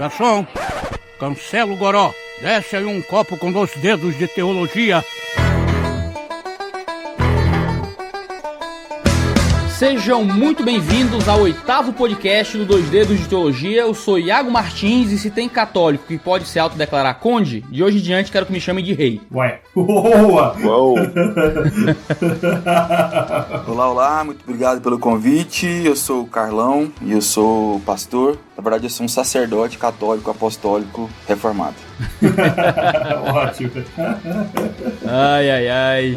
Garçom, cancela o goró. Desce aí um copo com 2 dedos de teologia. Sejam muito bem-vindos ao 8º podcast do 2 Dedos de Teologia. Eu sou Iago Martins e se tem católico que pode se autodeclarar conde, de hoje em diante quero que me chamem de rei. Ué. Boa! Uou. Olá, muito obrigado pelo convite. Eu sou o Carlão e eu sou pastor. Na verdade, eu sou um sacerdote católico apostólico reformado. Ótimo. Ai.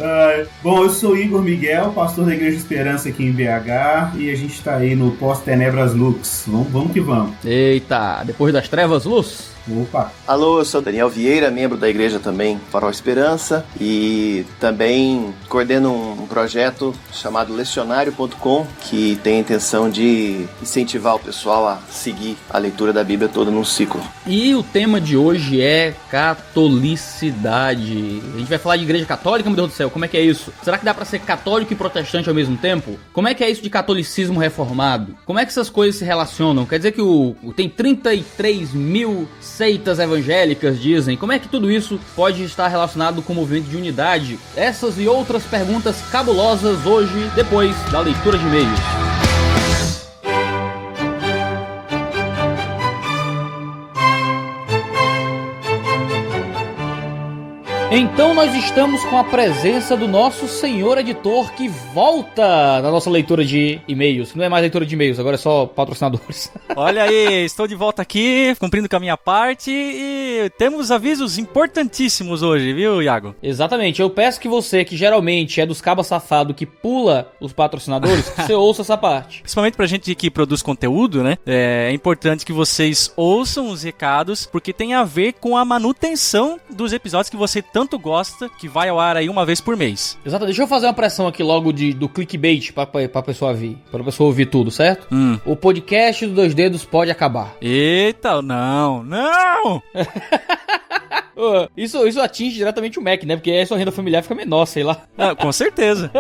Bom, eu sou Igor Miguel, pastor da Igreja Esperança aqui em BH, e a gente tá aí no Pós-Tenebras Lux. Vamos que vamos. Eita, depois das trevas, luz? Opa! Alô, eu sou Daniel Vieira, membro da igreja também Farol Esperança e também coordeno um projeto chamado Lecionário.com que tem a intenção de incentivar o pessoal a seguir a leitura da Bíblia toda num ciclo. E o tema de hoje é catolicidade. A gente vai falar de igreja católica, meu Deus do céu, como é que é isso? Será que dá pra ser católico e protestante ao mesmo tempo? Como é que é isso de catolicismo reformado? Como é que essas coisas se relacionam? Quer dizer que tem 33 mil seitas evangélicas, dizem. Como é que tudo isso pode estar relacionado com o movimento de unidade? Essas e outras perguntas cabulosas hoje, depois da leitura de e-mails. Então nós estamos com a presença do nosso senhor editor que volta na nossa leitura de e-mails. Não é mais leitura de e-mails, agora é só patrocinadores. Olha aí, estou de volta aqui, cumprindo com a minha parte e temos avisos importantíssimos hoje, viu, Iago? Exatamente, eu peço que você, que geralmente é dos cabas safados que pula os patrocinadores, que você ouça essa parte. Principalmente pra gente que produz conteúdo, né? É importante que vocês ouçam os recados, porque tem a ver com a manutenção dos episódios que você tanto gosta, que vai ao ar aí uma vez por mês. Exato, deixa eu fazer uma pressão aqui logo do clickbait pra pessoa vir, pra pessoa ouvir tudo, certo? O podcast do 2 Dedos pode acabar. Eita, não! Isso atinge diretamente o Mac, né? Porque aí a sua renda familiar fica menor, sei lá. Ah, com certeza.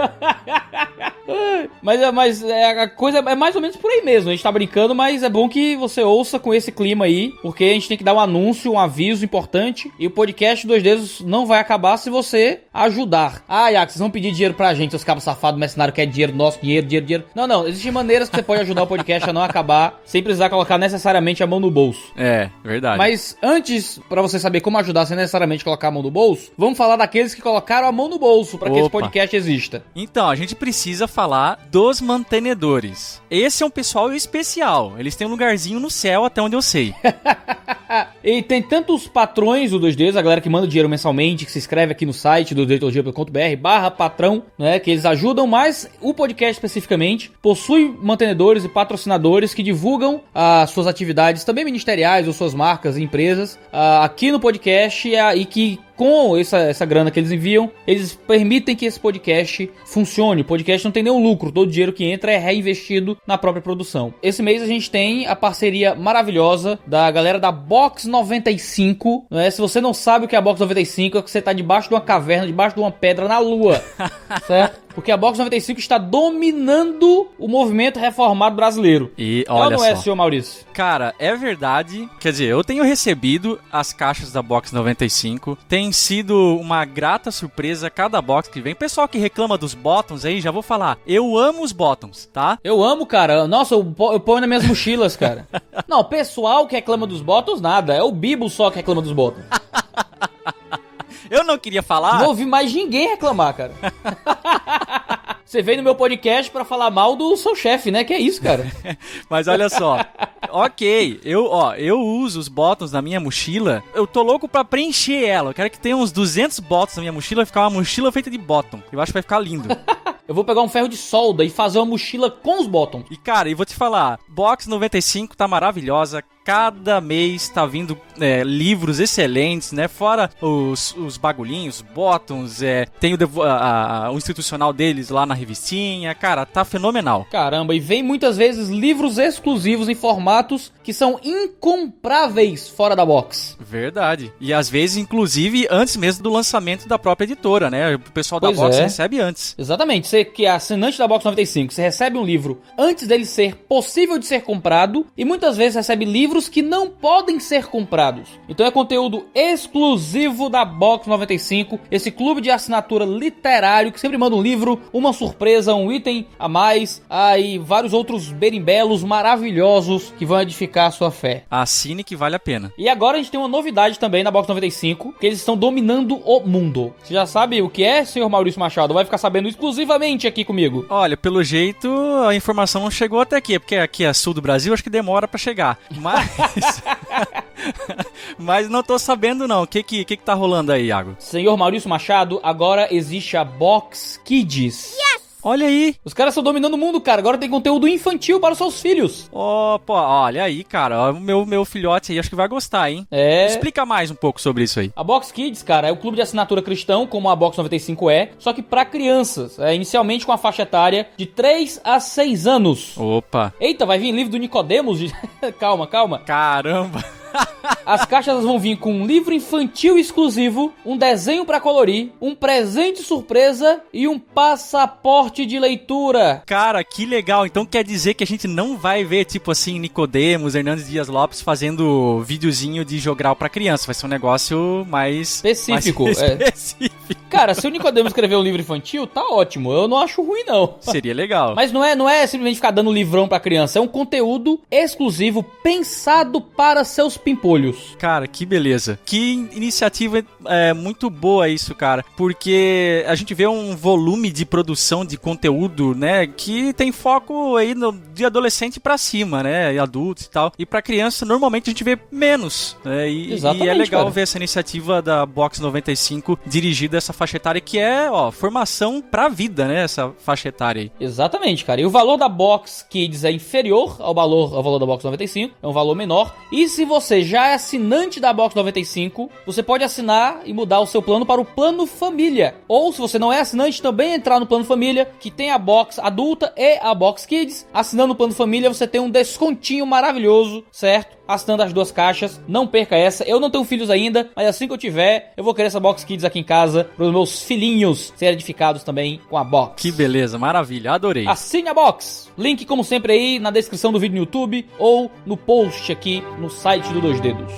Mas a coisa é mais ou menos por aí mesmo. A gente tá brincando, mas é bom que você ouça com esse clima aí, porque a gente tem que dar um anúncio, um aviso importante. E o podcast 2 Dedos não vai acabar se você ajudar. Ah, Iaco, vocês vão pedir dinheiro pra gente, seus cabos safados, mercenário, quer dinheiro, nosso dinheiro. Não. Existem maneiras que você pode ajudar o podcast a não acabar sem precisar colocar necessariamente a mão no bolso. É, verdade. Mas antes, pra você saber como ajudar sem necessariamente colocar a mão no bolso, vamos falar daqueles que colocaram a mão no bolso pra que esse podcast exista. Então, a gente precisa falar dos mantenedores. Esse é um pessoal especial. Eles têm um lugarzinho no céu, até onde eu sei. E tem tantos patrões do 2Ds, a galera que manda dinheiro mensalmente, que se inscreve aqui no site do doideologia.com.br/patrão, né, que eles ajudam, mas o podcast especificamente possui mantenedores e patrocinadores que divulgam as suas atividades, também ministeriais ou suas marcas e empresas, aqui no podcast e que com essa grana que eles enviam, eles permitem que esse podcast funcione. O podcast não tem nenhum lucro, todo o dinheiro que entra é reinvestido na própria produção. Esse mês a gente tem a parceria maravilhosa da galera da Box 95, né? Se você não sabe o que é a Box 95, é que você tá debaixo de uma caverna, debaixo de uma pedra na lua, certo? Porque a Box 95 está dominando o movimento reformado brasileiro. E olha não só. É, senhor Maurício? Cara, é verdade. Quer dizer, eu tenho recebido as caixas da Box 95. Tem sido uma grata surpresa cada box que vem. Pessoal que reclama dos bottoms aí, já vou falar. Eu amo os bottoms, tá? Eu amo, cara. Nossa, eu ponho nas minhas mochilas, cara. Não, o pessoal que reclama dos bottoms, nada. É o Bibo só que reclama dos bottoms. Eu não queria falar. Não ouvi mais ninguém reclamar, cara. Você veio no meu podcast pra falar mal do seu chefe, né? Que é isso, cara. Mas olha só. Ok, eu uso os bottoms na minha mochila. Eu tô louco pra preencher ela. Eu quero que tenha uns 200 bottoms na minha mochila. Vai ficar uma mochila feita de bottom. Eu acho que vai ficar lindo. Eu vou pegar um ferro de solda e fazer uma mochila com os bottoms. E cara, vou te falar, Box 95 tá maravilhosa. Cada mês tá vindo livros excelentes, né? Fora os bagulhinhos, bottoms, tem o institucional deles lá na revistinha. Cara, tá fenomenal. Caramba, e vem muitas vezes livros exclusivos em formatos que são incompráveis fora da box. Verdade. E às vezes, inclusive, antes mesmo do lançamento da própria editora, né? O pessoal da box recebe antes. Exatamente. Você que é assinante da Box 95, você recebe um livro antes dele ser possível de ser comprado e muitas vezes recebe livros livros que não podem ser comprados. Então é conteúdo exclusivo da Box 95, esse clube de assinatura literário que sempre manda um livro, uma surpresa, um item a mais, e vários outros berimbelos maravilhosos que vão edificar a sua fé. Assine que vale a pena. E agora a gente tem uma novidade também na Box 95, que eles estão dominando o mundo. Você já sabe o que é, senhor Maurício Machado? Vai ficar sabendo exclusivamente aqui comigo. Olha, pelo jeito a informação não chegou até aqui, porque aqui é sul do Brasil, acho que demora pra chegar. Mas mas não tô sabendo não. O que tá rolando aí, Iago? Senhor Maurício Machado, agora existe a Box Kids. Yes! Olha aí. Os caras estão dominando o mundo, cara. Agora tem conteúdo infantil para os seus filhos. Opa, olha aí, cara. O meu filhote aí acho que vai gostar, hein? Explica mais um pouco sobre isso aí. A Box Kids, cara, é o clube de assinatura cristão, como a Box 95 é, só que para crianças. Inicialmente com a faixa etária de 3 a 6 anos. Opa. Eita, vai vir livro do Nicodemos? Calma. Caramba. As caixas vão vir com um livro infantil exclusivo, um desenho pra colorir, um presente surpresa e um passaporte de leitura. Cara, que legal. Então quer dizer que a gente não vai ver, tipo assim, Nicodemos, Hernandes Dias Lopes fazendo videozinho de jogral pra criança. Vai ser um negócio mais específico. Mais específico. Cara, se o Nicodemos escrever um livro infantil, tá ótimo. Eu não acho ruim, não. Seria legal. Mas não é simplesmente ficar dando livrão pra criança. É um conteúdo exclusivo pensado para seus pimpolhos. Cara, que beleza. Que iniciativa muito boa isso, cara. Porque a gente vê um volume de produção de conteúdo, né, que tem foco aí de adolescente pra cima, né, e adultos e tal. E pra criança, normalmente a gente vê menos, né, e é legal, cara, ver essa iniciativa da Box 95 dirigida a essa faixa etária que é, formação pra vida, né, essa faixa etária aí. Exatamente, cara. E o valor da Box Kids é inferior ao valor da Box 95, é um valor menor. E se você já é assinante da Box 95, você pode assinar e mudar o seu plano para o plano família. Ou se você não é assinante, também entrar no plano família, que tem a Box adulta e a Box Kids. Assinando o plano família, você tem um descontinho maravilhoso, certo? Assinando as duas caixas, não perca essa. Eu não tenho filhos ainda, mas assim que eu tiver, eu vou querer essa Box Kids aqui em casa, para os meus filhinhos serem edificados também com a Box. Que beleza, maravilha, adorei. Assine a Box. Link, como sempre, aí na descrição do vídeo no YouTube ou no post aqui no site do Dois Dedos.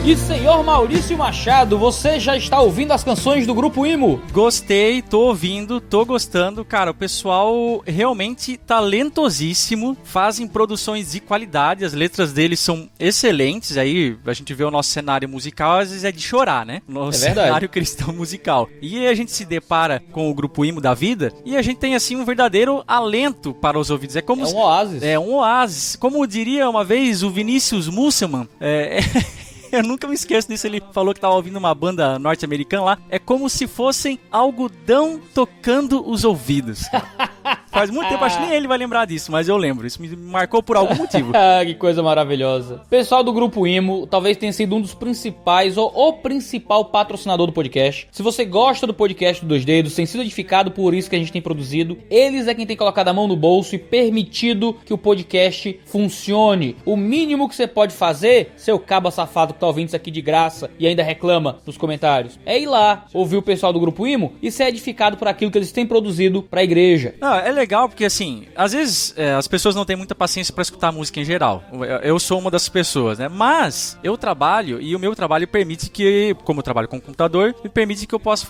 E senhor Maurício Machado, você já está ouvindo as canções do Grupo Imo? Gostei, tô ouvindo, tô gostando. Cara, o pessoal realmente talentosíssimo, fazem produções de qualidade, as letras deles são excelentes. Aí a gente vê o nosso cenário musical, às vezes é de chorar, né? Nosso cenário cristão musical. E a gente se depara com o Grupo Imo da vida e a gente tem assim um verdadeiro alento para os ouvidos. É como um oásis. É um oásis. Como diria uma vez o Vinícius Musselman, eu nunca me esqueço disso, ele falou que tava ouvindo uma banda norte-americana lá. É como se fossem algodão tocando os ouvidos. Faz muito tempo, acho que nem ele vai lembrar disso, mas eu lembro. Isso me marcou por algum motivo. Que coisa maravilhosa. Pessoal do Grupo Imo, talvez tenha sido um dos principais ou o principal patrocinador do podcast. Se você gosta do podcast do Dois Dedos, tem sido edificado por isso que a gente tem produzido, eles é quem tem colocado a mão no bolso e permitido que o podcast funcione. O mínimo que você pode fazer, seu caba safado que tá ouvindo isso aqui de graça e ainda reclama nos comentários, é ir lá, ouvir o pessoal do Grupo Imo e ser edificado por aquilo que eles têm produzido pra igreja. É legal porque, assim, às vezes as pessoas não têm muita paciência pra escutar música em geral. Eu sou uma das pessoas, né? Mas eu trabalho e o meu trabalho permite que, como eu trabalho com computador, me permite que eu possa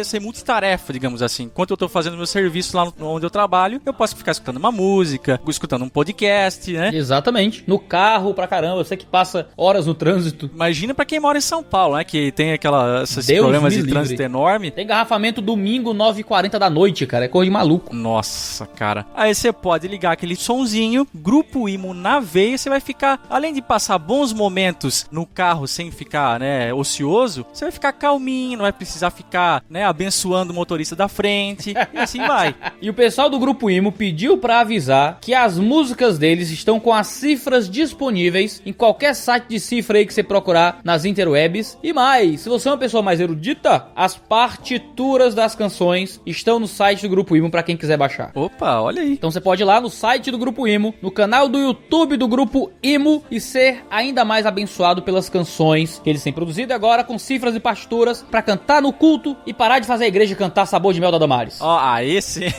ser multitarefa, digamos assim. Enquanto eu tô fazendo meu serviço lá onde eu trabalho, eu posso ficar escutando uma música, escutando um podcast, né? Exatamente. No carro pra caramba, você que passa horas no trânsito. Imagina pra quem mora em São Paulo, né? Que tem esses problemas de trânsito enorme. Tem engarrafamento domingo, 9h40 da noite, cara. É coisa de maluco. Nossa, cara. Aí você pode ligar aquele sonzinho, Grupo Imo na veia, você vai ficar, além de passar bons momentos no carro sem ficar, né, ocioso, você vai ficar calminho, não vai precisar ficar, né, abençoando o motorista da frente, e assim vai. E o pessoal do Grupo Imo pediu pra avisar que as músicas deles estão com as cifras disponíveis em qualquer site de cifra aí que você procurar nas interwebs. E mais, se você é uma pessoa mais erudita, as partituras das canções estão no site do Grupo Imo pra quem quiser baixar. Opa, olha aí. Então você pode ir lá no site do Grupo Imo, no canal do YouTube do Grupo Imo e ser ainda mais abençoado pelas canções que eles têm produzido agora com cifras e partituras pra cantar no culto e parar de fazer a igreja cantar Sabor de Mel da Damares. Ó, esse...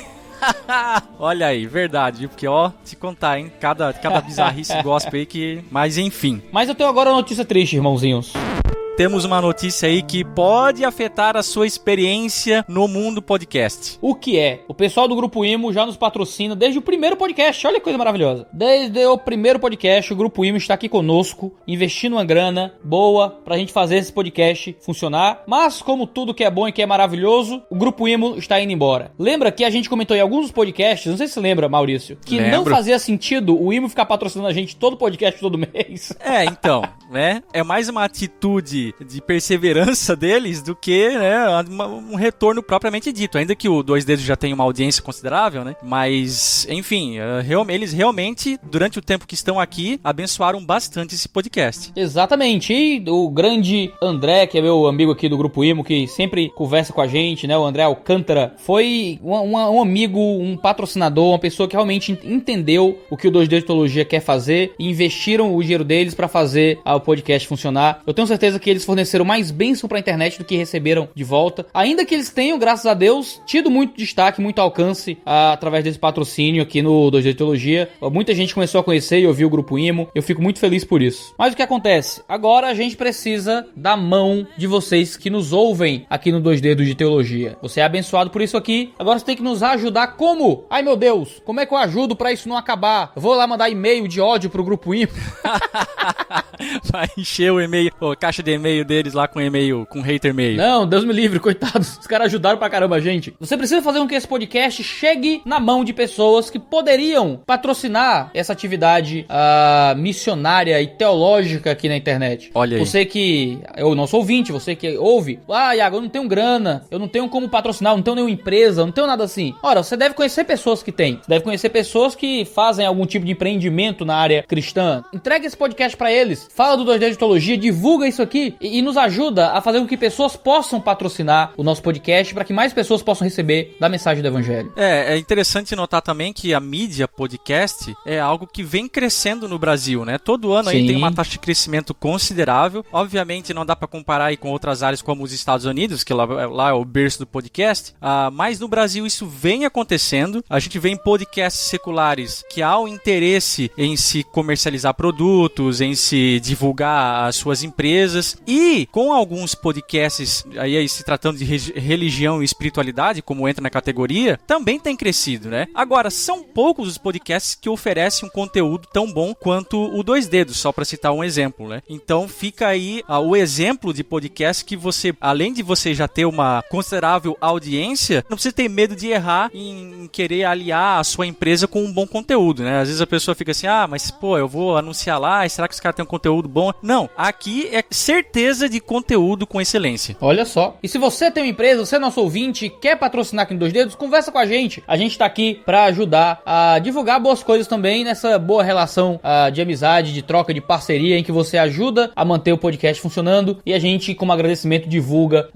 Olha aí, verdade, porque ó, te contar, hein? Cada bizarrice gospel aí que... Mas enfim. Mas eu tenho agora uma notícia triste, irmãozinhos. Temos uma notícia aí que pode afetar a sua experiência no mundo podcast. O que é? O pessoal do Grupo Imo já nos patrocina desde o primeiro podcast. Olha que coisa maravilhosa. Desde o primeiro podcast, o Grupo Imo está aqui conosco, investindo uma grana boa pra gente fazer esse podcast funcionar. Mas, como tudo que é bom e que é maravilhoso, o Grupo Imo está indo embora. Lembra que a gente comentou em alguns dos podcasts, não sei se você lembra, Maurício, que Lembro. não fazia sentido o Imo ficar patrocinando a gente todo podcast todo mês. É, então, né? É mais uma atitude de perseverança deles do que, né, um retorno propriamente dito. Ainda que o Dois Dedos já tenha uma audiência considerável, né? Mas, enfim, eles realmente, durante o tempo que estão aqui, abençoaram bastante esse podcast. Exatamente. E o grande André, que é meu amigo aqui do Grupo Imo, que sempre conversa com a gente, né? O André Alcântara, foi um amigo, um patrocinador, uma pessoa que realmente entendeu o que o Dois Dedos de Teologia quer fazer e investiram o dinheiro deles pra fazer o podcast funcionar. Eu tenho certeza que eles forneceram mais bênção pra internet do que receberam de volta. Ainda que eles tenham, graças a Deus, tido muito destaque, muito alcance através desse patrocínio aqui no Dois Dedos de Teologia. Muita gente começou a conhecer e ouvir o Grupo Imo. Eu fico muito feliz por isso. Mas o que acontece? Agora a gente precisa da mão de vocês que nos ouvem aqui no Dois Dedos de Teologia. Você é abençoado por isso aqui. Agora você tem que nos ajudar como? Ai meu Deus, como é que eu ajudo pra isso não acabar? Eu vou lá mandar e-mail de ódio pro Grupo Imo. Vai encher o e-mail, a caixa de e-mail deles lá com e-mail, com hater e-mail. Não, Deus me livre, coitados. Os caras ajudaram pra caramba a gente. Você precisa fazer com que esse podcast chegue na mão de pessoas que poderiam patrocinar essa atividade missionária e teológica aqui na internet. Olha aí. Você que é o nosso ouvinte, você que ouve. Iago, eu não tenho grana, eu não tenho como patrocinar, eu não tenho nenhuma empresa, eu não tenho nada assim. Ora, você deve conhecer pessoas que têm. Você deve conhecer pessoas que fazem algum tipo de empreendimento na área cristã. Entregue esse podcast pra eles. Fala do Dois Dedos de Teologia, divulga isso aqui e nos ajuda a fazer com que pessoas possam patrocinar o nosso podcast para que mais pessoas possam receber da mensagem do Evangelho. É interessante notar também que a mídia podcast é algo que vem crescendo no Brasil, né? Todo ano aí tem uma taxa de crescimento considerável. Obviamente não dá para comparar aí com outras áreas como os Estados Unidos, que lá é o berço do podcast, mas no Brasil isso vem acontecendo. A gente vê em podcasts seculares que há o interesse em se comercializar produtos, em se divulgar as suas empresas, e com alguns podcasts aí se tratando de religião e espiritualidade, como entra na categoria, também tem crescido, né? Agora, são poucos os podcasts que oferecem um conteúdo tão bom quanto o Dois Dedos, só para citar um exemplo, né? Então fica aí o exemplo de podcast que você, além de você já ter uma considerável audiência, não precisa ter medo de errar em querer aliar a sua empresa com um bom conteúdo, né? Às vezes a pessoa fica assim, mas pô, eu vou anunciar lá, será que os caras têm um conteúdo bom? Não, aqui é certeza de conteúdo com excelência. Olha só. E se você tem uma empresa, você é nosso ouvinte, quer patrocinar aqui no Dois Dedos, conversa com a gente. A gente tá aqui pra ajudar a divulgar boas coisas também nessa boa relação de amizade, de troca, de parceria, em que você ajuda a manter o podcast funcionando e a gente, como agradecimento, divulga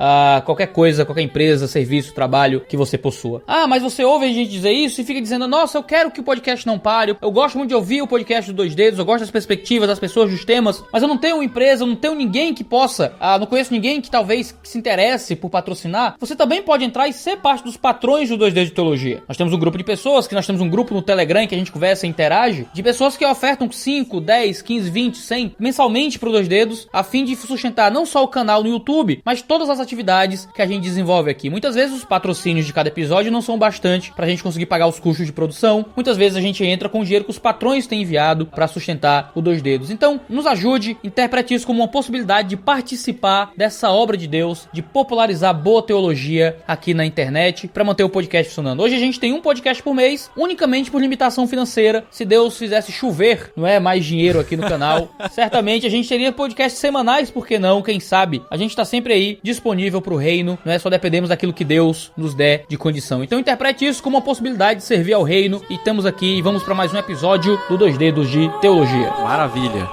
qualquer coisa, qualquer empresa, serviço, trabalho que você possua. Mas você ouve a gente dizer isso e fica dizendo, nossa, eu quero que o podcast não pare, eu gosto muito de ouvir o podcast do Dois Dedos, eu gosto das perspectivas das pessoas, dos temas, mas eu não tenho uma empresa, eu não tenho ninguém que possa, não conheço ninguém que talvez se interesse por patrocinar. Você também pode entrar e ser parte dos patrões do Dois Dedos de Teologia. Nós temos um grupo de pessoas, nós temos um grupo no Telegram que a gente conversa e interage, de pessoas que ofertam 5, 10, 15, 20, 100 mensalmente pro Dois Dedos, a fim de sustentar não só o canal no YouTube, mas todas as atividades que a gente desenvolve aqui. Muitas vezes os patrocínios de cada episódio não são bastante pra gente conseguir pagar os custos de produção. Muitas vezes a gente entra com o dinheiro que os patrões têm enviado pra sustentar o Dois Dedos. Então, nos ajude, interprete isso como uma possibilidade de participar dessa obra de Deus, de popularizar boa teologia aqui na internet, pra manter o podcast funcionando. Hoje a gente tem um podcast por mês, unicamente por limitação financeira. Se Deus fizesse chover, não é, mais dinheiro aqui no canal, certamente a gente teria podcasts semanais, por que não? Quem sabe? A gente tá sempre aí, disponível pro reino, não é? Só dependemos daquilo que Deus nos der de condição. Então interprete isso como uma possibilidade de servir ao reino, e estamos aqui e vamos pra mais um episódio do Dois Dedos de Teologia. Maravilha.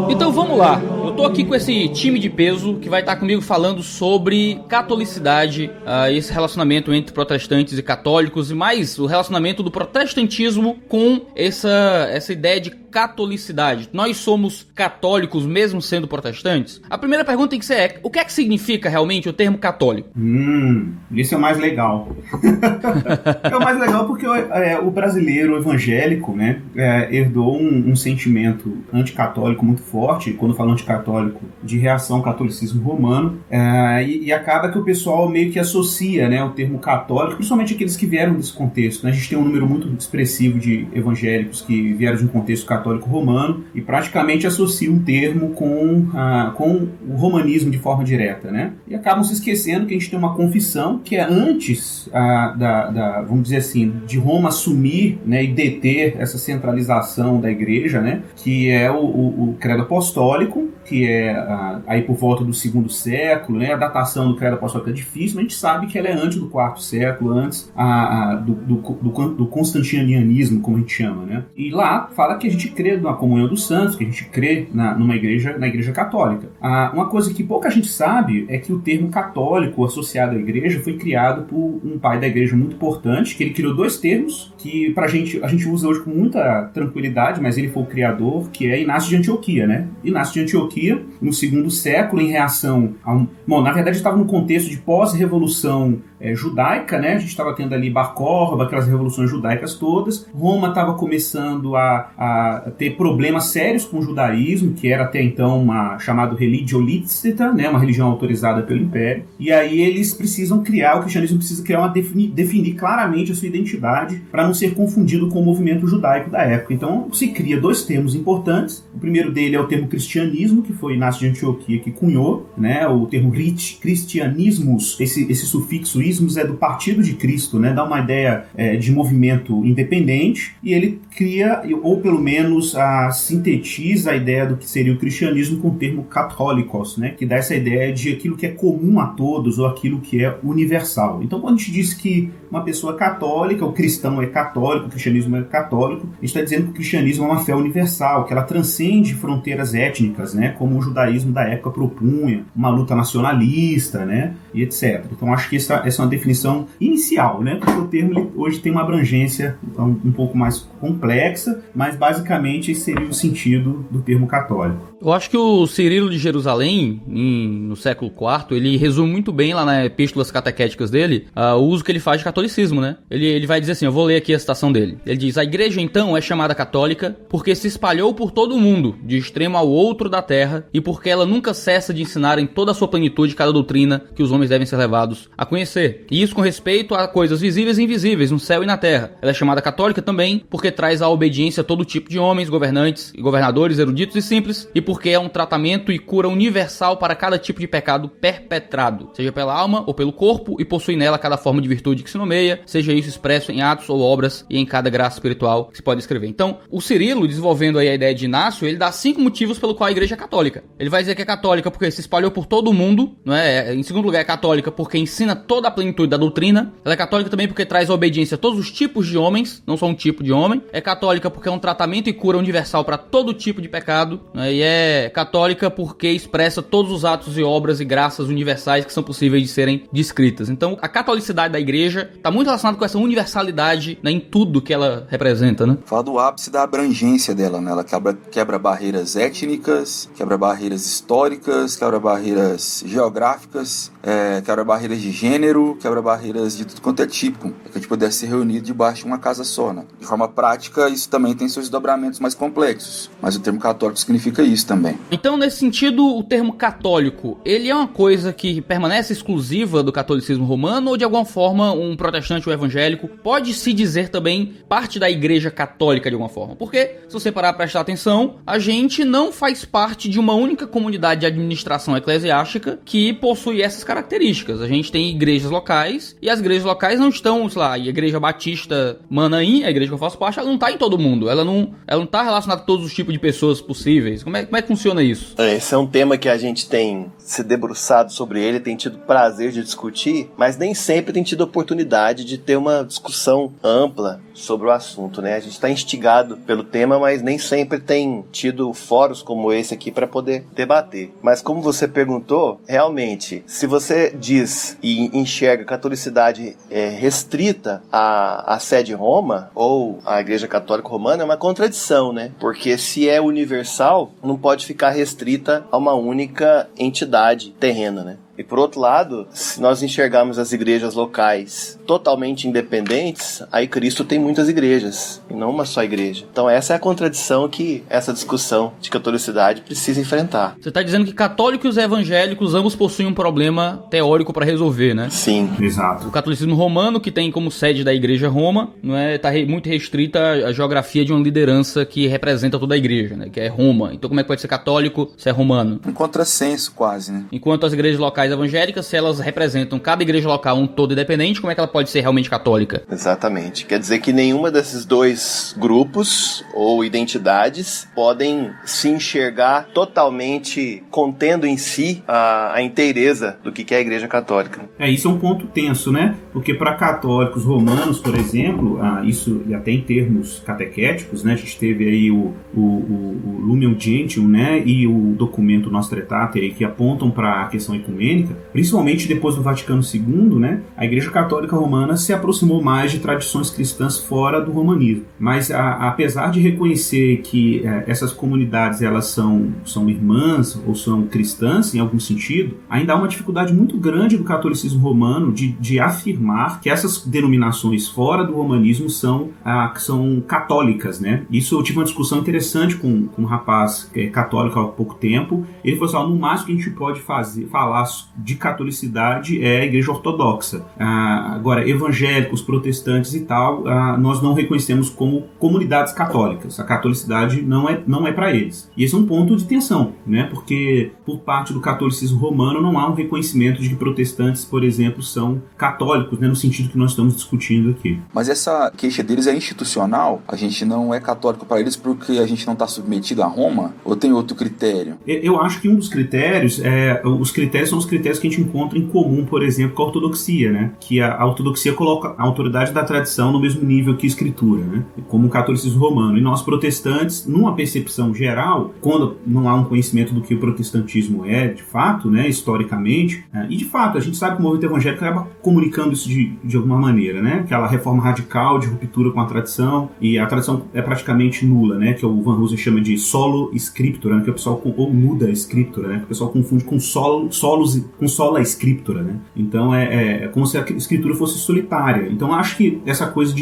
Então vamos lá. Eu tô aqui com esse time de peso que vai estar comigo falando sobre catolicidade, esse relacionamento entre protestantes e católicos, e mais o relacionamento do protestantismo com essa ideia de catolicidade. Nós somos católicos mesmo sendo protestantes? A primeira pergunta tem que ser, o que é que significa realmente o termo católico? Isso é o mais legal. É o mais legal porque o brasileiro evangélico, né, herdou um sentimento anticatólico muito forte, quando falo anticatólico, de reação ao catolicismo romano, e acaba que o pessoal meio que associa, né, o termo católico, principalmente aqueles que vieram desse contexto, né? A gente tem um número muito expressivo de evangélicos que vieram de um contexto católico romano e praticamente associam um termo com o romanismo de forma direta, né? E acabam se esquecendo que a gente tem uma confissão que é antes vamos dizer assim, de Roma assumir, né, e deter essa centralização da igreja, né, que é o credo apostólico, que é aí por volta do 2º século, né? A datação do credo apostólico é difícil, mas a gente sabe que ela é antes do 4º século, antes do constantinianismo, como a gente chama, né? E lá fala que a gente crê na comunhão dos santos, que a gente crê na igreja católica. Uma coisa que pouca gente sabe é que o termo católico associado à igreja foi criado por um pai da igreja muito importante, que ele criou 2 termos que a gente usa hoje com muita tranquilidade, mas ele foi o criador, que é Inácio de Antioquia, né? Inácio de Antioquia, no 2º século, em reação na verdade estava no contexto de pós-revolução judaica, né? A gente estava tendo ali Bar Kokhba, aquelas revoluções judaicas todas. Roma estava começando a ter problemas sérios com o judaísmo, que era até então chamado religio licita, né? Uma religião autorizada pelo Império. E aí eles precisam criar, o cristianismo precisa criar definir claramente a sua identidade para não ser confundido com o movimento judaico da época. Então se cria 2 termos importantes. O primeiro dele é o termo cristianismo, que foi Inácio de Antioquia que cunhou, né? O termo cristianismos, esse sufixo ismos é do partido de Cristo, né? Dá uma ideia de movimento independente, e ele cria, ou pelo menos sintetiza a ideia do que seria o cristianismo com o termo católicos, né? Que dá essa ideia de aquilo que é comum a todos, ou aquilo que é universal. Então quando a gente diz que uma pessoa católica, o cristão é católico, o cristianismo é católico, a gente está dizendo que o cristianismo é uma fé universal, que ela transcende fronteiras étnicas, né? Como o judaísmo da época propunha, uma luta nacionalista, né? E etc. Então acho que essa é uma definição inicial, né? Porque o termo hoje tem uma abrangência um pouco mais complexa, mas basicamente esse seria o sentido do termo católico. Eu acho que o Cirilo de Jerusalém, no século IV, ele resume muito bem lá nas epístolas catequéticas dele o uso que ele faz de catolicismo, né? Ele vai dizer assim, eu vou ler aqui a citação dele. Ele diz, a igreja então é chamada católica porque se espalhou por todo o mundo, de extremo ao outro da terra, e porque ela nunca cessa de ensinar em toda a sua plenitude cada doutrina que os homens devem ser levados a conhecer. E isso com respeito a coisas visíveis e invisíveis, no céu e na terra. Ela é chamada católica também porque traz a obediência a todo tipo de homens, governantes e governadores, eruditos e simples, e porque é um tratamento e cura universal para cada tipo de pecado perpetrado, seja pela alma ou pelo corpo, e possui nela cada forma de virtude que se nomeia, seja isso expresso em atos ou obras e em cada graça espiritual que se pode escrever. Então, o Cirilo, desenvolvendo aí a ideia de Inácio, ele dá 5 motivos pelo qual a igreja é católica. Ele vai dizer que é católica porque se espalhou por todo o mundo, não é? Em segundo lugar, é católica porque ensina toda a plenitude da doutrina. Ela é católica também porque traz a obediência a todos os tipos de homens, não só um tipo de homem. É católica porque é um tratamento e cura universal para todo tipo de pecado, né? E é católica porque expressa todos os atos e obras e graças universais que são possíveis de serem descritas. Então, a catolicidade da igreja está muito relacionada com essa universalidade, né, em tudo que ela representa, né? Fala do ápice da abrangência dela, né? Ela quebra barreiras étnicas, quebra barreiras históricas, quebra barreiras geográficas, quebra barreiras de gênero, quebra barreiras de tudo quanto é tipo, para que a gente pudesse se reunir debaixo de uma casa só, né? De forma prática, isso também tem seus desdobramentos mais complexos, mas o termo católico significa isso também. Então, nesse sentido, o termo católico, ele é uma coisa que permanece exclusiva do catolicismo romano, ou de alguma forma um protestante ou evangélico pode se dizer também parte da igreja católica de alguma forma? Porque, se você parar para prestar atenção, a gente não faz parte de uma única comunidade de administração eclesiástica que possui essas características. A gente tem igrejas locais, e as igrejas locais não estão, sei lá, a igreja batista Manaim, a igreja que eu faço parte, ela não está em todo mundo, ela não está relacionada a todos os tipos de pessoas possíveis. Como é que funciona isso? Esse é um tema que a gente tem se debruçado sobre ele, tem tido prazer de discutir, mas nem sempre tem tido oportunidade oportunidade de ter uma discussão ampla sobre o assunto, né? A gente está instigado pelo tema, mas nem sempre tem tido fóruns como esse aqui para poder debater. Mas como você perguntou, realmente, se você diz e enxerga a catolicidade restrita à sede Roma ou à Igreja Católica Romana, é uma contradição, né? Porque se é universal, não pode ficar restrita a uma única entidade terrena, né? E por outro lado, se nós enxergarmos as igrejas locais totalmente independentes, aí Cristo tem muitas igrejas, e não uma só igreja. Então essa é a contradição que essa discussão de catolicidade precisa enfrentar. Você está dizendo que católicos e evangélicos ambos possuem um problema teórico para resolver, né? Sim. Exato. O catolicismo romano, que tem como sede da Igreja Roma, não é, tá muito restrita à geografia de uma liderança que representa toda a igreja, né? Que é Roma. Então como é que pode ser católico se é romano? Um contrassenso quase, né? Enquanto as igrejas locais evangélicas, se elas representam cada igreja local um todo independente, como é que ela pode ser realmente católica? Exatamente. Quer dizer que nenhuma desses dois grupos ou identidades podem se enxergar totalmente contendo em si a inteireza do que é a Igreja Católica. Isso é um ponto tenso, né? Porque para católicos romanos, por exemplo, isso até em termos catequéticos, né? A gente teve aí o Lumen Gentium, né? E o documento Nostra Aetate aí, que apontam para a questão ecumênica, principalmente depois do Vaticano II, né? A Igreja Católica Romana se aproximou mais de tradições cristãs fora do romanismo. Mas apesar de reconhecer que essas comunidades elas são irmãs ou são cristãs em algum sentido, ainda há uma dificuldade muito grande do catolicismo romano de afirmar que essas denominações fora do romanismo são católicas, né? Isso eu tive uma discussão interessante com um rapaz católico há pouco tempo. Ele falou assim, no máximo que a gente pode falar de catolicidade é a Igreja Ortodoxa. Agora, evangélicos, protestantes e tal, nós não reconhecemos como comunidades católicas. A catolicidade não é para eles. E esse é um ponto de tensão, né? Porque por parte do catolicismo romano não há um reconhecimento de que protestantes, por exemplo, são católicos, né? No sentido que nós estamos discutindo aqui. Mas essa queixa deles é institucional? A gente não é católico para eles porque a gente não está submetido a Roma? Ou tem outro critério? Eu acho que um dos critérios são os critérios que a gente encontra em comum, por exemplo, com a ortodoxia, né? Que a ortodoxia coloca a autoridade da tradição no mesmo nível que a escritura, né? Como o catolicismo romano. E nós protestantes, numa percepção geral, quando não há um conhecimento do que o protestantismo é, de fato, né? Historicamente, e de fato, a gente sabe que o movimento evangélico acaba comunicando isso de alguma maneira, né? Aquela reforma radical de ruptura com a tradição, e a tradição é praticamente nula, né? Que o Van Hoosen chama de solo scriptura, né? Que o pessoal ou muda a scriptura, né? Que o pessoal confunde com sola scriptura, né? Então é como se a escritura fosse solitária. Então acho que essa coisa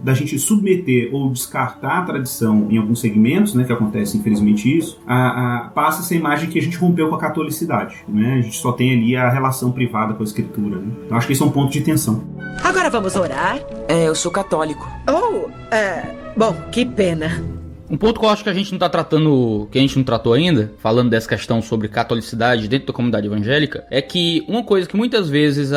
da gente submeter ou descartar a tradição em alguns segmentos, né? Que acontece infelizmente isso, passa essa imagem que a gente rompeu com a catolicidade, né? A gente só tem ali a relação privada com a escritura, né? Então acho que esse é um ponto de tensão. Agora vamos orar? Eu sou católico. Bom, que pena. Um ponto que eu acho que a gente não tá tratando, que a gente não tratou ainda, falando dessa questão sobre catolicidade dentro da comunidade evangélica, é que uma coisa que muitas vezes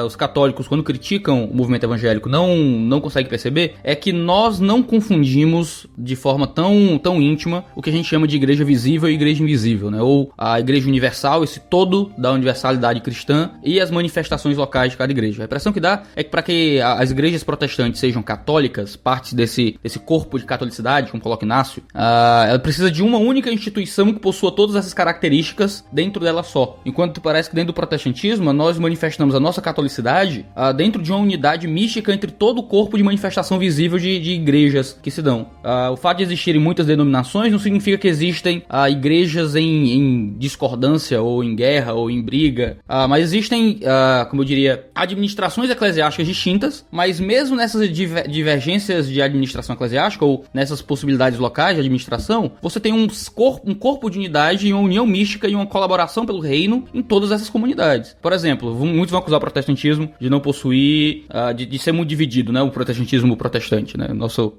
os católicos, quando criticam o movimento evangélico, não conseguem perceber, é que nós não confundimos de forma tão íntima o que a gente chama de igreja visível e igreja invisível, né? Ou a igreja universal, esse todo da universalidade cristã, e as manifestações locais de cada igreja. A impressão que dá é que para que as igrejas protestantes sejam católicas, parte desse corpo de catolicidade, como coloca Inácio, ela precisa de uma única instituição que possua todas essas características dentro dela só. Enquanto parece que dentro do protestantismo nós manifestamos a nossa catolicidade dentro de uma unidade mística entre todo o corpo de manifestação visível de igrejas que se dão. O fato de existirem muitas denominações não significa que existem igrejas em discordância ou em guerra ou em briga, mas existem, como eu diria, administrações eclesiásticas distintas, mas mesmo nessas divergências de administração eclesiástica ou nessas possibilidades locais de administração, você tem um corpo de unidade e uma união mística e uma colaboração pelo reino em todas essas comunidades. Por exemplo, muitos vão acusar o protestantismo de não possuir, de ser muito dividido, né? O protestantismo protestante, né?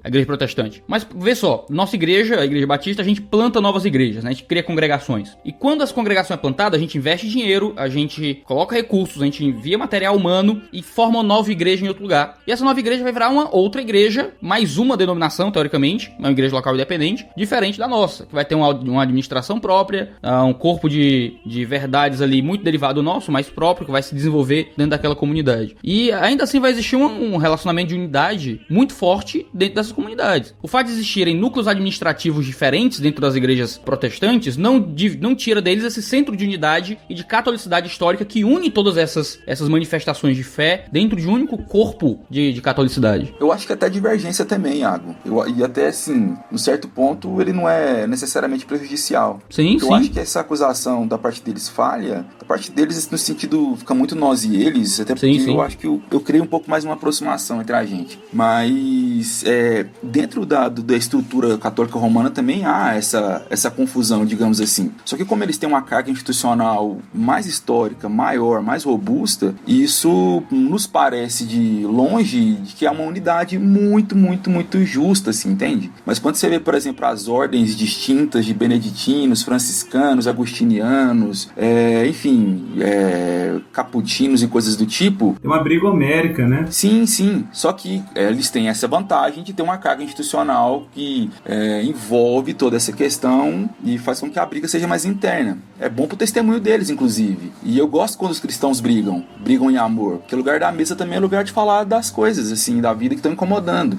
A igreja protestante. Mas vê só, nossa igreja, a igreja batista, a gente planta novas igrejas, né? A gente cria congregações. E quando as congregações é plantada, a gente investe dinheiro, a gente coloca recursos, a gente envia material humano e forma uma nova igreja em outro lugar. E essa nova igreja vai virar uma outra igreja, mais uma denominação, teoricamente, uma igreja local independente, independente, diferente da nossa, que vai ter uma administração própria, um corpo de verdades ali muito derivado do nosso, mais próprio, que vai se desenvolver dentro daquela comunidade. E ainda assim vai existir um relacionamento de unidade muito forte dentro dessas comunidades. O fato de existirem núcleos administrativos diferentes dentro das igrejas protestantes não tira deles esse centro de unidade e de catolicidade histórica que une todas essas manifestações de fé dentro de um único corpo de catolicidade. Eu acho que até divergência também, Iago. E até, assim, num certo ponto, ele não é necessariamente prejudicial. Sim, eu acho que essa acusação da parte deles falha, da parte deles no sentido, fica muito nós e eles, até porque eu acho que eu creio um pouco mais uma aproximação entre a gente. Mas dentro da estrutura católica romana também há essa confusão, digamos assim. Só que como eles têm uma carga institucional mais histórica, maior, mais robusta, isso nos parece de longe de que é uma unidade muito, muito, muito justa, assim, entende? Mas quando você vê, por exemplo, as ordens distintas de beneditinos, franciscanos, agostinianos, caputinos e coisas do tipo... É uma briga homérica, né? Sim, sim. Só que eles têm essa vantagem de ter uma carga institucional que envolve toda essa questão e faz com que a briga seja mais interna. É bom pro testemunho deles, inclusive. E eu gosto quando os cristãos brigam em amor, porque o lugar da mesa também é lugar de falar das coisas, assim, da vida que estão incomodando.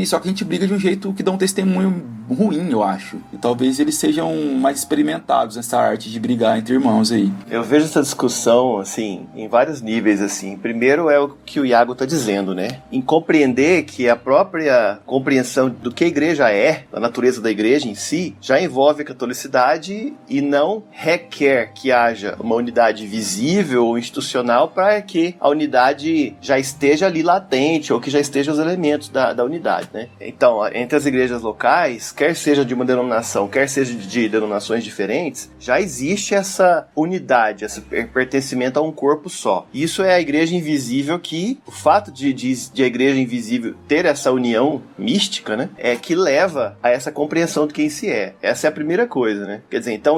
Só que a gente briga de um jeito que dá um testemunho ruim, eu acho. E talvez eles sejam mais experimentados nessa arte de brigar entre irmãos aí. Eu vejo essa discussão, assim, em vários níveis, assim. Primeiro é o que o Iago tá dizendo, né? Em compreender que a própria compreensão do que a igreja é, da natureza da igreja em si, já envolve a catolicidade e não requer que haja uma unidade visível ou institucional para que a unidade já esteja ali latente ou que já estejam os elementos da unidade, né? Então, entre as igrejas locais, quer seja de uma denominação, quer seja de denominações diferentes, já existe essa unidade, esse pertencimento a um corpo só. Isso é a igreja invisível, que o fato de a igreja invisível ter essa união mística, né, é que leva a essa compreensão de quem se é. Essa é a primeira coisa, né? Quer dizer, então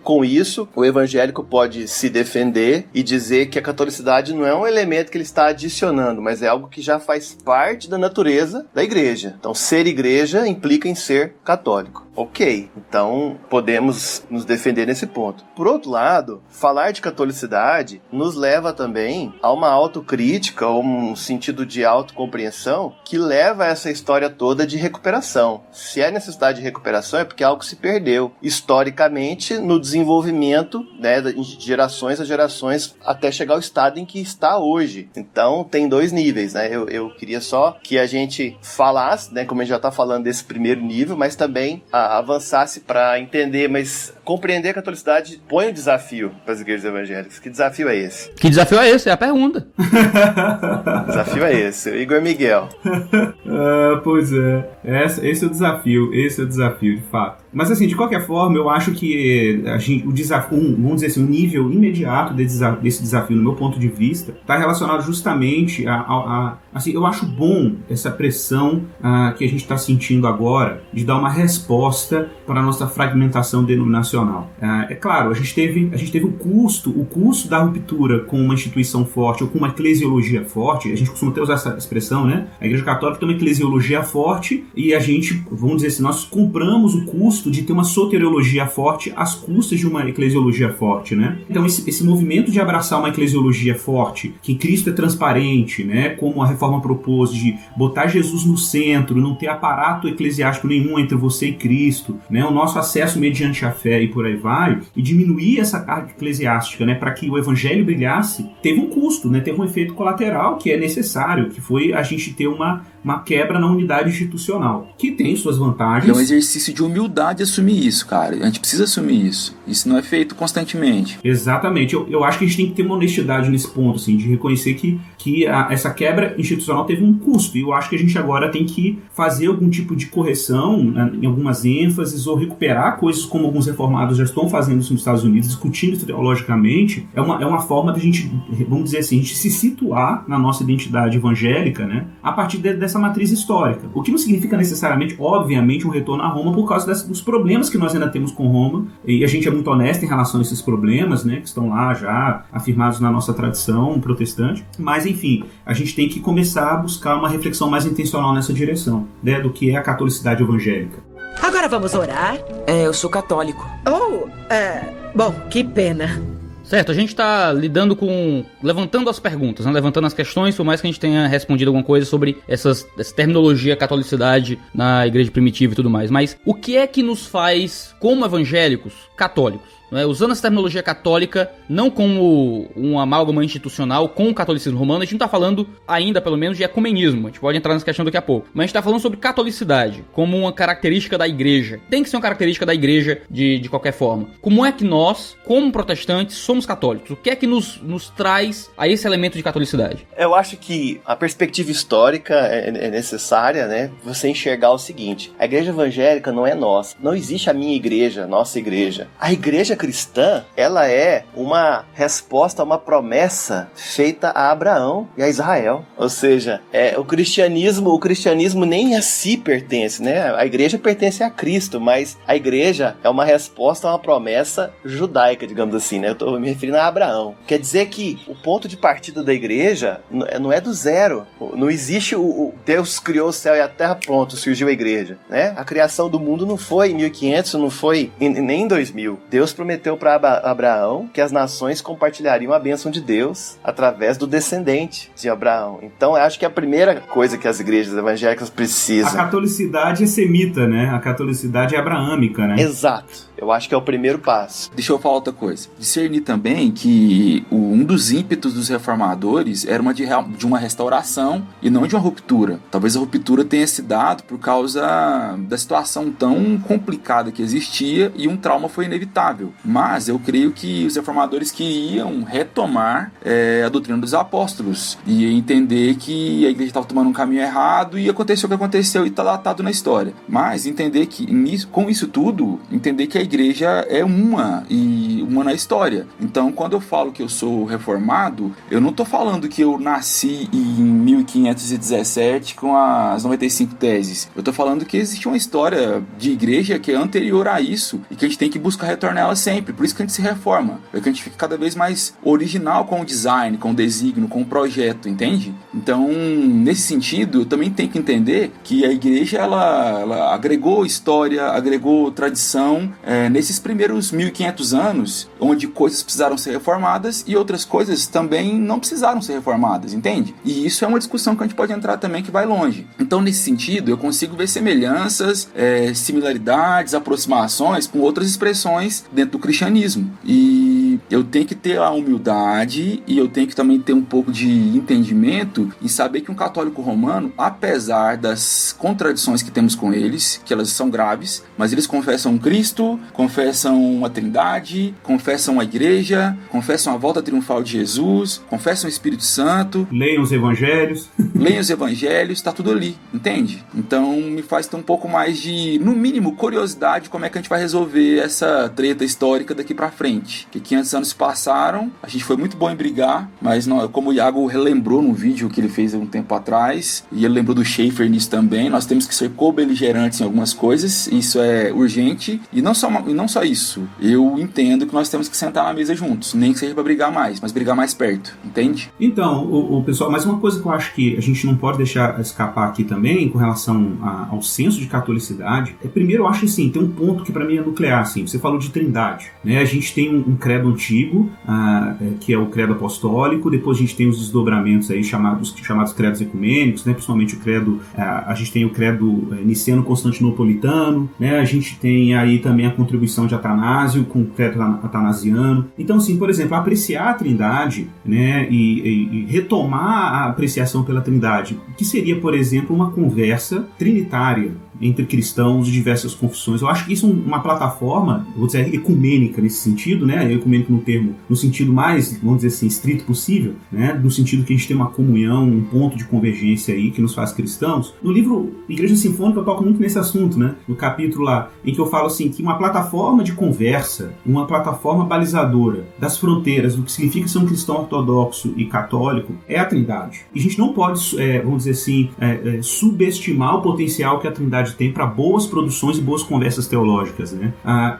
com isso, o evangélico pode se defender e dizer que a catolicidade não é um elemento que ele está adicionando, mas é algo que já faz parte da natureza da igreja. Então, ser igreja implica em ser católico. Ok, então podemos nos defender nesse ponto. Por outro lado, falar de catolicidade nos leva também a uma autocrítica, ou um sentido de autocompreensão que leva a essa história toda de recuperação. Se há necessidade de recuperação é porque algo se perdeu historicamente no desenvolvimento, né, de gerações a gerações até chegar ao estado em que está hoje. Então tem dois níveis, né? Eu queria só que a gente falasse, né, como a gente já está falando desse primeiro nível, mas também avançasse para entender, mas compreender a catolicidade põe um desafio para as igrejas evangélicas. Que desafio é esse? Que desafio é esse? É a pergunta. Desafio é esse. Igor Miguel. Pois é. Esse é o desafio, de fato. Mas assim, de qualquer forma, eu acho que o desafio, vamos dizer assim, o nível imediato desse desafio, no meu ponto de vista, está relacionado justamente assim, eu acho bom essa pressão que a gente está sentindo agora de dar uma resposta para a nossa fragmentação denominacional. É claro, a gente teve o custo da ruptura com uma instituição forte ou com uma eclesiologia forte. A gente costuma até usar essa expressão, né? A Igreja Católica tem uma eclesiologia forte e a gente, vamos dizer assim, nós compramos o custo de ter uma soteriologia forte às custas de uma eclesiologia forte, né? Então esse movimento de abraçar uma eclesiologia forte, que Cristo é transparente, né? Como a Reforma propôs, de botar Jesus no centro, não ter aparato eclesiástico nenhum entre você e Cristo, né? O nosso acesso mediante a fé e por aí vai, e diminuir essa carga eclesiástica, né? Para que o evangelho brilhasse, teve um custo, né? Teve um efeito colateral que é necessário, que foi a gente ter uma quebra na unidade institucional, que tem suas vantagens. É um exercício de humildade assumir isso, cara. A gente precisa assumir isso. Isso não é feito constantemente. Exatamente. Eu acho que a gente tem que ter uma honestidade nesse ponto, assim, de reconhecer que essa quebra institucional teve um custo. E eu acho que a gente agora tem que fazer algum tipo de correção, né, em algumas ênfases, ou recuperar coisas como alguns reformados já estão fazendo isso nos Estados Unidos, discutindo isso teologicamente. É uma forma da gente, vamos dizer assim, a gente se situar na nossa identidade evangélica, né, a partir dessa matriz histórica. O que não significa necessariamente, obviamente, um retorno a Roma por causa dos problemas que nós ainda temos com Roma, e a gente é muito honesto em relação a esses problemas, né, que estão lá já afirmados na nossa tradição protestante, mas enfim, a gente tem que começar a buscar uma reflexão mais intencional nessa direção, né, do que é a catolicidade evangélica. Agora vamos orar? Eu sou católico. Bom, que pena. Certo, a gente tá lidando com... levantando as perguntas, né? Levantando as questões, por mais que a gente tenha respondido alguma coisa sobre essa terminologia catolicidade na igreja primitiva e tudo mais. Mas o que é que nos faz, como evangélicos, católicos? Usando essa terminologia católica, não como um amálgama institucional com o catolicismo romano, a gente não está falando ainda, pelo menos, de ecumenismo. A gente pode entrar nessa questão daqui a pouco. Mas a gente está falando sobre catolicidade, como uma característica da igreja. Tem que ser uma característica da igreja de qualquer forma. Como é que nós, como protestantes, somos católicos? O que é que nos traz a esse elemento de catolicidade? Eu acho que a perspectiva histórica é necessária, né? Você enxergar o seguinte: a igreja evangélica não é nossa. Não existe a minha igreja, nossa igreja. A igreja cristã, ela é uma resposta a uma promessa feita a Abraão e a Israel. Ou seja, o cristianismo nem a si pertence, né? A igreja pertence a Cristo, mas a igreja é uma resposta a uma promessa judaica, digamos assim, né? Eu estou me referindo a Abraão. Quer dizer que o ponto de partida da igreja não é do zero. Não existe o Deus criou o céu e a terra, pronto, surgiu a igreja, né? A criação do mundo não foi em 1500, não foi nem em 2000. Deus prometeu para Abraão que as nações compartilhariam a bênção de Deus através do descendente de Abraão. Então, eu acho que a primeira coisa que as igrejas evangélicas precisam... A catolicidade é semita, né? A catolicidade é abraâmica, né? Exato. Eu acho que é o primeiro passo. Deixa eu falar outra coisa. Discernir também que um dos ímpetos dos reformadores era de uma restauração e não de uma ruptura. Talvez a ruptura tenha se dado por causa da situação tão complicada que existia e um trauma foi inevitável. Mas eu creio que os reformadores queriam retomar a doutrina dos apóstolos e entender que a igreja estava tomando um caminho errado e aconteceu o que aconteceu e está datado na história. Mas entender que, com isso tudo, entender que a igreja é uma na história. Então, quando eu falo que eu sou reformado, eu não estou falando que eu nasci em 1517 com as 95 teses. Eu estou falando que existe uma história de igreja que é anterior a isso e que a gente tem que buscar retornar ela sempre. Por isso que a gente se reforma. É que a gente fica cada vez mais original com o design, com o desígnio, com o projeto, entende? Então, nesse sentido, eu também tenho que entender que a igreja, ela agregou história, agregou tradição, nesses primeiros 1500 anos, onde coisas precisaram ser reformadas e outras coisas também não precisaram ser reformadas, entende? E isso é uma discussão que a gente pode entrar também que vai longe. Então, nesse sentido, eu consigo ver semelhanças, similaridades, aproximações com outras expressões dentro do cristianismo. E eu tenho que ter a humildade e eu tenho que também ter um pouco de entendimento em saber que um católico romano, apesar das contradições que temos com eles, que elas são graves, mas eles confessam Cristo, confessam a Trindade, confessam a igreja, confessam a volta triunfal de Jesus, confessam o Espírito Santo. Leiam os evangelhos. Leiam os evangelhos, tá tudo ali, entende? Então me faz ter um pouco mais de, no mínimo, curiosidade como é que a gente vai resolver essa treta histórica daqui pra frente. Que 500 anos se passaram, a gente foi muito bom em brigar, mas não, como o Iago relembrou no vídeo que ele fez há um tempo atrás, e ele lembrou do Schaeffer nisso também, nós temos que ser co-beligerantes em algumas coisas, isso é urgente, e não só isso, eu entendo que nós temos que sentar na mesa juntos, nem que seja pra brigar mais, mas brigar mais perto, entende? Então, o pessoal, mas uma coisa que eu acho que a gente não pode deixar escapar aqui também, com relação ao senso de catolicidade, primeiro eu acho assim, tem um ponto que pra mim é nuclear, assim, você falou de Trindade, né? A gente tem um credo antigo, que é o credo apostólico, depois a gente tem os desdobramentos aí chamados credos ecumênicos, né? Principalmente o credo, a gente tem o credo niceno-constantinopolitano, né? A gente tem aí também a contribuição de Atanásio com o credo atanasiano. Então, assim, por exemplo, apreciar a Trindade, né? E retomar a apreciação pela Trindade, que seria, por exemplo, uma conversa trinitária entre cristãos de diversas confissões. Eu acho que isso é uma plataforma, vou dizer, ecumênica nesse sentido, né? no termo, no sentido mais, vamos dizer assim, estrito possível, né? No sentido que a gente tem uma comunhão, um ponto de convergência aí que nos faz cristãos. No livro Igreja Sinfônica eu toco muito nesse assunto, né? No capítulo lá, em que eu falo assim, que uma plataforma de conversa, uma plataforma balizadora das fronteiras do que significa ser um cristão ortodoxo e católico é a Trindade. E a gente não pode, vamos dizer assim, subestimar o potencial que a Trindade tem para boas produções e boas conversas teológicas, né?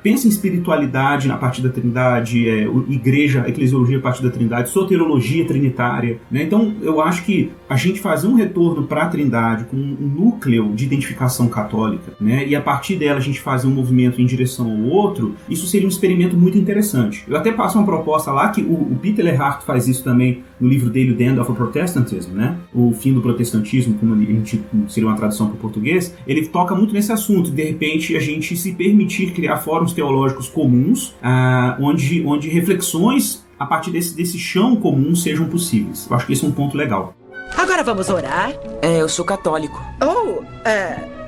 Pensa em espiritualidade a partir da Trindade, igreja, eclesiologia a partir da Trindade, soteriologia trinitária, né? Então eu acho que a gente fazer um retorno para a Trindade com um núcleo de identificação católica, né? E a partir dela a gente fazer um movimento em direção ao outro, isso seria um experimento muito interessante. Eu até passo uma proposta lá que o Peter Lehardt faz isso também no livro dele, The End of Protestantism, né? O fim do protestantismo, como a gente seria uma tradução para o português. Ele toca muito nesse assunto, de repente a gente se permitir criar fóruns teológicos comuns, onde reflexões a partir desse chão comum sejam possíveis. Eu acho que esse é um ponto legal. Agora vamos orar? Eu sou católico.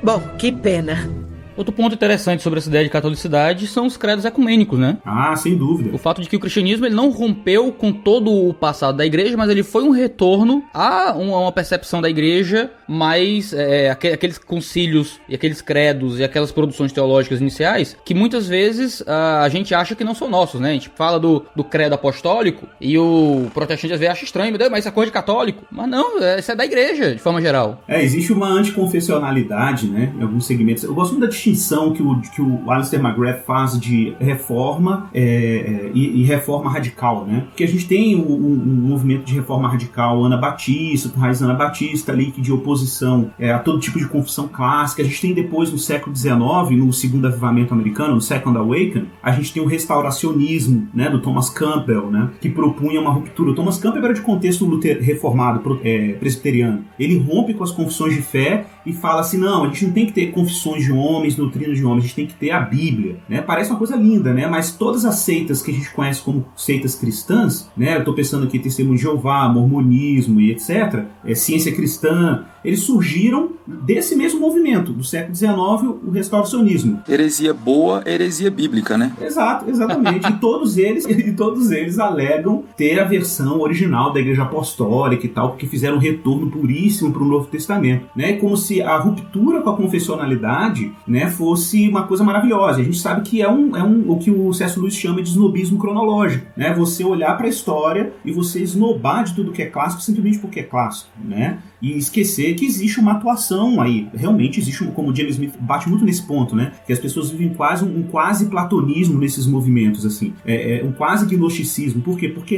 Bom, que pena. Outro ponto interessante sobre essa ideia de catolicidade são os credos ecumênicos, né? Sem dúvida. O fato de que o cristianismo ele não rompeu com todo o passado da igreja, mas ele foi um retorno a uma percepção da igreja, mas aqueles concílios e aqueles credos e aquelas produções teológicas iniciais, que muitas vezes a gente acha que não são nossos, né? A gente fala do credo apostólico e o protestante às vezes acha estranho, meu Deus, mas isso é coisa de católico. Mas não, isso é da igreja, de forma geral. Existe uma anticonfessionalidade, né? Em alguns segmentos. Eu gosto muito da distinção que o Alistair McGrath faz de reforma e reforma radical, né? Porque a gente tem um movimento de reforma radical anabatista, com raiz anabatista ali, que de oposição a todo tipo de confissão clássica. A gente tem depois, no século XIX, no segundo avivamento americano, no Second Awakening, a gente tem o restauracionismo, né, do Thomas Campbell, né, que propunha uma ruptura. O Thomas Campbell era de contexto reformado, presbiteriano. Ele rompe com as confissões de fé e fala assim, não, a gente não tem que ter confissões de homens, doutrinas de homens, a gente tem que ter a Bíblia, né? Parece uma coisa linda, né? Mas todas as seitas que a gente conhece como seitas cristãs, né? Eu estou pensando aqui em Testemunho de Jeová, mormonismo e etc., ciência cristã, eles surgiram desse mesmo movimento, do século XIX, o restauracionismo. Heresia boa, heresia bíblica, né? Exato, exatamente. E todos eles alegam ter a versão original da Igreja Apostólica e tal, porque fizeram um retorno puríssimo para o Novo Testamento, né? Como se a ruptura com a confessionalidade, né, fosse uma coisa maravilhosa. A gente sabe que é o que o C.S. Lewis chama de snobismo cronológico, né? Você olhar para a história e você esnobar de tudo que é clássico simplesmente porque é clássico, né? E esquecer que existe uma atuação aí. Realmente existe, como o James Smith bate muito nesse ponto, né? Que as pessoas vivem um quase platonismo nesses movimentos, assim. Um quase gnosticismo. Por quê? Porque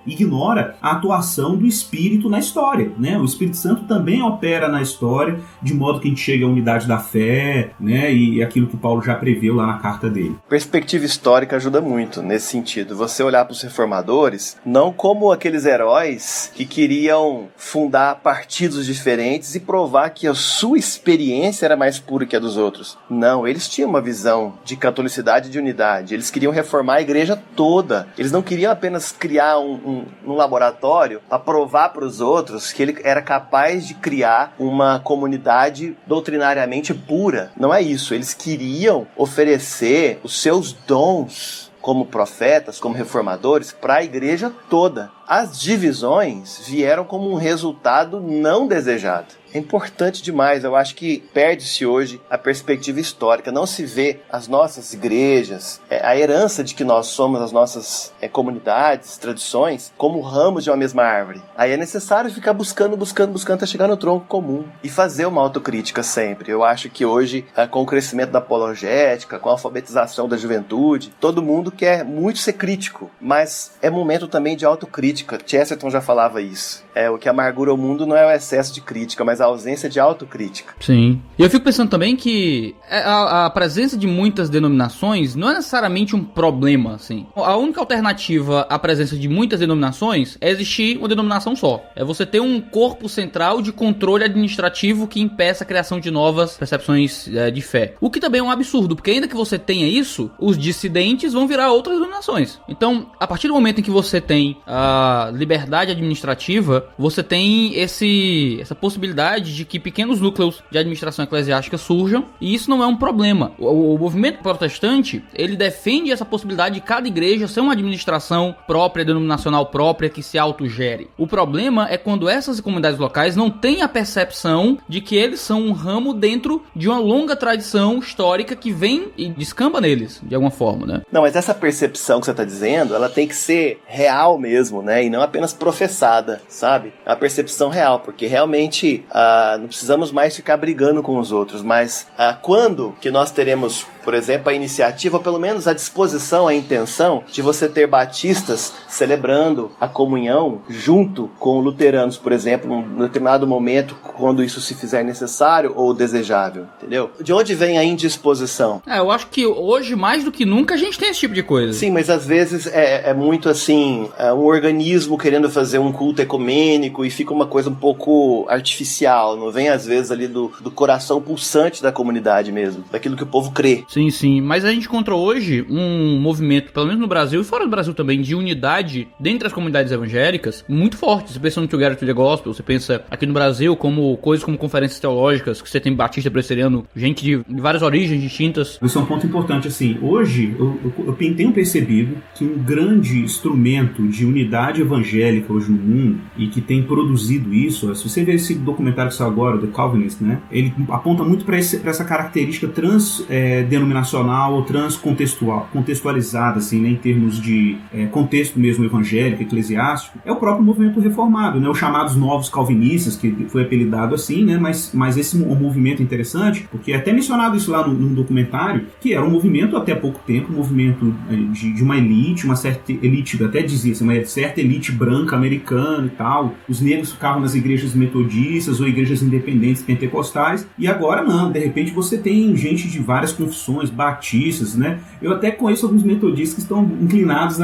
ignora a atuação do Espírito na história, né? O Espírito Santo também opera na história, de modo que a gente chega à unidade da fé, né? E aquilo que Paulo já preveu lá na carta dele. Perspectiva histórica ajuda muito nesse sentido. Você olhar para os reformadores não como aqueles heróis que queriam fundar partidos diferentes e provar que a sua experiência era mais pura que a dos outros. Não, eles tinham uma visão de catolicidade e de unidade. Eles queriam reformar a igreja toda. Eles não queriam apenas criar um laboratório para provar para os outros que ele era capaz de criar uma comunidade doutrinariamente pura. Não é isso. Eles queriam oferecer os seus dons como profetas, como reformadores, para a igreja toda. As divisões vieram como um resultado não desejado. É importante demais, eu acho que perde-se hoje a perspectiva histórica, não se vê as nossas igrejas, a herança de que nós somos, as nossas comunidades, tradições, como ramos de uma mesma árvore. Aí é necessário ficar buscando até chegar no tronco comum e fazer uma autocrítica sempre. Eu acho que hoje, com o crescimento da apologética, com a alfabetização da juventude, todo mundo quer muito ser crítico, mas é momento também de autocrítica. Chesterton já falava isso. O que amargura o mundo não é o excesso de crítica, mas a ausência de autocrítica. Sim. E eu fico pensando também que a presença de muitas denominações não é necessariamente um problema, assim. A única alternativa à presença de muitas denominações é existir uma denominação só. É você ter um corpo central de controle administrativo que impeça a criação de novas percepções de fé. O que também é um absurdo, porque ainda que você tenha isso, os dissidentes vão virar outras denominações. Então, a partir do momento em que você tem a liberdade administrativa, você tem essa possibilidade de que pequenos núcleos de administração eclesiástica surjam, e isso não é um problema. O movimento protestante, ele defende essa possibilidade de cada igreja ser uma administração própria, denominacional própria, que se autogere. O problema é quando essas comunidades locais não têm a percepção de que eles são um ramo dentro de uma longa tradição histórica que vem e descamba neles, de alguma forma, né? Não, mas essa percepção que você está dizendo, ela tem que ser real mesmo, né? E não apenas professada, sabe? É uma percepção real, porque realmente não precisamos mais ficar brigando com os outros, mas quando que nós teremos, por exemplo, a iniciativa, ou pelo menos a disposição, a intenção de você ter batistas celebrando a comunhão junto com luteranos, por exemplo, num determinado momento, quando isso se fizer necessário ou desejável, entendeu? De onde vem a indisposição? Eu acho que hoje, mais do que nunca, a gente tem esse tipo de coisa. Sim, mas às vezes é muito assim, um organismo querendo fazer um culto ecumênico e fica uma coisa um pouco artificial, não vem às vezes ali do coração pulsante da comunidade mesmo, daquilo que o povo crê. Sim, sim, mas a gente encontrou hoje um movimento, pelo menos no Brasil e fora do Brasil também, de unidade dentre as comunidades evangélicas muito forte. Você pensa no Together to the Gospel, você pensa aqui no Brasil como coisas como conferências teológicas, que você tem batista, presbiteriano, gente de várias origens distintas. Isso é um ponto importante, assim, hoje eu tenho percebido que um grande instrumento de unidade evangélica hoje no mundo, e que tem produzido isso, se você ver esse documentário que saiu agora, The Calvinist, né, ele aponta muito para essa característica transdenominacional ou transcontextualizada, assim, né, em termos de contexto mesmo evangélico, eclesiástico, é o próprio movimento reformado, né, os chamados novos calvinistas, que foi apelidado assim, né, mas esse um movimento interessante, porque é até mencionado isso lá no documentário, que era um movimento até pouco tempo, um movimento de uma elite, uma certa elite, até dizia assim, uma certa elite branca americana e tal, os negros ficavam nas igrejas metodistas ou igrejas independentes pentecostais, e agora não, de repente você tem gente de várias confissões, batistas, né, eu até conheço alguns metodistas que estão inclinados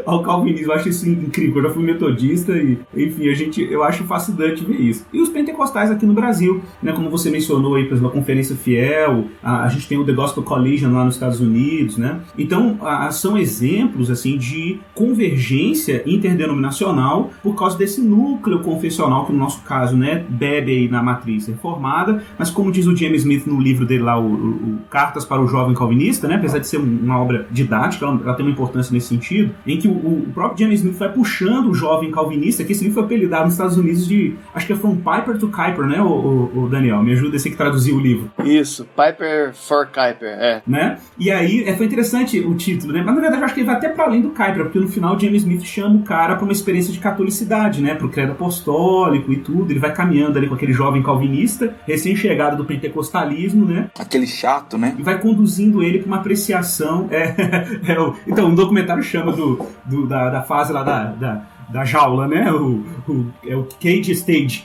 ao calvinismo. Eu acho isso incrível. Eu já fui metodista e, enfim, eu acho fascinante ver isso. E os pentecostais aqui no Brasil, né, como você mencionou aí, por exemplo, a Conferência Fiel, a gente tem o The Gospel Collision lá nos Estados Unidos, né? Então, são exemplos, assim, de convergência interdenominacional por causa desse núcleo confessional que, no nosso caso, né, bebe aí na matriz reformada, mas como diz o James Smith no livro dele lá, o Cartas para o Jovem Calvinista, né, apesar de ser uma obra didática, ela tem uma importância nesse sentido, em que o próprio James Smith vai puxando o jovem calvinista, que esse livro foi apelidado nos Estados Unidos de, acho que é From Piper to Kuiper, né, o Daniel? Me ajuda, esse que traduziu o livro. Isso, Piper for Kuiper, né? E aí, foi interessante o título, né? Mas na verdade eu acho que ele vai até para além do Kuiper, porque no final o James Smith chama o cara para uma experiência de catolicidade, né, pro credo apostólico e tudo, ele vai caminhando ali com aquele jovem calvinista, recém-chegado do pentecostalismo, né? Aquele chato, né? E vai conduzindo ele para uma apreciação, então, um documentário chama da fase lá da jaula, né? É o cage stage,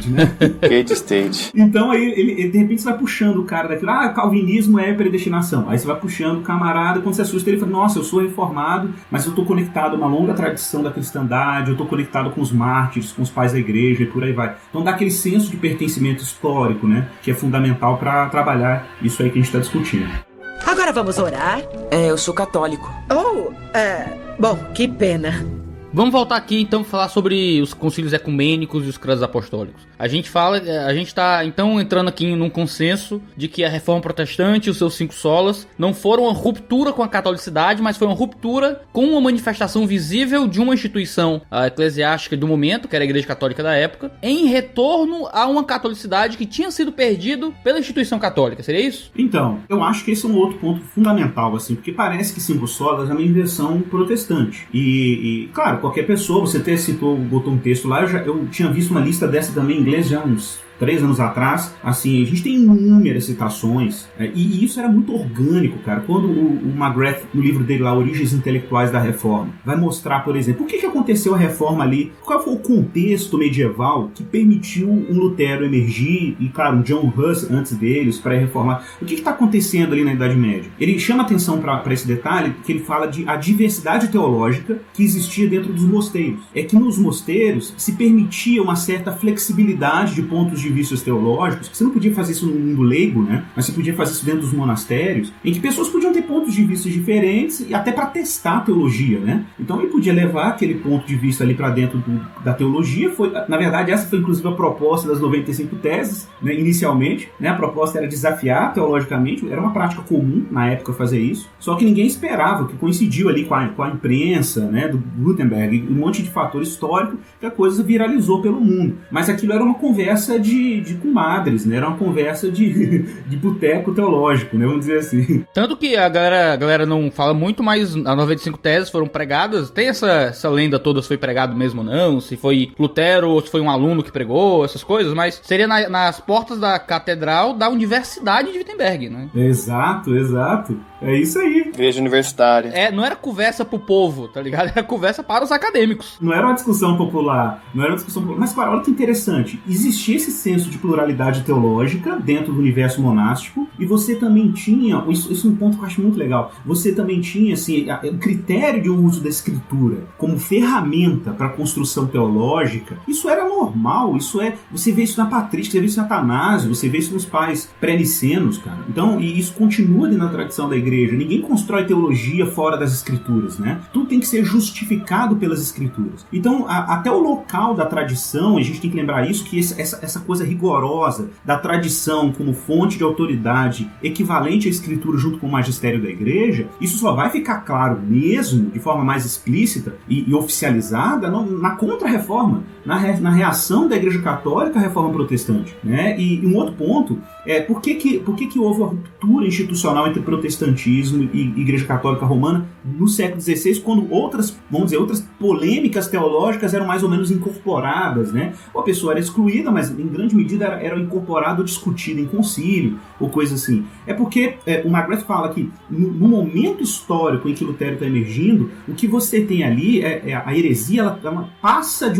né? Cage stage. Então aí ele de repente você vai puxando o cara daquilo, calvinismo é predestinação. Aí você vai puxando o camarada, quando você assusta ele fala, nossa, eu sou reformado, mas eu tô conectado a uma longa tradição da cristandade, eu tô conectado com os mártires, com os pais da igreja e por aí vai. Então dá aquele senso de pertencimento histórico, né? Que é fundamental para trabalhar isso aí que a gente está discutindo. Agora vamos orar? Eu sou católico. Bom, que pena. Vamos voltar aqui então a falar sobre os concílios ecumênicos e os credos apostólicos. A gente está então entrando aqui num consenso de que a reforma protestante e os seus 5 solas não foram uma ruptura com a catolicidade, mas foi uma ruptura com uma manifestação visível de uma instituição eclesiástica do momento, que era a Igreja Católica da época, em retorno a uma catolicidade que tinha sido perdido pela instituição católica. Seria isso? Então, eu acho que esse é um outro ponto fundamental, assim, porque parece que 5 solas é uma inversão protestante. E claro, qualquer pessoa, você até botou um texto lá, eu tinha visto uma lista dessa também em inglês já uns 3 anos atrás, assim, a gente tem inúmeras citações, e isso era muito orgânico, cara. Quando o McGrath, no livro dele lá, Origens Intelectuais da Reforma, vai mostrar, por exemplo, o que aconteceu a reforma ali, qual foi o contexto medieval que permitiu um Lutero emergir, e claro, um John Huss antes deles, pré-reformar. O que está acontecendo ali na Idade Média? Ele chama atenção para esse detalhe, que ele fala de a diversidade teológica que existia dentro dos mosteiros. É que nos mosteiros se permitia uma certa flexibilidade de pontos de vista teológicos, que você não podia fazer isso no mundo leigo, né? Mas você podia fazer isso dentro dos monastérios, em que pessoas podiam ter pontos de vista diferentes e até para testar a teologia, né? Então ele podia levar aquele ponto de vista ali para dentro da teologia. Na verdade, essa foi inclusive a proposta das 95 teses, né? Inicialmente, né? A proposta era desafiar teologicamente, era uma prática comum na época fazer isso, só que ninguém esperava, que coincidiu ali com a imprensa, né? Do Gutenberg, um monte de fator histórico, que a coisa viralizou pelo mundo. Mas aquilo era uma conversa de comadres, né? Era uma conversa de boteco teológico, né? Vamos dizer assim. Tanto que a galera não fala muito, mas as 95 teses foram pregadas. Tem essa lenda toda se foi pregado mesmo ou não, se foi Lutero ou se foi um aluno que pregou, essas coisas, mas seria nas portas da catedral da Universidade de Wittenberg, né? Exato. É isso aí. Igreja universitária. Não era conversa pro povo, tá ligado? Era conversa para os acadêmicos. Não era uma discussão popular, mas olha que interessante, existia esse senso de pluralidade teológica dentro do universo monástico, e você também tinha, isso é um ponto que eu acho muito legal, você também tinha assim, o critério de uso da escritura como ferramenta para a construção teológica. Isso era normal, você vê isso na patrística, você vê isso em Atanásio, você vê isso nos pais pré-nicenos, cara. Então, e isso continua ali na tradição da igreja. Ninguém constrói teologia fora das escrituras, né? Tudo tem que ser justificado pelas escrituras. Então, até o local da tradição, a gente tem que lembrar isso, que essa coisa rigorosa da tradição como fonte de autoridade equivalente à escritura junto com o magistério da igreja, isso só vai ficar claro mesmo, de forma mais explícita e oficializada na contra-reforma, na reação da igreja católica à reforma protestante, né? E um outro ponto é por que houve uma ruptura institucional entre protestantismo e igreja católica romana no século XVI, quando outras polêmicas teológicas eram mais ou menos incorporadas, né? Ou a pessoa era excluída, mas em grande medida era incorporada ou discutida em concílio, ou coisa assim. É porque o McGrath fala que no momento histórico em que Lutero está emergindo, o que você tem ali a heresia, ela passa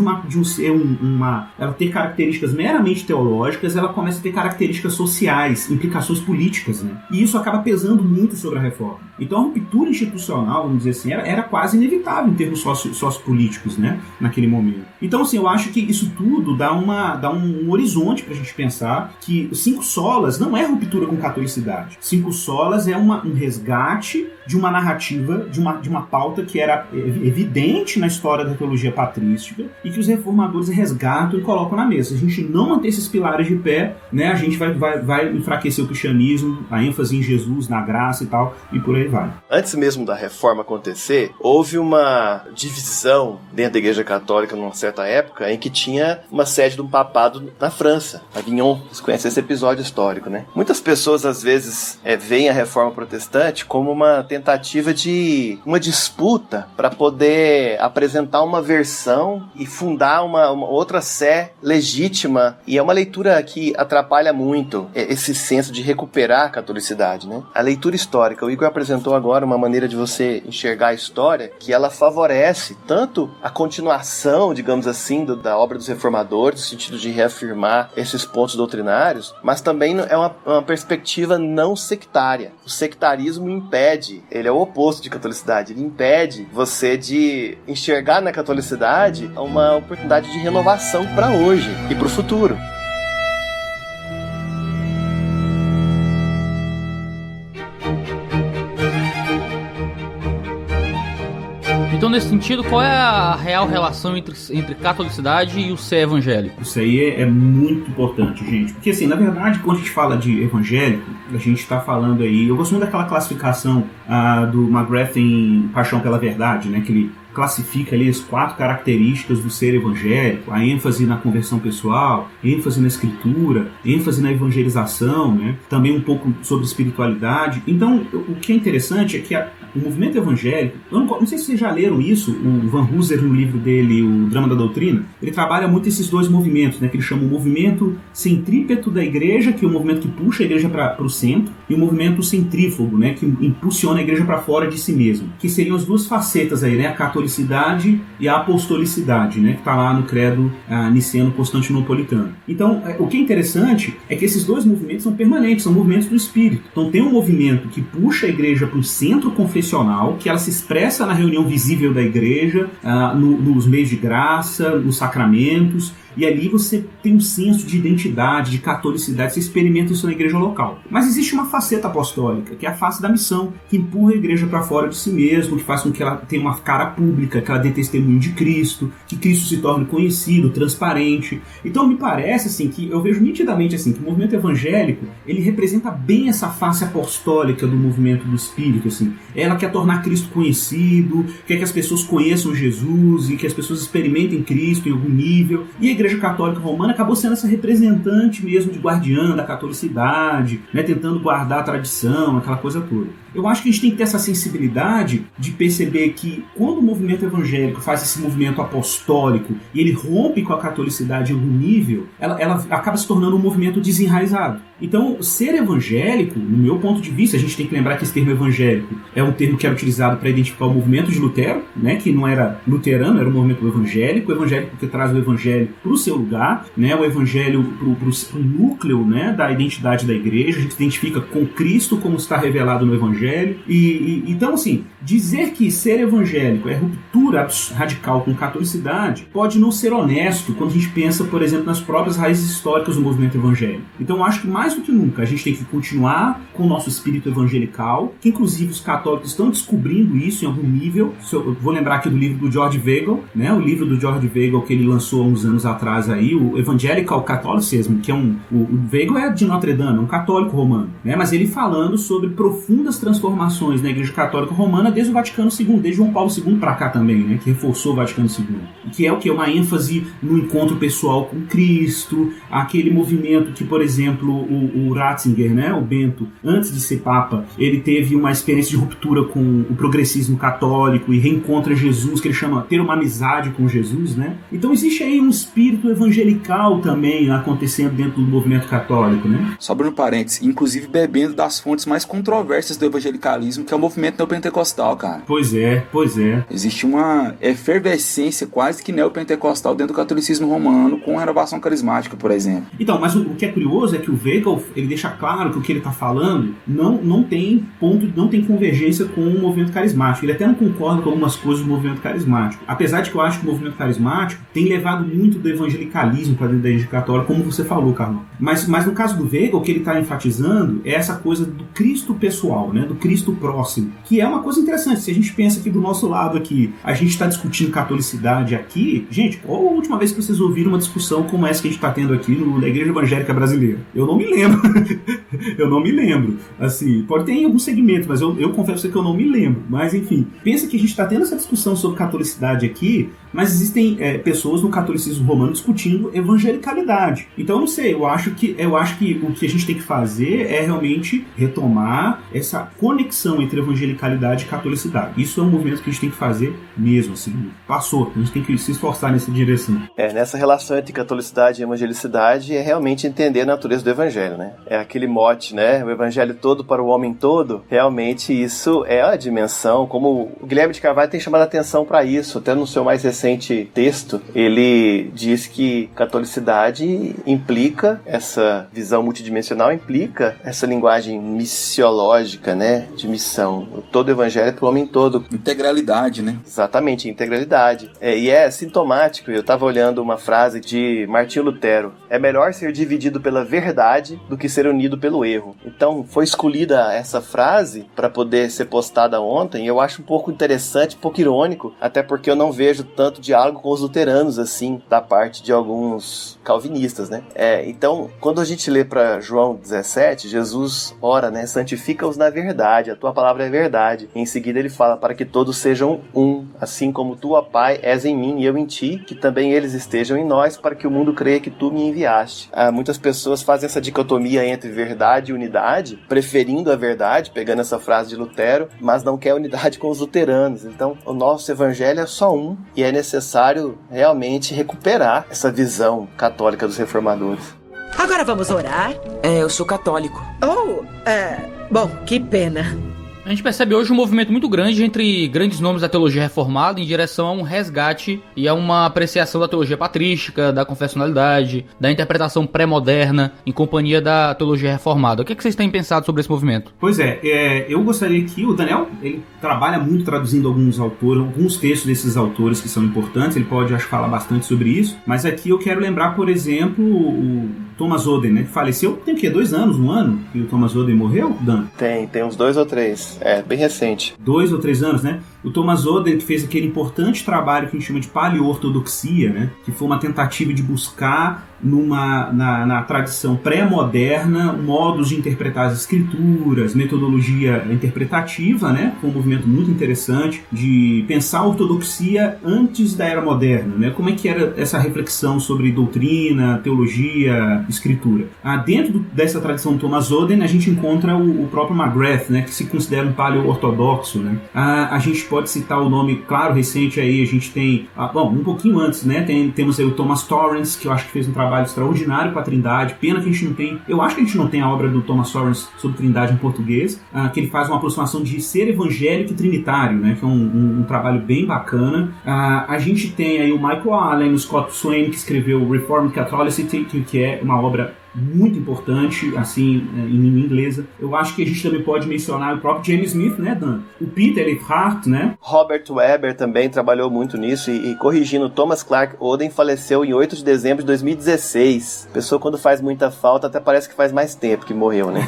ela ter características meramente teológicas, ela começa a ter características sociais, implicações políticas, né? E isso acaba pesando muito sobre a reforma. Então a ruptura institucional, vamos dizer assim, era quase inevitável em termos sociopolíticos, né? Naquele momento. Então, assim, eu acho que isso tudo dá um horizonte pra gente pensar que Cinco Solas não é ruptura com catolicidade. Cinco Solas é um resgate de uma narrativa, de uma pauta que era evidente na história da teologia patrística e que os reformadores resgatam e colocam na mesa. Se a gente não manter esses pilares de pé, né, a gente vai enfraquecer o cristianismo, a ênfase em Jesus, na graça e tal, e por aí vai. Antes mesmo da reforma acontecer, houve uma divisão dentro da Igreja Católica numa certa época em que tinha uma sede de um papado na França, Avignon. Vocês conhecem esse episódio histórico, né? Muitas pessoas às vezes veem a reforma protestante como uma tentativa de uma disputa para poder apresentar uma versão e fundar uma outra sé legítima, e é uma leitura que atrapalha muito esse senso de recuperar a catolicidade, né? A leitura histórica, o Igor apresentou agora uma maneira de você enxergar a história que ela favorece tanto a continuação, digamos assim, da obra dos reformadores, no sentido de reafirmar esses pontos doutrinários, mas também é uma perspectiva não sectária. O sectarismo impede, ele é o oposto de catolicidade, ele impede você de enxergar na catolicidade uma oportunidade de renovação para hoje e para o futuro. Então, nesse sentido, qual é a real relação entre catolicidade e o ser evangélico? Isso aí é muito importante, gente. Porque, assim, na verdade, quando a gente fala de evangélico, a gente está falando aí... Eu gosto muito daquela classificação do McGrath em Paixão pela Verdade, né? Que ele classifica ali as 4 características do ser evangélico: a ênfase na conversão pessoal, ênfase na escritura, ênfase na evangelização, né? Também um pouco sobre espiritualidade. Então, o que é interessante é que o movimento evangélico, eu não sei se vocês já leram isso, o Van Hooser, no livro dele, O Drama da Doutrina, ele trabalha muito esses dois movimentos, né? Que ele chama o movimento centrípeto da igreja, que é o movimento que puxa a igreja para o centro, e o movimento centrífugo, né? Que impulsiona a igreja para fora de si mesmo, que seriam as duas facetas aí, né? A catolicidade e a apostolicidade, né? Que está lá no credo niceno-constantinopolitano. Então, o que é interessante é que esses dois movimentos são permanentes, são movimentos do espírito. Então tem um movimento que puxa a igreja para o centro confessional, que ela se expressa na reunião visível da igreja, nos meios de graça, nos sacramentos, E ali você tem um senso de identidade, de catolicidade, você experimenta isso na igreja local. Mas existe uma faceta apostólica, que é a face da missão, que empurra a igreja para fora de si mesmo, que faz com que ela tenha uma cara pública, que ela dê testemunho de Cristo, que Cristo se torne conhecido, transparente. Então me parece assim, que eu vejo nitidamente assim, que o movimento evangélico, ele representa bem essa face apostólica do movimento do Espírito. Assim. Ela quer tornar Cristo conhecido, quer que as pessoas conheçam Jesus e que as pessoas experimentem Cristo em algum nível. E a Igreja Católica Romana acabou sendo essa representante mesmo de guardiã da catolicidade, né, tentando guardar a tradição, aquela coisa toda. Eu acho que a gente tem que ter essa sensibilidade de perceber que quando o movimento evangélico faz esse movimento apostólico e ele rompe com a catolicidade em algum nível, ela acaba se tornando um movimento desenraizado. Então, ser evangélico, no meu ponto de vista, a gente tem que lembrar que esse termo evangélico é um termo que era utilizado para identificar o movimento de Lutero, né, que não era luterano, era um movimento evangélico que traz o evangelho para o seu lugar, né, o evangelho para o núcleo, né, da identidade da igreja. A gente se identifica com Cristo como está revelado no evangelho. Então, assim, dizer que ser evangélico é ruptura radical com catolicidade pode não ser honesto quando a gente pensa, por exemplo, nas próprias raízes históricas do movimento evangélico. Então, eu acho que mais do que nunca a gente tem que continuar com o nosso espírito evangelical, que inclusive os católicos estão descobrindo isso em algum nível. Eu vou lembrar aqui do livro do George Weigel, né, o livro do George Weigel que ele lançou há uns anos atrás aí, o Evangelical Catholicism, que é o Weigel é de Notre Dame, um católico romano, né, mas ele falando sobre profundas transformações na Igreja Católica Romana desde o Vaticano II, desde João Paulo II para cá também, né, que reforçou o Vaticano II, que é o que? Uma ênfase no encontro pessoal com Cristo, aquele movimento que, por exemplo, o Ratzinger, né, o Bento, antes de ser Papa, ele teve uma experiência de ruptura com o progressismo católico e reencontra Jesus, que ele chama ter uma amizade com Jesus, né? Então existe aí um espírito evangelical também acontecendo dentro do movimento católico, né? Só abrindo parênteses, inclusive bebendo das fontes mais controversas do evangelicalismo, que é o movimento neopentecostal, cara. Pois é. Existe uma efervescência quase que neopentecostal dentro do catolicismo romano com a renovação carismática, por exemplo. Então, mas o que é curioso é que o Weigel, ele deixa claro que o que ele está falando não tem convergência com o movimento carismático. Ele até não concorda com algumas coisas do movimento carismático. Apesar de que eu acho que o movimento carismático tem levado muito do evangelicalismo para dentro da Igreja Católica, como você falou, Carlos. Mas no caso do Weigel, o que ele está enfatizando é essa coisa do Cristo pessoal, né? Do Cristo próximo, que é uma coisa interessante. Se a gente pensa que do nosso lado aqui, a gente está discutindo catolicidade aqui, gente, qual a última vez que vocês ouviram uma discussão como essa que a gente está tendo aqui na Igreja Evangélica Brasileira? Eu não me lembro. Eu não me lembro. Assim, pode ter em algum segmento, mas eu confesso que eu não me lembro. Mas, enfim, pensa que a gente está tendo essa discussão sobre catolicidade aqui, mas existem pessoas no catolicismo romano discutindo evangelicalidade. Então, eu não sei, eu acho que o que a gente tem que fazer é realmente retomar essa conexão entre evangelicalidade e catolicidade. Isso é um movimento que a gente tem que fazer mesmo, assim. Passou, a gente tem que se esforçar nessa direção. Nessa relação entre catolicidade e evangelicidade é realmente entender a natureza do evangelho, né? É aquele mote, né? O evangelho todo para o homem todo. Realmente isso é a dimensão, como o Guilherme de Carvalho tem chamado a atenção para isso, até no seu mais recente texto, ele diz que catolicidade implica, essa visão multidimensional implica essa linguagem missiológica, né? De missão. Todo evangelho é para o homem todo. Integralidade, né? Exatamente, integralidade. E é sintomático, eu estava olhando uma frase de Martinho Lutero: é melhor ser dividido pela verdade do que ser unido pelo erro. Então foi escolhida essa frase para poder ser postada ontem, e eu acho um pouco interessante, um pouco irônico, até porque eu não vejo tanto diálogo com os luteranos assim, da parte de alguns calvinistas, né? Então, quando a gente lê para João 17, Jesus ora, né? Santifica-os na verdade, a tua palavra é verdade. Em seguida ele fala: para que todos sejam um, assim como tu, ó Pai, és em mim e eu em ti, que também eles estejam em nós, para que o mundo creia que tu me enviaste. Muitas pessoas fazem essa dicotomia entre verdade e unidade, preferindo a verdade, pegando essa frase de Lutero, mas não quer unidade com os luteranos. Então, o nosso evangelho é só um, e é necessário realmente recuperar essa visão católica dos reformadores. Agora vamos orar? Eu sou católico. Bom, que pena. A gente percebe hoje um movimento muito grande entre grandes nomes da teologia reformada em direção a um resgate e a uma apreciação da teologia patrística, da confessionalidade, da interpretação pré-moderna em companhia da teologia reformada. O que vocês têm pensado sobre esse movimento? Pois eu gostaria que o Daniel, ele trabalha muito traduzindo alguns textos desses autores que são importantes, ele pode, acho, falar bastante sobre isso, mas aqui eu quero lembrar, por exemplo, o Thomas Oden, né, que faleceu, tem o quê? 2 anos, 1 ano que o Thomas Oden morreu, Dan? Tem uns 2 ou 3, bem recente. 2 ou 3 anos, né? O Thomas Oden, que fez aquele importante trabalho que a gente chama de paleortodoxia, né, que foi uma tentativa de buscar na tradição pré-moderna modos de interpretar as escrituras, metodologia interpretativa, né? Foi um movimento muito interessante de pensar a ortodoxia antes da era moderna, né? Como é que era essa reflexão sobre doutrina, teologia, escritura. Dentro dessa tradição do Thomas Oden, a gente encontra o próprio McGrath, né? Que se considera um paleo-ortodoxo, né? A gente pode citar o nome, claro, recente aí, a gente tem, um pouquinho antes, né? Temos aí o Thomas Torrance, que eu acho que fez um trabalho extraordinário com a Trindade. Pena que a gente não tem, eu acho que a gente não tem a obra do Thomas Torrance sobre Trindade em português, que ele faz uma aproximação de ser evangélico e trinitário, né, que é um trabalho bem bacana. A gente tem aí o Michael Allen, o Scott Swain, que escreveu Reformed Catholicity, que é uma obra muito importante, assim, em língua inglesa. Eu acho que a gente também pode mencionar o próprio James Smith, né, Dan? O Peter Leifhart, né? Robert Weber também trabalhou muito nisso e corrigindo, Thomas Clark Oden faleceu em 8 de dezembro de 2016. Pessoa, quando faz muita falta, até parece que faz mais tempo que morreu, né?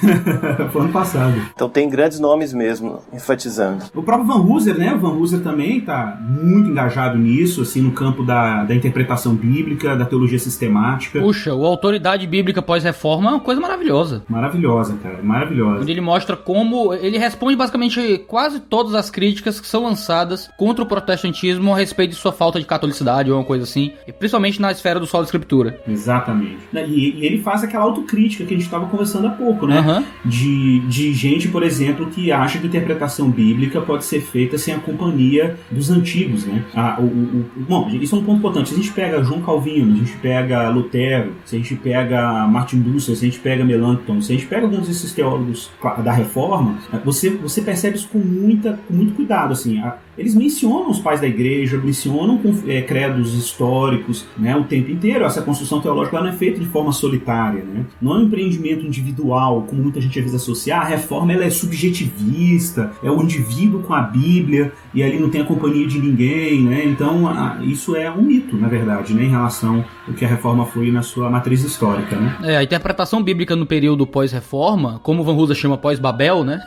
Foi ano passado. Então tem grandes nomes mesmo, enfatizando. O próprio Van Hooser, né? O Van Hooser também tá muito engajado nisso, assim, no campo da interpretação bíblica, da teologia sistemática. Puxa, o Autoridade Bíblica Pós-Reforma é uma coisa maravilhosa. Maravilhosa, cara, maravilhosa. Onde ele mostra como ele responde basicamente quase todas as críticas que são lançadas contra o protestantismo a respeito de sua falta de catolicidade ou uma coisa assim, e principalmente na esfera do solo de escritura. Exatamente. E ele faz aquela autocrítica que a gente estava conversando há pouco, né? Uhum. De gente, por exemplo, que acha que interpretação bíblica pode ser feita sem a companhia dos antigos, né? Bom, isso é um ponto importante. Se a gente pega João Calvino, a gente pega Lutero, se a gente pega Martin Luther, se a gente pega Melanchthon, se a gente pega alguns desses teólogos da Reforma, você percebe isso com muito cuidado, assim. Eles mencionam os pais da igreja, mencionam credos históricos, né, o tempo inteiro. Essa construção teológica não é feita de forma solitária, né? Não é um empreendimento individual, como muita gente às vezes associa. A reforma ela é subjetivista, é o indivíduo com a Bíblia, e ali não tem a companhia de ninguém, né? Então, isso é um mito, na verdade, né, em relação ao que a reforma foi na sua matriz histórica, né? A interpretação bíblica no período pós-reforma, como o Van Hooser chama pós-Babel, né?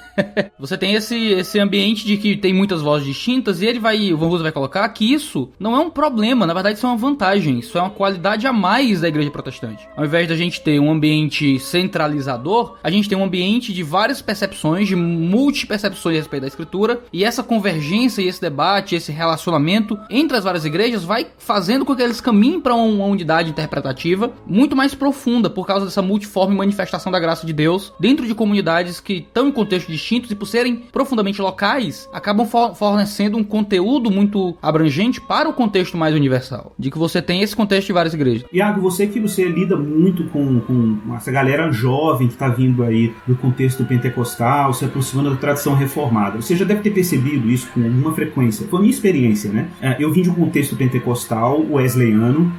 Você tem esse ambiente de que tem muitas vozes distintas, e o Van Hooser vai colocar que isso não é um problema, na verdade isso é uma vantagem, isso é uma qualidade a mais da igreja protestante. Ao invés da gente ter um ambiente centralizador, a gente tem um ambiente de várias percepções, de multipercepções a respeito da escritura, e essa convergência e esse debate, esse relacionamento entre as várias igrejas vai fazendo com que eles caminhem para uma unidade interpretativa muito mais profunda, por causa dessa multiforme manifestação da graça de Deus dentro de comunidades que estão em contextos distintos e por serem profundamente locais, acabam fornecendo um conteúdo muito abrangente para o contexto mais universal, de que você tem esse contexto de várias igrejas. Iago, você lida muito com essa galera jovem que está vindo aí do contexto pentecostal, se aproximando da tradição reformada, você já deve ter percebido isso com alguma frequência. Foi a minha experiência, né? Eu vim de um contexto pentecostal, wesleyano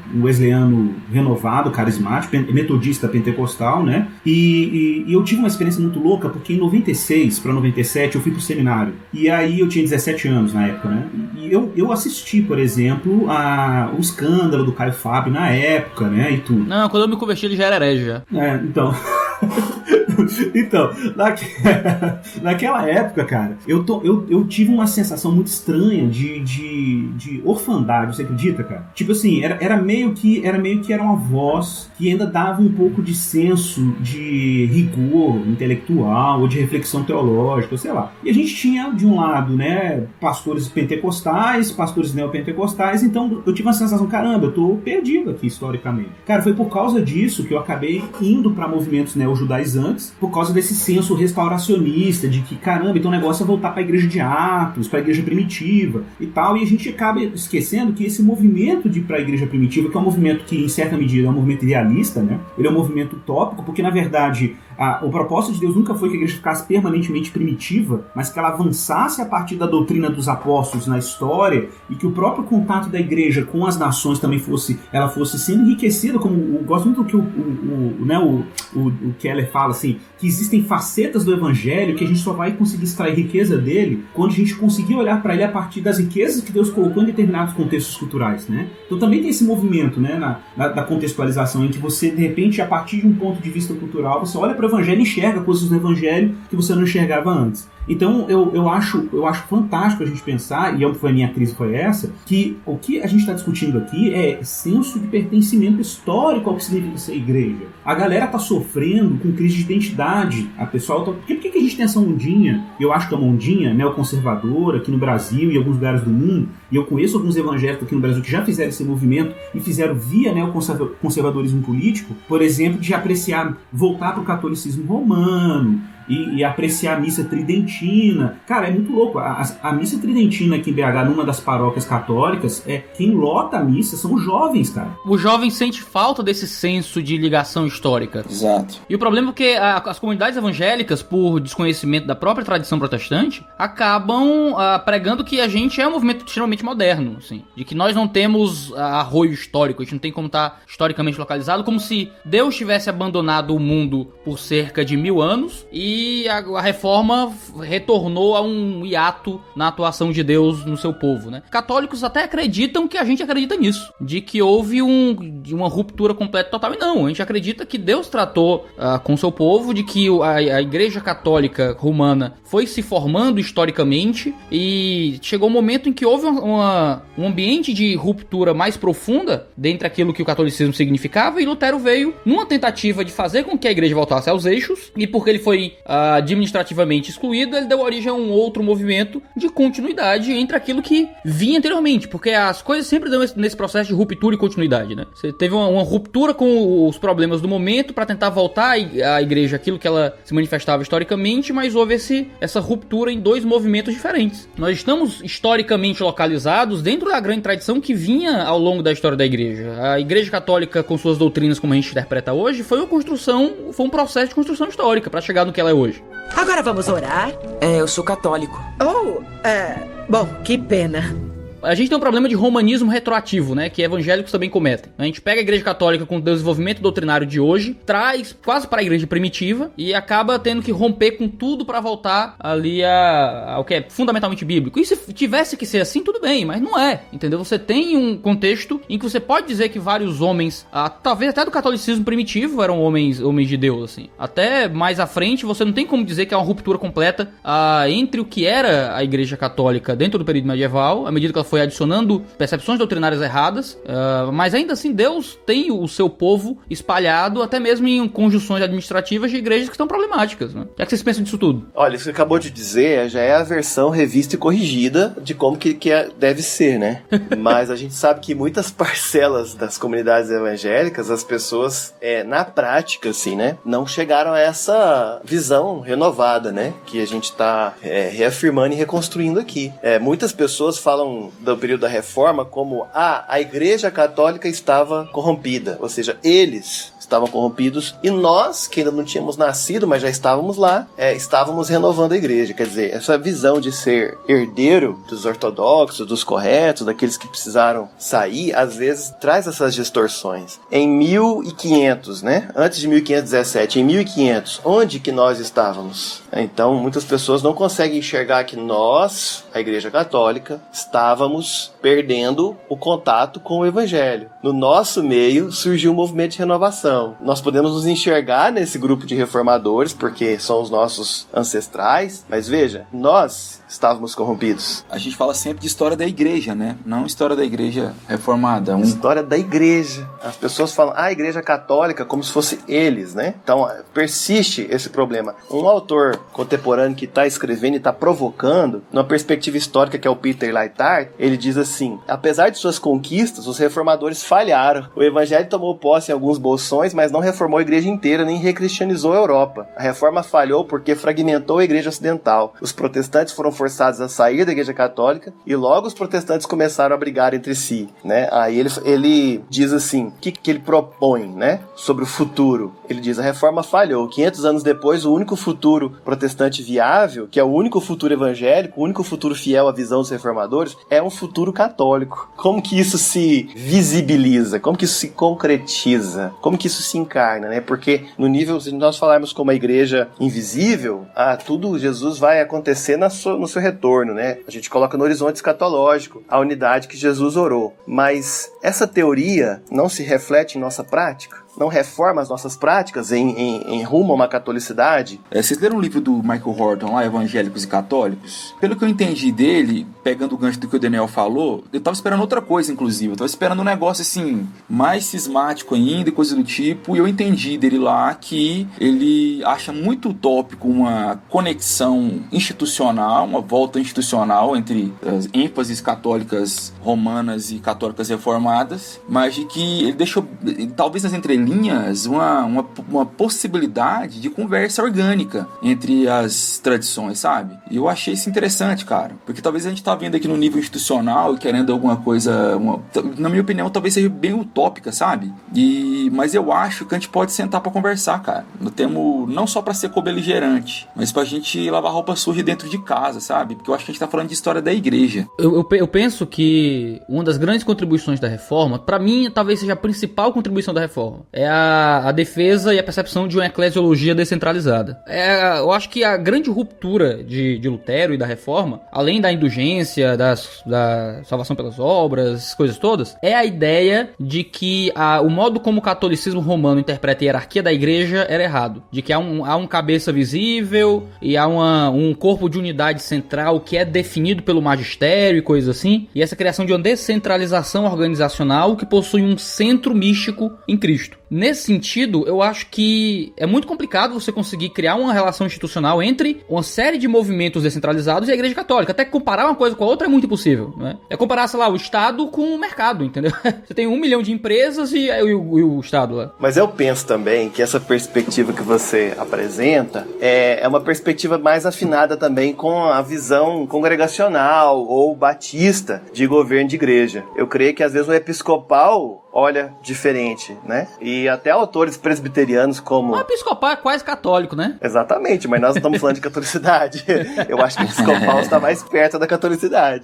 renovado, carismático, metodista pentecostal, né? E eu tive uma experiência muito louca, porque em 96 para 97 eu fui pro seminário. E aí eu tinha 17 anos na época, né? E eu assisti, por exemplo, o escândalo do Caio Fábio na época, né? E tudo. Não, quando eu me converti ele já era herege já. Então... Então, naquela época, cara, eu tive uma sensação muito estranha de orfandade, você acredita, cara? Tipo assim, era meio que era uma voz que ainda dava um pouco de senso de rigor intelectual ou de reflexão teológica, sei lá. E a gente tinha, de um lado, né, pastores pentecostais, pastores neopentecostais, então eu tive uma sensação, caramba, eu tô perdido aqui historicamente. Cara, foi por causa disso que eu acabei indo para movimentos neojudaizantes, por causa desse senso restauracionista, de que, caramba, então o negócio é voltar para a igreja de Atos, para a igreja primitiva e tal, e a gente acaba esquecendo que esse movimento de ir para a igreja primitiva, que é um movimento que, em certa medida, é um movimento idealista, né? Ele é um movimento utópico, porque, na verdade, o propósito de Deus nunca foi que a igreja ficasse permanentemente primitiva, mas que ela avançasse a partir da doutrina dos apóstolos na história e que o próprio contato da igreja com as nações também fosse sendo enriquecida, como eu gosto muito do que o Keller fala, assim, que existem facetas do evangelho que a gente só vai conseguir extrair riqueza dele quando a gente conseguir olhar para ele a partir das riquezas que Deus colocou em determinados contextos culturais, né? Então também tem esse movimento, né, da contextualização, em que você, de repente, a partir de um ponto de vista cultural, você olha para o evangelho e enxerga coisas do evangelho que você não enxergava antes. Então eu acho fantástico a gente pensar, e a minha crise foi essa, que o que a gente está discutindo aqui é senso de pertencimento histórico ao que significa ser igreja. A galera tá sofrendo com crise de identidade. A pessoa tá... Por que a gente tem essa ondinha? Eu acho que é uma ondinha neoconservadora aqui no Brasil e em alguns lugares do mundo, e eu conheço alguns evangélicos aqui no Brasil que já fizeram esse movimento e fizeram via neoconservadorismo político, por exemplo, de apreciar, voltar para o catolicismo romano, e apreciar a missa tridentina. Cara, é muito louco. A missa tridentina aqui em BH, numa das paróquias católicas, quem lota a missa são os jovens, cara. O jovem sente falta desse senso de ligação histórica. Exato. E o problema é que as comunidades evangélicas, por desconhecimento da própria tradição protestante, acabam pregando que a gente é um movimento extremamente moderno, assim, de que nós não temos arroio histórico, a gente não tem como estar historicamente localizado, como se Deus tivesse abandonado o mundo por cerca de 1000 anos e a reforma retornou a um hiato na atuação de Deus no seu povo, né? Católicos até acreditam que a gente acredita nisso, de que houve uma ruptura completa e total, e não, a gente acredita que Deus tratou com o seu povo, de que a Igreja Católica Romana foi se formando historicamente e chegou um momento em que houve um ambiente de ruptura mais profunda dentre aquilo que o catolicismo significava, e Lutero veio numa tentativa de fazer com que a igreja voltasse aos eixos, e porque ele foi administrativamente excluído, ele deu origem a um outro movimento de continuidade entre aquilo que vinha anteriormente, porque as coisas sempre dão nesse processo de ruptura e continuidade, né? Você teve uma ruptura com os problemas do momento para tentar voltar à igreja aquilo que ela se manifestava historicamente, mas houve essa ruptura em dois movimentos diferentes. Nós estamos historicamente localizados dentro da grande tradição que vinha ao longo da história da igreja. A Igreja Católica, com suas doutrinas como a gente interpreta hoje, foi um processo de construção histórica para chegar no que ela é hoje. Agora vamos orar? Eu sou católico. Bom, que pena. A gente tem um problema de romanismo retroativo, né, que evangélicos também cometem. A gente pega a igreja católica com o desenvolvimento doutrinário de hoje, traz quase para a igreja primitiva e acaba tendo que romper com tudo para voltar ali ao que é fundamentalmente bíblico. E se tivesse que ser assim, tudo bem, mas não é, entendeu? Você tem um contexto em que você pode dizer que vários homens, talvez até do catolicismo primitivo, eram homens de Deus, assim. Até mais à frente, você não tem como dizer que é uma ruptura completa entre o que era a igreja católica dentro do período medieval, à medida que ela foi adicionando percepções doutrinárias erradas, mas ainda assim Deus tem o seu povo espalhado até mesmo em conjunções administrativas de igrejas que estão problemáticas, né? O que é que vocês pensam disso tudo? Olha, isso que você acabou de dizer já é a versão revista e corrigida de como que deve ser, né? Mas a gente sabe que muitas parcelas das comunidades evangélicas, as pessoas, na prática, assim, né, não chegaram a essa visão renovada, né, que a gente está reafirmando e reconstruindo aqui. Muitas pessoas falam do período da Reforma como a Igreja Católica estava corrompida, ou seja, eles estavam corrompidos e nós, que ainda não tínhamos nascido, mas já estávamos lá, estávamos renovando a igreja. Quer dizer, essa visão de ser herdeiro dos ortodoxos, dos corretos, daqueles que precisaram sair, às vezes traz essas distorções. Em 1500, né? Antes de 1517, em 1500, onde que nós estávamos? Então, muitas pessoas não conseguem enxergar que nós, a Igreja Católica, estávamos perdendo o contato com o Evangelho. No nosso meio surgiu um movimento de renovação. Nós podemos nos enxergar nesse grupo de reformadores, porque são os nossos ancestrais, mas veja, nós estávamos corrompidos? A gente fala sempre de história da igreja, né? Não história da igreja reformada. História da igreja. As pessoas falam, a igreja católica, como se fosse eles, né? Então, persiste esse problema. Um autor contemporâneo que está escrevendo e está provocando, numa perspectiva histórica que é o Peter Leitart, ele diz assim, apesar de suas conquistas, os reformadores falharam. O evangelho tomou posse em alguns bolsões, mas não reformou a igreja inteira, nem recristianizou a Europa. A reforma falhou porque fragmentou a igreja ocidental. Os protestantes foram forçados a sair da igreja católica e logo os protestantes começaram a brigar entre si, né? Aí ele diz assim, o que ele propõe, né? Sobre o futuro. Ele diz, a reforma falhou. 500 anos depois, o único futuro protestante viável, que é o único futuro evangélico, o único futuro fiel à visão dos reformadores, é um futuro católico. Como que isso se visibiliza? Como que isso se concretiza? Como que isso se encarna, né? Porque no nível, se nós falarmos como a igreja invisível, tudo Jesus vai acontecer no seu retorno, né? A gente coloca no horizonte escatológico a unidade que Jesus orou. Mas essa teoria não se reflete em nossa prática? Não reforma as nossas práticas em rumo a uma catolicidade? Vocês leram o livro do Michael Horton lá, Evangélicos e Católicos? Pelo que eu entendi dele, pegando o gancho do que o Daniel falou, eu tava esperando outra coisa, inclusive. Eu tava esperando um negócio assim, mais cismático ainda e coisa do tipo, e eu entendi dele lá que ele acha muito utópico uma conexão institucional, uma volta institucional entre as ênfases católicas romanas e católicas reformadas, mas de que ele deixou, talvez nas entrelinhas, uma possibilidade de conversa orgânica entre as tradições, sabe? E eu achei isso interessante, cara, porque talvez a gente tá vendo aqui no nível institucional e querendo alguma coisa, na minha opinião, talvez seja bem utópica, sabe? Mas eu acho que a gente pode sentar pra conversar, cara. No termo, não só pra ser co-beligerante, mas pra gente lavar roupa suja dentro de casa, sabe? Porque eu acho que a gente tá falando de história da igreja. Eu penso que uma das grandes contribuições da reforma, pra mim, talvez seja a principal contribuição da reforma, é a defesa e a percepção de uma eclesiologia descentralizada. Eu acho que a grande ruptura de Lutero e da reforma, além da indulgência, da salvação pelas obras, coisas todas, é a ideia de que o modo como o catolicismo romano interpreta a hierarquia da igreja era errado. De que há um cabeça visível e há um corpo de unidade central que é definido pelo magistério e coisas assim. E essa criação de uma descentralização organizacional que possui um centro místico em Cristo. Nesse sentido, eu acho que é muito complicado você conseguir criar uma relação institucional entre uma série de movimentos descentralizados e a Igreja Católica. Até que comparar uma coisa com a outra é muito impossível, né? É comparar, sei lá, o Estado com o mercado, entendeu? Você tem 1 milhão de empresas e o Estado lá. Mas eu penso também que essa perspectiva que você apresenta é uma perspectiva mais afinada também com a visão congregacional ou batista de governo de igreja. Eu creio que às vezes o episcopal olha diferente, né? E até autores presbiterianos como... O episcopal é quase católico, né? Exatamente, mas nós não estamos falando de catolicidade. Eu acho que o episcopal está mais perto da catolicidade.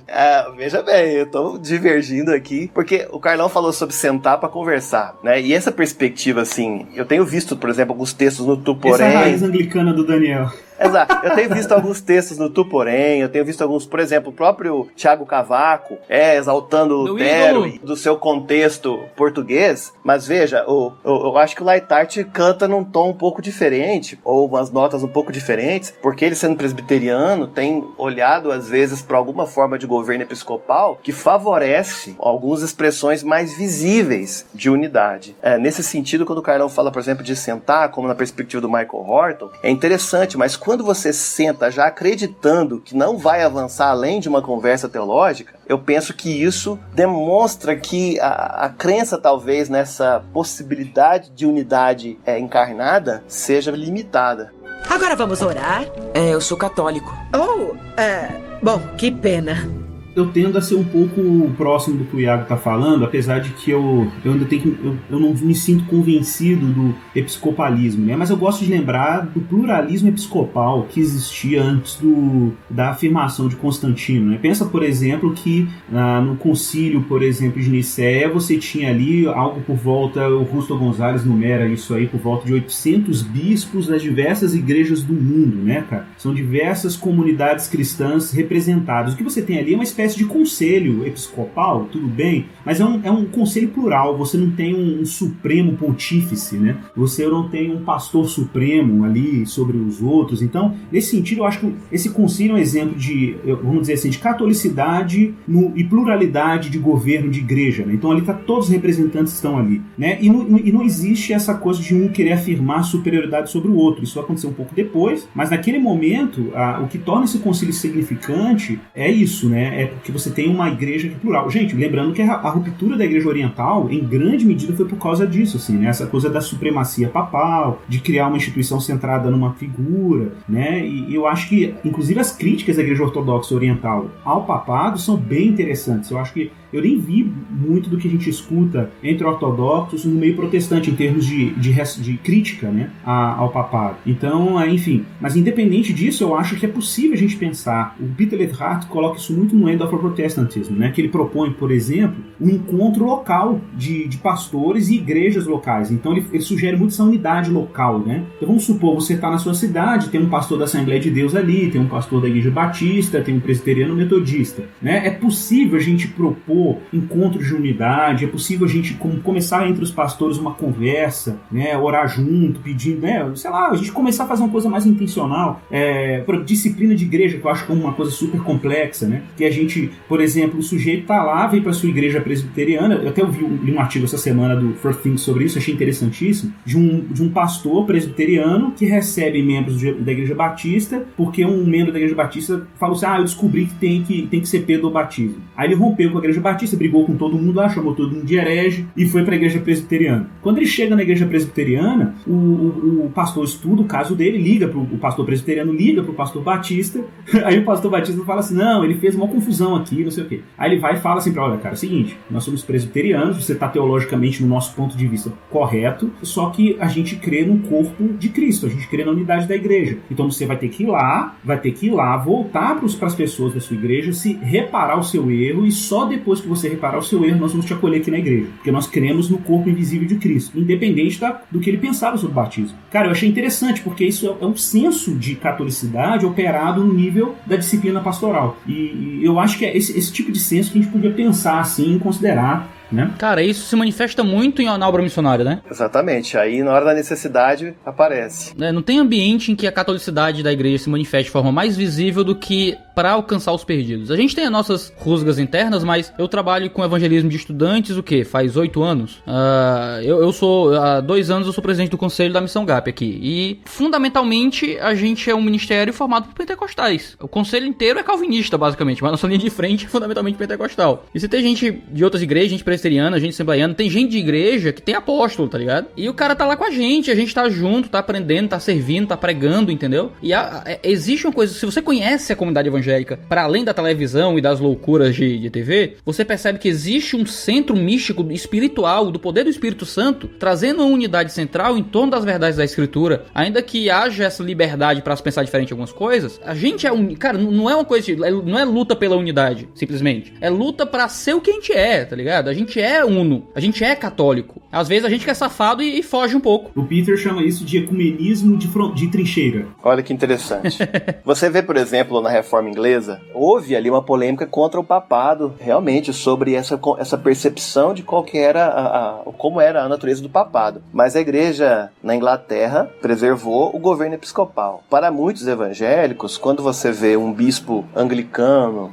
Veja bem, eu estou divergindo aqui, porque o Carlão falou sobre sentar para conversar, né? E essa perspectiva, assim, eu tenho visto, por exemplo, alguns textos no Tuporém... Essa raiz anglicana do Daniel. Exato, eu tenho visto alguns textos no Tuporém, eu tenho visto alguns, por exemplo, o próprio Thiago Cavaco exaltando Lutero do seu contexto português, mas veja, eu acho que o Leitart canta num tom um pouco diferente, ou umas notas um pouco diferentes, porque ele sendo presbiteriano tem olhado às vezes para alguma forma de governo episcopal que favorece algumas expressões mais visíveis de unidade. Nesse sentido, quando o Carlão fala, por exemplo, de sentar, como na perspectiva do Michael Horton, é interessante, mas quando você senta já acreditando que não vai avançar além de uma conversa teológica, eu penso que isso demonstra que a crença talvez nessa possibilidade de unidade encarnada seja limitada. Agora vamos orar? Eu sou católico. Bom, que pena. Eu tendo a ser um pouco próximo do que o Iago tá falando, apesar de que eu ainda tenho que... Eu não me sinto convencido do episcopalismo, né? Mas eu gosto de lembrar do pluralismo episcopal que existia antes da afirmação de Constantino, né? Pensa, por exemplo, que no concílio, por exemplo, de Nicéia, você tinha ali algo por volta, o Rusto Gonzalez numera isso aí, por volta de 800 bispos das diversas igrejas do mundo, né, cara? São diversas comunidades cristãs representadas. O que você tem ali é uma espécie espécie de conselho episcopal, tudo bem, mas é um conselho plural, você não tem um supremo pontífice, né? Você não tem um pastor supremo ali sobre os outros. Então, nesse sentido, eu acho que esse concílio é um exemplo de, vamos dizer assim, de catolicidade e pluralidade de governo de igreja, né? Então ali todos os representantes estão ali, né? E não existe essa coisa de um querer afirmar superioridade sobre o outro. Isso vai acontecer um pouco depois, mas naquele momento, o que torna esse concílio significante é isso, né? É porque você tem uma igreja que é plural. Gente, lembrando que a ruptura da igreja oriental, em grande medida, foi por causa disso, assim, né? Essa coisa da supremacia papal, de criar uma instituição centrada numa figura, né? E eu acho que, inclusive, as críticas da igreja ortodoxa oriental ao papado são bem interessantes. Eu acho que eu nem vi muito do que a gente escuta entre ortodoxos no meio protestante, em termos de crítica, né, ao papado. Então, enfim, mas independente disso, eu acho que é possível a gente pensar. O Peter Leithart coloca isso muito no End of Protestantism, né, que ele propõe, por exemplo, um encontro local de pastores e igrejas locais. Então ele sugere muito essa unidade local, né? Então vamos supor, você está na sua cidade, tem um pastor da Assembleia de Deus ali, tem um pastor da Igreja Batista, tem um presbiteriano metodista, né? É possível a gente propor encontros de unidade, é possível a gente começar entre os pastores uma conversa, né? Orar junto, pedindo, né? Sei lá, a gente começar a fazer uma coisa mais intencional, disciplina de igreja, que eu acho que é uma coisa super complexa, né? Que a gente, por exemplo, o sujeito tá lá, vem para sua igreja presbiteriana. Eu até li um artigo essa semana do First Things sobre isso, achei interessantíssimo, de um pastor presbiteriano que recebe membros da Igreja Batista, porque um membro da Igreja Batista falou assim, eu descobri que tem que ser pedobatismo. Aí ele rompeu com a Igreja Batista, brigou com todo mundo lá, chamou todo mundo de herege e foi para a Igreja Presbiteriana. Quando ele chega na Igreja Presbiteriana, o pastor estuda o caso dele, o pastor presbiteriano liga pro pastor Batista, aí o pastor Batista fala assim, não, ele fez uma confusão aqui, não sei o quê. Aí ele vai e fala assim, olha, cara, é o seguinte, nós somos presbiterianos, você está teologicamente no nosso ponto de vista correto, só que a gente crê no corpo de Cristo, a gente crê na unidade da igreja. Então você vai ter que ir lá, voltar para as pessoas da sua igreja, se reparar o seu erro, e só depois que você reparar o seu erro, nós vamos te acolher aqui na igreja. Porque nós cremos no corpo invisível de Cristo, independente do que ele pensava sobre o batismo. Cara, eu achei interessante, porque isso é um senso de catolicidade operado no nível da disciplina pastoral. E eu acho que é esse tipo de senso que a gente podia pensar assim, considerar, né? Cara, isso se manifesta muito na obra missionária, né? Exatamente, aí na hora da necessidade aparece. Não tem ambiente em que a catolicidade da igreja se manifeste de forma mais visível do que para alcançar os perdidos. A gente tem as nossas rusgas internas, mas eu trabalho com evangelismo de estudantes, faz 8 anos? Eu sou, há 2 anos eu sou presidente do conselho da Missão GAP aqui, e fundamentalmente a gente é um ministério formado por pentecostais. O conselho inteiro é calvinista, basicamente, mas a nossa linha de frente é fundamentalmente pentecostal. E se tem gente de outras igrejas, gente presbiteriana, gente assembleiana, tem gente de igreja que tem apóstolo, tá ligado? E o cara tá lá com a gente tá junto, tá aprendendo, tá servindo, tá pregando, entendeu? E existe uma coisa, se você conhece a comunidade evangélica para além da televisão e das loucuras de TV, você percebe que existe um centro místico espiritual do poder do Espírito Santo, trazendo uma unidade central em torno das verdades da Escritura. Ainda que haja essa liberdade para se pensar diferente em algumas coisas, a gente cara, não é uma coisa não é luta pela unidade, simplesmente. É luta para ser o que a gente é, tá ligado? A gente é uno, a gente é católico. Às vezes a gente quer safado e foge um pouco. O Peter chama isso de ecumenismo de trincheira. Olha que interessante. Você vê, por exemplo, na Reforma Inglesa, houve ali uma polêmica contra o papado, realmente, sobre essa percepção de qual que era como era a natureza do papado. Mas a igreja na Inglaterra preservou o governo episcopal. Para muitos evangélicos, quando você vê um bispo anglicano,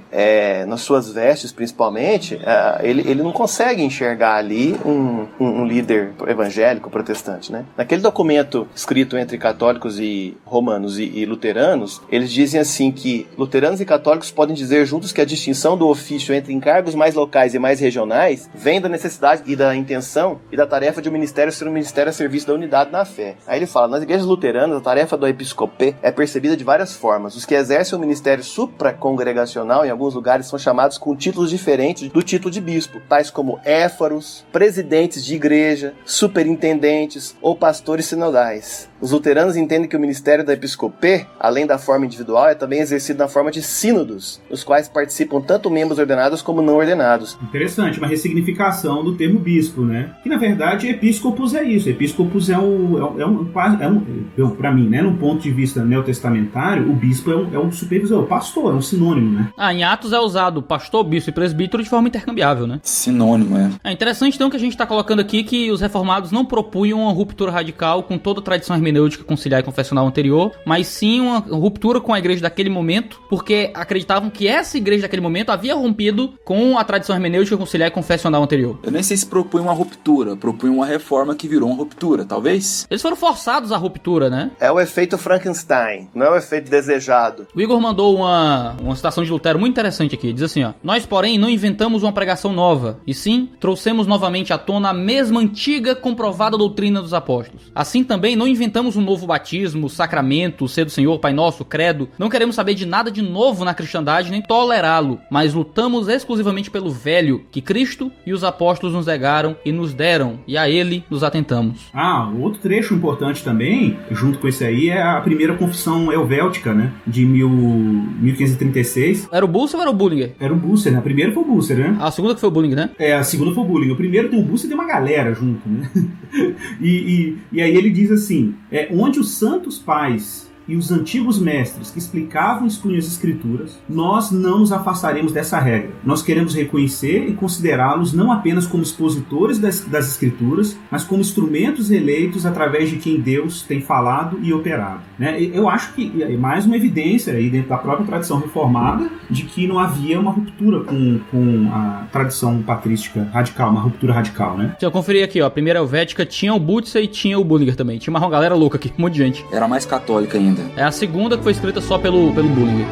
nas suas vestes principalmente, ele não consegue enxergar ali um líder evangélico protestante, né? Naquele documento escrito entre católicos e romanos e luteranos, eles dizem assim que luteranos e católicos podem dizer juntos que a distinção do ofício entre encargos mais locais e mais regionais vem da necessidade e da intenção e da tarefa de um ministério ser um ministério a serviço da unidade na fé. Aí ele fala, nas igrejas luteranas, a tarefa do episcopê é percebida de várias formas. Os que exercem o ministério supracongregacional em alguns lugares são chamados com títulos diferentes do título de bispo, tais como éfaros, presidentes de igreja, superintendentes ou pastores sinodais. Os luteranos entendem que o ministério da episcopê, além da forma individual, é também exercido na forma de sínodos, nos quais participam tanto membros ordenados como não ordenados. Interessante, uma ressignificação do termo bispo, né? Que na verdade episcopos é isso. Episcopos para mim, né? Num ponto de vista neotestamentário, o bispo é um supervisor, o pastor, é um sinônimo, né? Em Atos é usado pastor, bispo e presbítero de forma intercambiável, né? Sinônimo, é. É interessante então que a gente está colocando aqui que os reformados não propunham uma ruptura radical com toda a tradição hermenêutica conciliar e confessional anterior, mas sim uma ruptura com a igreja daquele momento, porque acreditavam que essa igreja daquele momento havia rompido com a tradição hermenêutica conciliar e confessional anterior. Eu nem sei se propunha uma ruptura, propunha uma reforma que virou uma ruptura, talvez? Eles foram forçados à ruptura, né? É o efeito Frankenstein, não é o efeito desejado. O Igor mandou uma citação de Lutero muito interessante aqui. Diz assim, ó: nós, porém, não inventamos uma pregação nova, e sim, trouxemos novamente à tona a mesma antiga comprovada doutrina dos apóstolos. Assim também não inventamos um novo batismo, sacramento, ser do Senhor, Pai Nosso, credo. Não queremos saber de nada de novo na cristandade, nem tolerá-lo, mas lutamos exclusivamente pelo velho, que Cristo e os apóstolos nos legaram e nos deram, e a ele nos atentamos. Outro trecho importante também, junto com esse aí, é a primeira confissão helvética, né? De 1536. Era o Bucer ou era o Bullinger? Era o Bucer, né? A primeira foi o Bucer, né? A segunda que foi o Bullinger, né? A segunda foi o Bullinger. O primeiro tem o Bucer e tem uma galera junto, né? e aí ele diz assim, onde os santos pais e os antigos mestres que explicavam e expunham as escrituras, nós não nos afastaremos dessa regra. Nós queremos reconhecer e considerá-los não apenas como expositores das escrituras, mas como instrumentos eleitos através de quem Deus tem falado e operado. Né? Eu acho que é mais uma evidência aí dentro da própria tradição reformada de que não havia uma ruptura com a tradição patrística radical, uma ruptura radical, né? Deixa eu conferir aqui, ó. A primeira helvética tinha o Butzer e tinha o Bullinger também. Tinha uma galera louca aqui, um monte de gente. Era mais católica ainda. É a segunda que foi escrita só pelo Bullinger.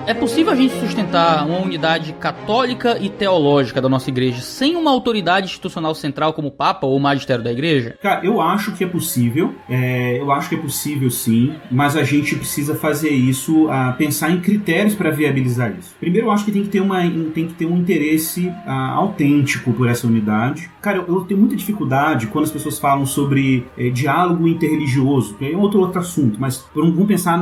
É possível a gente sustentar uma unidade católica e teológica da nossa igreja sem uma autoridade institucional central como o Papa ou o magistério da igreja? Cara, eu acho que é possível. Eu acho que é possível sim, mas a gente precisa fazer isso, pensar em critérios para viabilizar isso. Primeiro, eu acho que tem que ter um interesse autêntico por essa unidade. Cara, eu tenho muita dificuldade quando as pessoas falam sobre diálogo interreligioso, que é outro assunto, mas vamos pensar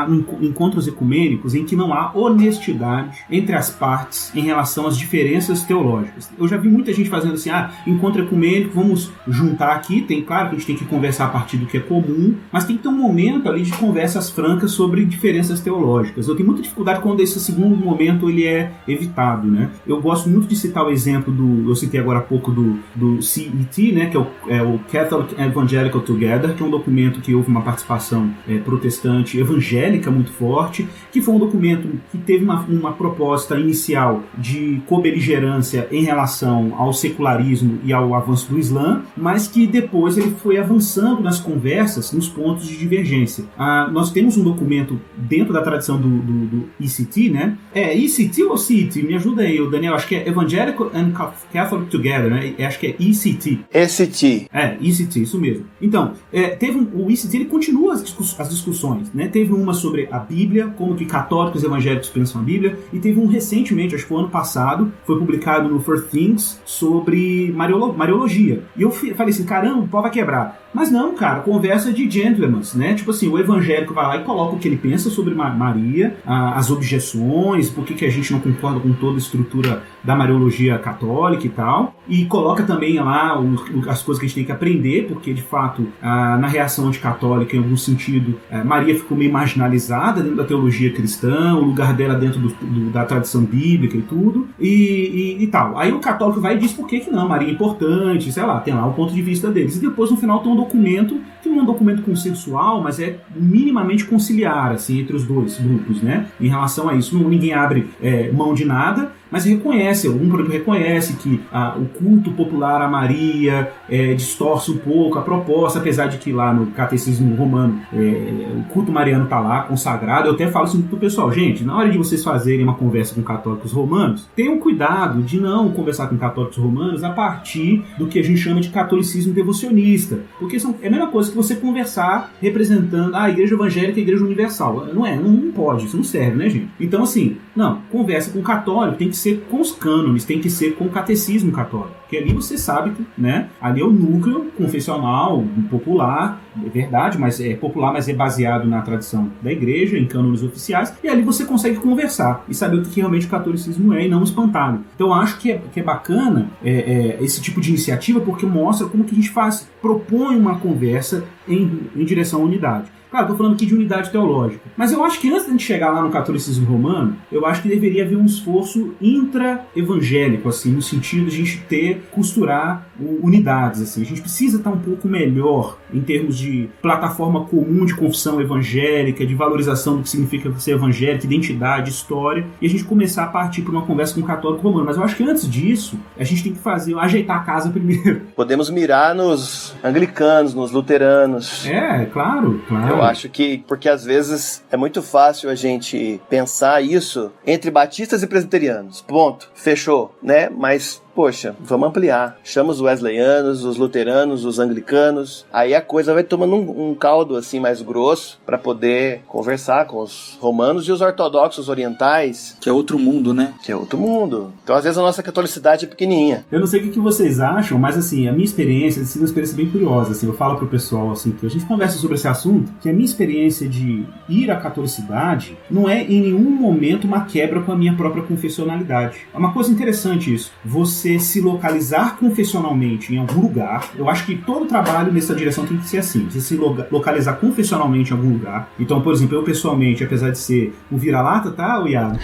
em encontros ecumênicos em que não há honestidade entre as partes em relação às diferenças teológicas. Eu já vi muita gente fazendo assim, encontro ecumênico, vamos juntar aqui, claro que a gente tem que conversar a partir do que é comum, mas tem que ter um momento ali de conversas francas sobre diferenças teológicas. Eu tenho muita dificuldade quando esse segundo momento ele é evitado, né? Eu gosto muito de citar o exemplo eu citei agora há pouco do CET, né, que é o Catholic Evangelical Together, que é um documento que houve uma participação protestante evangélica muito forte, que foi um documento que teve uma proposta inicial de cobeligerância em relação ao secularismo e ao avanço do Islã, mas que depois ele foi avançando nas conversas, nos pontos de divergência. Nós temos um documento dentro da tradição do ECT, né? ECT ou CET? Me ajuda aí, Daniel. Acho que é Evangelical and Catholic Together, né? Acho que é ECT. ECT. ECT, isso mesmo. Então, o ECT ele continua as discussões, né? Teve uma sobre a Bíblia, como que católicos e evangélicos pensam a Bíblia, e teve um recentemente, acho que foi ano passado, foi publicado no First Things sobre Mariologia. E eu falei assim, caramba, o pau vai quebrar. Mas não, cara, conversa de gentlemen, né? Tipo assim, o evangélico vai lá e coloca o que ele pensa sobre Maria, as objeções, por que a gente não concorda com toda a estrutura da Mariologia católica e tal, e coloca também lá as coisas que a gente tem que aprender, porque de fato, na reação anticatólica, em algum sentido, Maria ficou meio marginalizada dentro da teologia cristã, o lugar dela dentro da tradição bíblica e tudo, e tal. Aí o católico vai e diz por que não, Maria é importante, sei lá, tem lá o ponto de vista deles. E depois, no final, tem um documento, que não é um documento consensual, mas é minimamente conciliar, assim, entre os dois grupos, né? Em relação a isso, ninguém abre mão de nada, mas reconhece, algum grupo reconhece que o culto popular a Maria distorce um pouco a proposta, apesar de que lá no catecismo romano o culto mariano está lá, consagrado. Eu até falo assim pro pessoal, gente, na hora de vocês fazerem uma conversa com católicos romanos, tenham cuidado de não conversar com católicos romanos a partir do que a gente chama de catolicismo devocionista, porque é a mesma coisa que você conversar representando a igreja evangélica e a igreja universal. Não pode, isso não serve, né, gente? Então, assim, Não, conversa com o católico tem que ser com os cânones, tem que ser com o catecismo católico. Porque ali você sabe que, né, ali é o núcleo confessional, popular, é verdade, mas é popular, mas é baseado na tradição da igreja, em cânones oficiais, e ali você consegue conversar e saber o que realmente o catolicismo é e não espantalho. Então eu acho que é bacana esse tipo de iniciativa, porque mostra como que a gente propõe uma conversa em direção à unidade. Claro, estou falando aqui de unidade teológica. Mas eu acho que antes de a gente chegar lá no catolicismo romano, eu acho que deveria haver um esforço intra-evangélico, assim, no sentido de a gente costurar unidades, assim. A gente precisa estar um pouco melhor em termos de plataforma comum de confissão evangélica, de valorização do que significa ser evangélico, identidade, história, e a gente começar a partir para uma conversa com o católico romano. Mas eu acho que antes disso, a gente tem que ajeitar a casa primeiro. Podemos mirar nos anglicanos, nos luteranos. Claro. Eu acho que, porque às vezes é muito fácil a gente pensar isso entre batistas e presbiterianos. Ponto. Fechou, né? Mas, poxa, vamos ampliar. Chama os wesleyanos, os luteranos, os anglicanos. Aí a coisa vai tomando um caldo assim mais grosso para poder conversar com os romanos e os ortodoxos orientais. Que é outro mundo, né? Que é outro mundo. Então, às vezes, a nossa catolicidade é pequenininha. Eu não sei o que vocês acham, mas assim, a minha experiência tem sido uma experiência bem curiosa. Assim, eu falo pro pessoal assim, que a gente conversa sobre esse assunto, que a minha experiência de ir à catolicidade não é em nenhum momento uma quebra com a minha própria confessionalidade. É uma coisa interessante isso. Você se localizar confessionalmente em algum lugar, eu acho que todo trabalho nessa direção tem que ser assim. Você se localizar confessionalmente em algum lugar. Então, por exemplo, eu pessoalmente, apesar de ser um vira-lata, tá, Iago?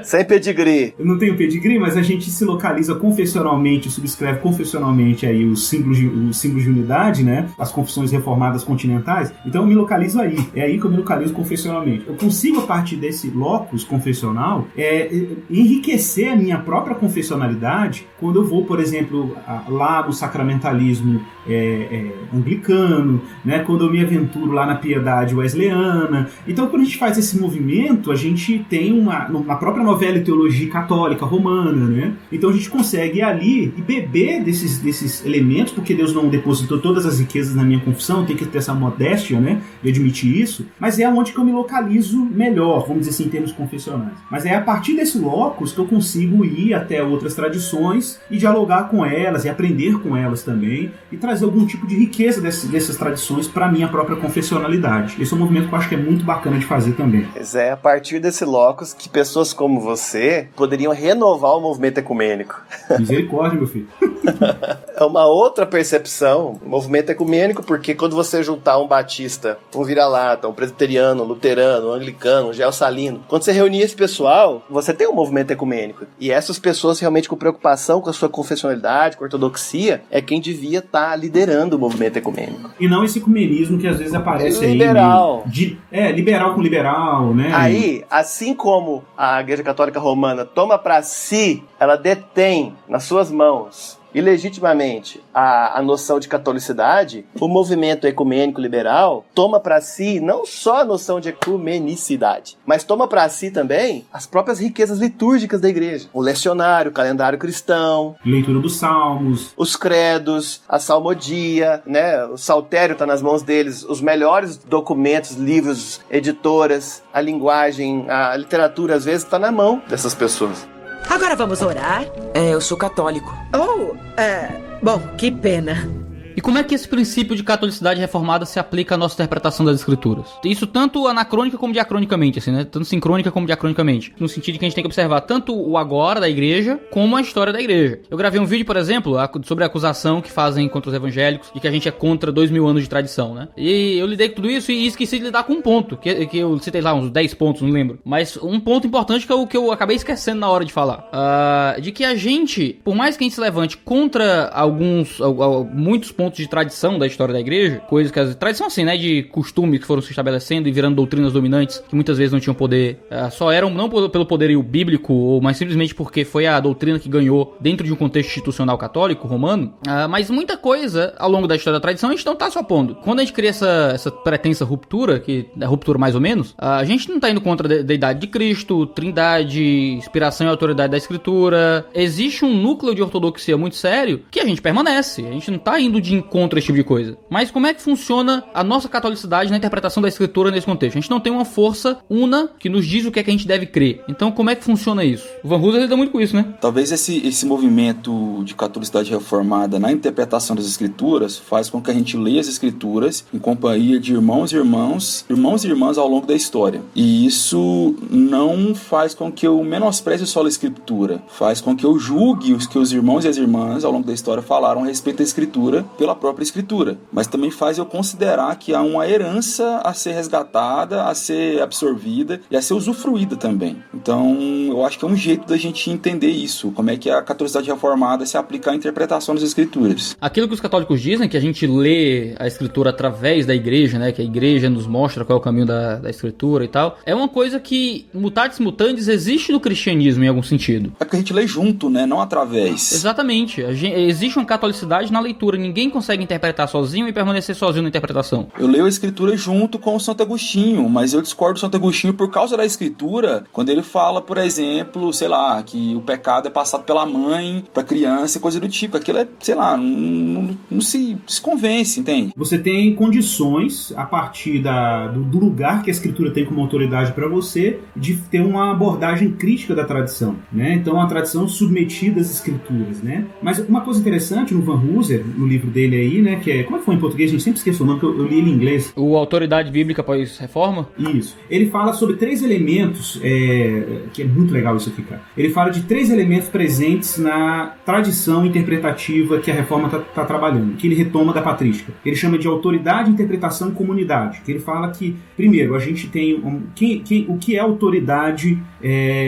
Sem pedigree. Eu não tenho pedigree, mas a gente se localiza confessionalmente, subscreve confessionalmente aí os símbolos de unidade, né? As confissões reformadas continentais. Então eu me localizo aí. É aí que eu me localizo confessionalmente. Eu consigo, a partir desse locus confessional, enriquecer a minha própria confessionalidade quando eu vou, por exemplo, lá no sacramentalismo anglicano, né? Quando eu me aventuro lá na piedade wesleyana. Então, quando a gente faz esse movimento, a gente tem uma própria novela e teologia católica romana, né? Então a gente consegue ir ali e beber desses elementos, porque Deus não depositou todas as riquezas na minha confissão, tem que ter essa modéstia, né, de admitir isso, mas é onde que eu me localizo melhor, vamos dizer assim, em termos confessionais. Mas é a partir desse locus que eu consigo ir até outras tradições e dialogar com elas, e aprender com elas também, e trazer algum tipo de riqueza dessas tradições para a minha própria confessionalidade. Esse é um movimento que eu acho que é muito bacana de fazer também. Mas é a partir desse locus que pessoas como você poderiam renovar o movimento ecumênico. Misericórdia, meu filho. É uma outra percepção, o movimento ecumênico, porque quando você juntar um batista, um vira-lata, um presbiteriano, um luterano, um anglicano, um geossalino, quando você reunir esse pessoal, você tem um movimento ecumênico. E essas pessoas realmente com preocupação com a sua confessionalidade, com a ortodoxia, é quem devia estar liderando o movimento ecumênico. E não esse ecumenismo que às vezes aparece liberal. aí. Liberal com liberal, né? Aí, assim como a Igreja Católica Romana toma para si, ela detém nas suas mãos ilegitimamente a noção de catolicidade, o movimento ecumênico liberal toma para si não só a noção de ecumenicidade, mas toma para si também as próprias riquezas litúrgicas da igreja. O lecionário, o calendário cristão, leitura dos salmos, os credos, a salmodia, né? O saltério está nas mãos deles, os melhores documentos, livros, editoras, a linguagem, a literatura às vezes está na mão dessas pessoas. Agora vamos orar? Eu sou católico. Bom, que pena. E como é que esse princípio de catolicidade reformada se aplica à nossa interpretação das escrituras? Isso tanto anacrônica como diacronicamente, assim, né? Tanto sincrônica como diacronicamente. No sentido de que a gente tem que observar tanto o agora da igreja, como a história da igreja. Eu gravei um vídeo, por exemplo, sobre a acusação que fazem contra os evangélicos, de que a gente é contra 2000 anos de tradição, né? E eu lidei com tudo isso e esqueci de lidar com um ponto, que eu citei lá uns 10 pontos, não lembro. Mas um ponto importante que eu acabei esquecendo na hora de falar. De que a gente, por mais que a gente se levante contra muitos pontos de tradição da história da igreja, coisas que tradição assim, né, de costumes que foram se estabelecendo e virando doutrinas dominantes, que muitas vezes não tinham poder, só eram não pelo poderio bíblico, mas simplesmente porque foi a doutrina que ganhou dentro de um contexto institucional católico, romano, mas muita coisa ao longo da história da tradição a gente não tá se opondo. Quando a gente cria essa pretensa ruptura, que é ruptura mais ou menos, a gente não tá indo contra a deidade de Cristo, trindade, inspiração e autoridade da escritura. Existe um núcleo de ortodoxia muito sério que a gente permanece, a gente não tá indo de de encontro a esse tipo de coisa. Mas como é que funciona a nossa catolicidade na interpretação da escritura nesse contexto? A gente não tem uma força una que nos diz o que é que a gente deve crer. Então como é que funciona isso? O Van Hooser lida muito com isso, né? Talvez esse movimento de catolicidade reformada na interpretação das escrituras faz com que a gente leia as escrituras em companhia de irmãos e irmãs ao longo da história. E isso não faz com que eu menospreze só a escritura, faz com que eu julgue os que os irmãos e as irmãs ao longo da história falaram a respeito da escritura pela própria escritura. Mas também faz eu considerar que há uma herança a ser resgatada, a ser absorvida e a ser usufruída também. Então, eu acho que é um jeito da gente entender isso, como é que a catolicidade reformada se aplica à interpretação das escrituras. Aquilo que os católicos dizem, que a gente lê a escritura através da igreja, né, que a igreja nos mostra qual é o caminho da escritura e tal, é uma coisa que, mutatis mutandis, existe no cristianismo em algum sentido. É porque a gente lê junto, né, não através. Exatamente. Existe uma catolicidade na leitura, ninguém consegue interpretar sozinho e permanecer sozinho na interpretação. Eu leio a escritura junto com o Santo Agostinho, mas eu discordo do Santo Agostinho por causa da escritura, quando ele fala, por exemplo, sei lá, que o pecado é passado pela mãe pra criança e coisa do tipo. Aquilo é, sei lá, não se convence, entende? Você tem condições, a partir do lugar que a escritura tem como autoridade para você, de ter uma abordagem crítica da tradição, né? Então, a tradição submetida às escrituras, né? Mas uma coisa interessante no Van Hooser, no livro dele aí, né, que é... Como é que foi em português? A gente sempre esquece o nome, porque eu li ele em inglês. O Autoridade Bíblica Pós-Reforma? Isso. Ele fala sobre 3 elementos, que é muito legal isso aqui, cara. Ele fala de 3 elementos presentes na tradição interpretativa que a Reforma está trabalhando, que ele retoma da patrística. Ele chama de autoridade, interpretação e comunidade. Que ele fala que, primeiro, a gente tem o que é autoridade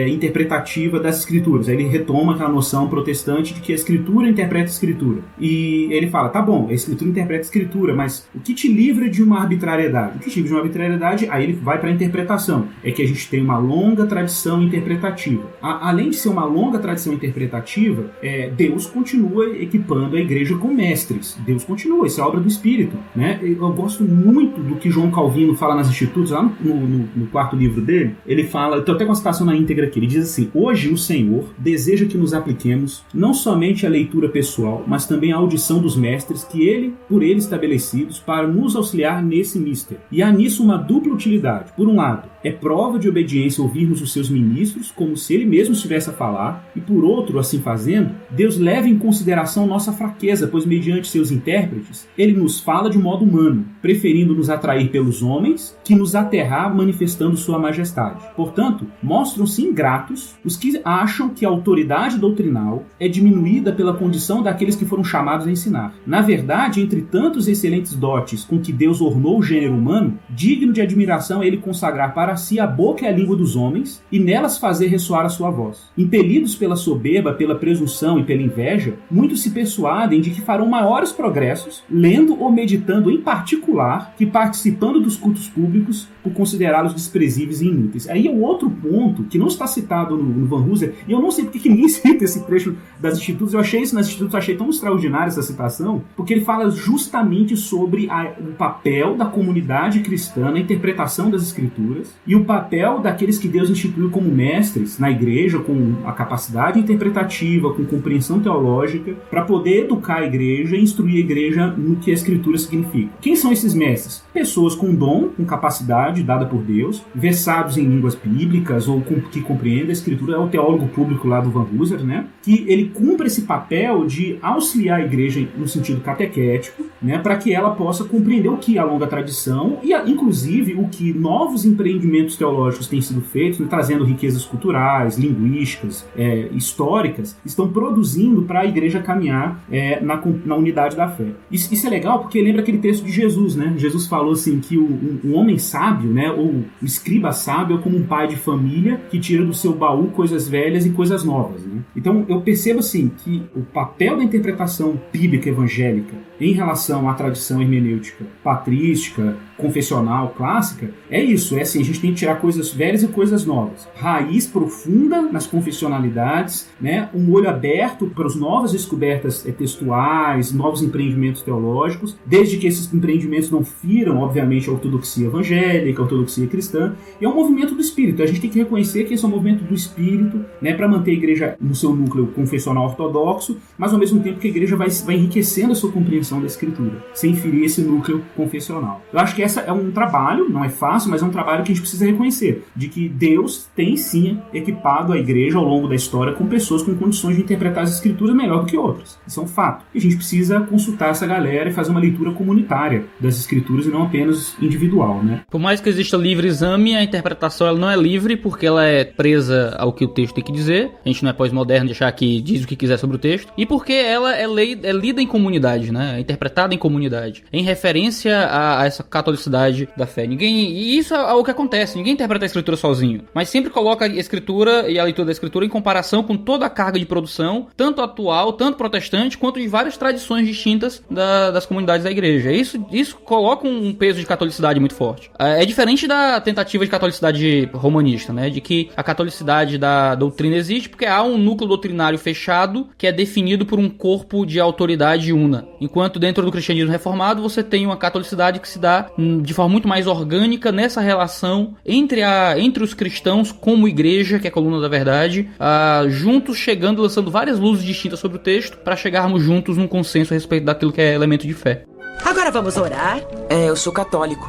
interpretativa das escrituras. Aí ele retoma aquela noção protestante de que a escritura interpreta a escritura. E ele fala, tá bom, a escritura interpreta a escritura, mas o que te livra de uma arbitrariedade? O que te livra de uma arbitrariedade, aí ele vai para a interpretação. É que a gente tem uma longa tradição interpretativa. Além de ser uma longa tradição interpretativa, Deus continua equipando a igreja com mestres. Deus continua, isso é obra do Espírito, né? Eu gosto muito do que João Calvino fala nas Institutos, lá no 4º livro dele. Ele fala, eu tenho até uma citação na íntegra aqui, ele diz assim: hoje o Senhor deseja que nos apliquemos não somente a leitura pessoal, mas também a audição dos mestres que por ele estabelecidos para nos auxiliar nesse mistério. E há nisso uma dupla utilidade. Por um lado, é prova de obediência ouvirmos os seus ministros como se ele mesmo estivesse a falar, e por outro, assim fazendo, Deus leva em consideração nossa fraqueza, pois mediante seus intérpretes, ele nos fala de modo humano, preferindo nos atrair pelos homens que nos aterrar manifestando sua majestade. Portanto, mostram-se ingratos os que acham que a autoridade doutrinal é diminuída pela condição daqueles que foram chamados a ensinar. Na verdade, entre tantos excelentes dotes com que Deus ornou o gênero humano, digno de admiração é ele consagrar para si a boca e a língua dos homens e nelas fazer ressoar a sua voz. Impelidos pela soberba, pela presunção e pela inveja, muitos se persuadem de que farão maiores progressos lendo ou meditando em particular que participando dos cultos públicos por considerá-los desprezíveis e inúteis. Aí é o outro ponto que não está citado no Van Hooser, e eu não sei porque que ninguém cita esse trecho das Institutos. Eu achei isso nas Institutos, eu achei tão extraordinária essa citação, porque ele fala justamente sobre o papel da comunidade cristã na interpretação das Escrituras e o papel daqueles que Deus instituiu como mestres na igreja, com a capacidade interpretativa, com compreensão teológica, para poder educar a igreja e instruir a igreja no que a Escritura significa. Quem são esses mestres? Pessoas com dom, com capacidade dada por Deus, versados em línguas bíblicas ou que compreendem a Escritura. É o teólogo público lá do Van Hooser, né? Que ele cumpre esse papel de auxiliar a igreja no sentido catequético, né? Para que ela possa compreender o que é a longa tradição e, inclusive, o que novos empreendimentos teológicos têm sido feitos, né? Trazendo riquezas culturais, linguísticas, históricas, estão produzindo para a igreja caminhar na unidade da fé. Isso é legal porque lembra aquele texto de Jesus, né? Jesus falou assim que o homem sábio, né? Ou o escriba sábio é como um pai de família que tira do seu baú coisas velhas e coisas novas, né? Então eu percebo assim que o papel da interpretação bíblica evangélica em relação à tradição hermenêutica patrística confessional clássica, é isso, é assim, a gente tem que tirar coisas velhas e coisas novas. Raiz profunda nas confessionalidades, né? Um olho aberto para as novas descobertas textuais, novos empreendimentos teológicos, desde que esses empreendimentos não firam, obviamente, a ortodoxia evangélica, a ortodoxia cristã, e é um movimento do espírito. A gente tem que reconhecer que esse é um movimento do espírito, né, para manter a igreja no seu núcleo confessional ortodoxo, mas ao mesmo tempo que a igreja vai enriquecendo a sua compreensão da escritura, sem ferir esse núcleo confessional. Eu acho que essa é um trabalho, não é fácil, mas é um trabalho que a gente precisa reconhecer, de que Deus tem sim equipado a igreja ao longo da história com pessoas com condições de interpretar as escrituras melhor do que outras. Isso é um fato. E a gente precisa consultar essa galera e fazer uma leitura comunitária das escrituras e não apenas individual, né? Por mais que exista livre exame, a interpretação ela não é livre porque ela é presa ao que o texto tem que dizer. A gente não é pós-moderno de achar que diz o que quiser sobre o texto. E porque ela é lida em comunidade, né? É interpretada em comunidade. Em referência a essa catolicidade da fé. E isso é o que acontece. Ninguém interpreta a escritura sozinho. Mas sempre coloca a escritura e a leitura da escritura em comparação com toda a carga de produção, tanto atual, tanto protestante, quanto de várias tradições distintas das comunidades da igreja. Isso coloca um peso de catolicidade muito forte. É diferente da tentativa de catolicidade romanista, né? De que a catolicidade da doutrina existe porque há um núcleo doutrinário fechado que é definido por um corpo de autoridade una. Enquanto dentro do cristianismo reformado você tem uma catolicidade que se dá de forma muito mais orgânica nessa relação entre os cristãos como igreja, que é a coluna da verdade, juntos chegando, lançando várias luzes distintas sobre o texto para chegarmos juntos num consenso a respeito daquilo que é elemento de fé. Agora vamos orar? Eu sou católico.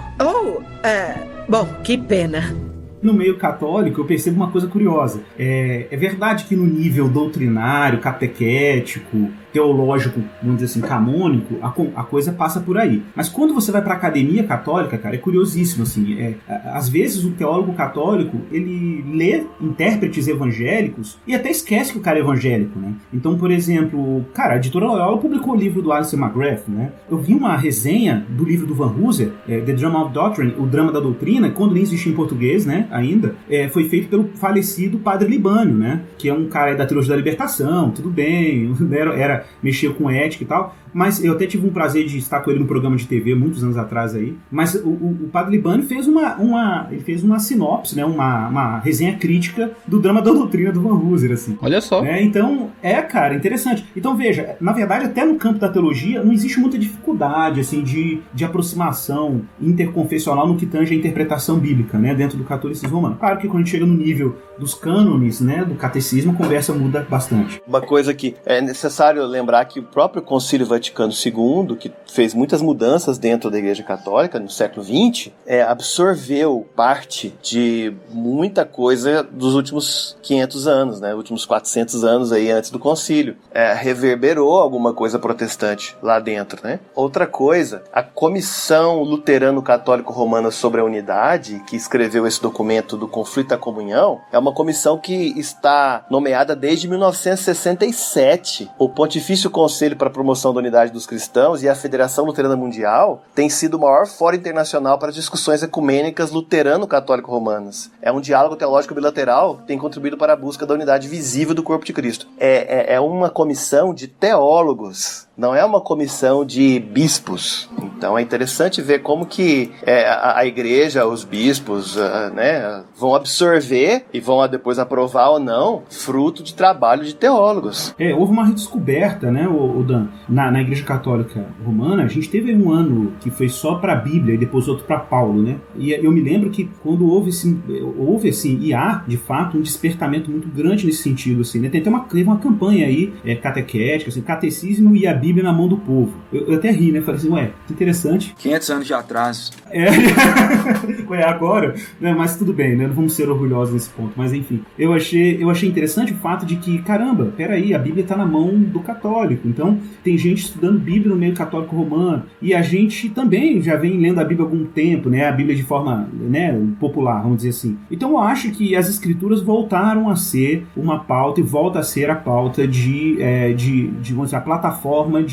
Bom, que pena. No meio católico, eu percebo uma coisa curiosa. É verdade que no nível doutrinário, catequético, teológico, vamos dizer assim, canônico, a coisa passa por aí. Mas quando você vai para a academia católica, cara, é curiosíssimo, assim. Às vezes o teólogo católico, ele lê intérpretes evangélicos e até esquece que o cara é evangélico, né? Então, por exemplo, cara, a editora Loyola publicou o livro do Alistair McGrath, né? Eu vi uma resenha do livro do Van Hooser, The Drama of Doctrine, o Drama da Doutrina, quando nem existia em português, né, ainda, foi feito pelo falecido Padre Libânio, né? Que é um cara da Teologia da Libertação, tudo bem, mexia com ética e tal, mas eu até tive um prazer de estar com ele no programa de TV muitos anos atrás aí, mas o Padre Libânio fez ele fez uma sinopse, né, uma resenha crítica do Drama da Doutrina do Van Hooser, assim. Olha só. Né? Então, cara, interessante. Então, veja, na verdade, até no campo da teologia não existe muita dificuldade, assim, de aproximação interconfessional no que tange a interpretação bíblica, né, dentro do catolicismo romano. Claro que quando a gente chega no nível dos cânones, né, do catecismo, a conversa muda bastante. Uma coisa que é necessário lembrar que o próprio Concílio Vaticano II, que fez muitas mudanças dentro da Igreja Católica no século XX, absorveu parte de muita coisa dos últimos 500 anos, né, últimos 400 anos aí antes do concílio. Reverberou alguma coisa protestante lá dentro, né? Outra coisa, a Comissão Luterano-Católico Romana sobre a Unidade, que escreveu esse documento do Conflito à Comunhão, é uma comissão que está nomeada desde 1967. O Pontifício Conselho para a Promoção da Unidade dos Cristãos e a Federação Luterana Mundial tem sido o maior fórum internacional para discussões ecumênicas luterano-católico-romanas. É um diálogo teológico bilateral que tem contribuído para a busca da unidade visível do corpo de Cristo. É uma comissão de teólogos, não é uma comissão de bispos. Então é interessante ver como que a igreja, os bispos, né, vão absorver e vão depois aprovar ou não, fruto de trabalho de teólogos. Houve uma redescoberta, né, Dan, na Igreja Católica Romana. A gente teve um ano que foi só para a Bíblia e depois outro para Paulo, né? E eu me lembro que quando houve assim, e há, de fato, um despertamento muito grande nesse sentido, assim, né? Teve uma campanha aí, catequética, assim, catecismo e a Bíblia na mão do povo. Eu até ri, né? Falei assim, que interessante. 500 anos de atraso. Agora, né? Mas tudo bem, né? Não vamos ser orgulhosos nesse ponto. Mas enfim, eu achei interessante o fato de que, caramba, peraí, a Bíblia está na mão do católico. Então, tem gente estudando Bíblia no meio católico romano. E a gente também já vem lendo a Bíblia há algum tempo, né? A Bíblia de forma, né, popular, vamos dizer assim. Então, eu acho que as escrituras voltaram a ser uma pauta e volta a ser a pauta de vamos dizer, a plataforma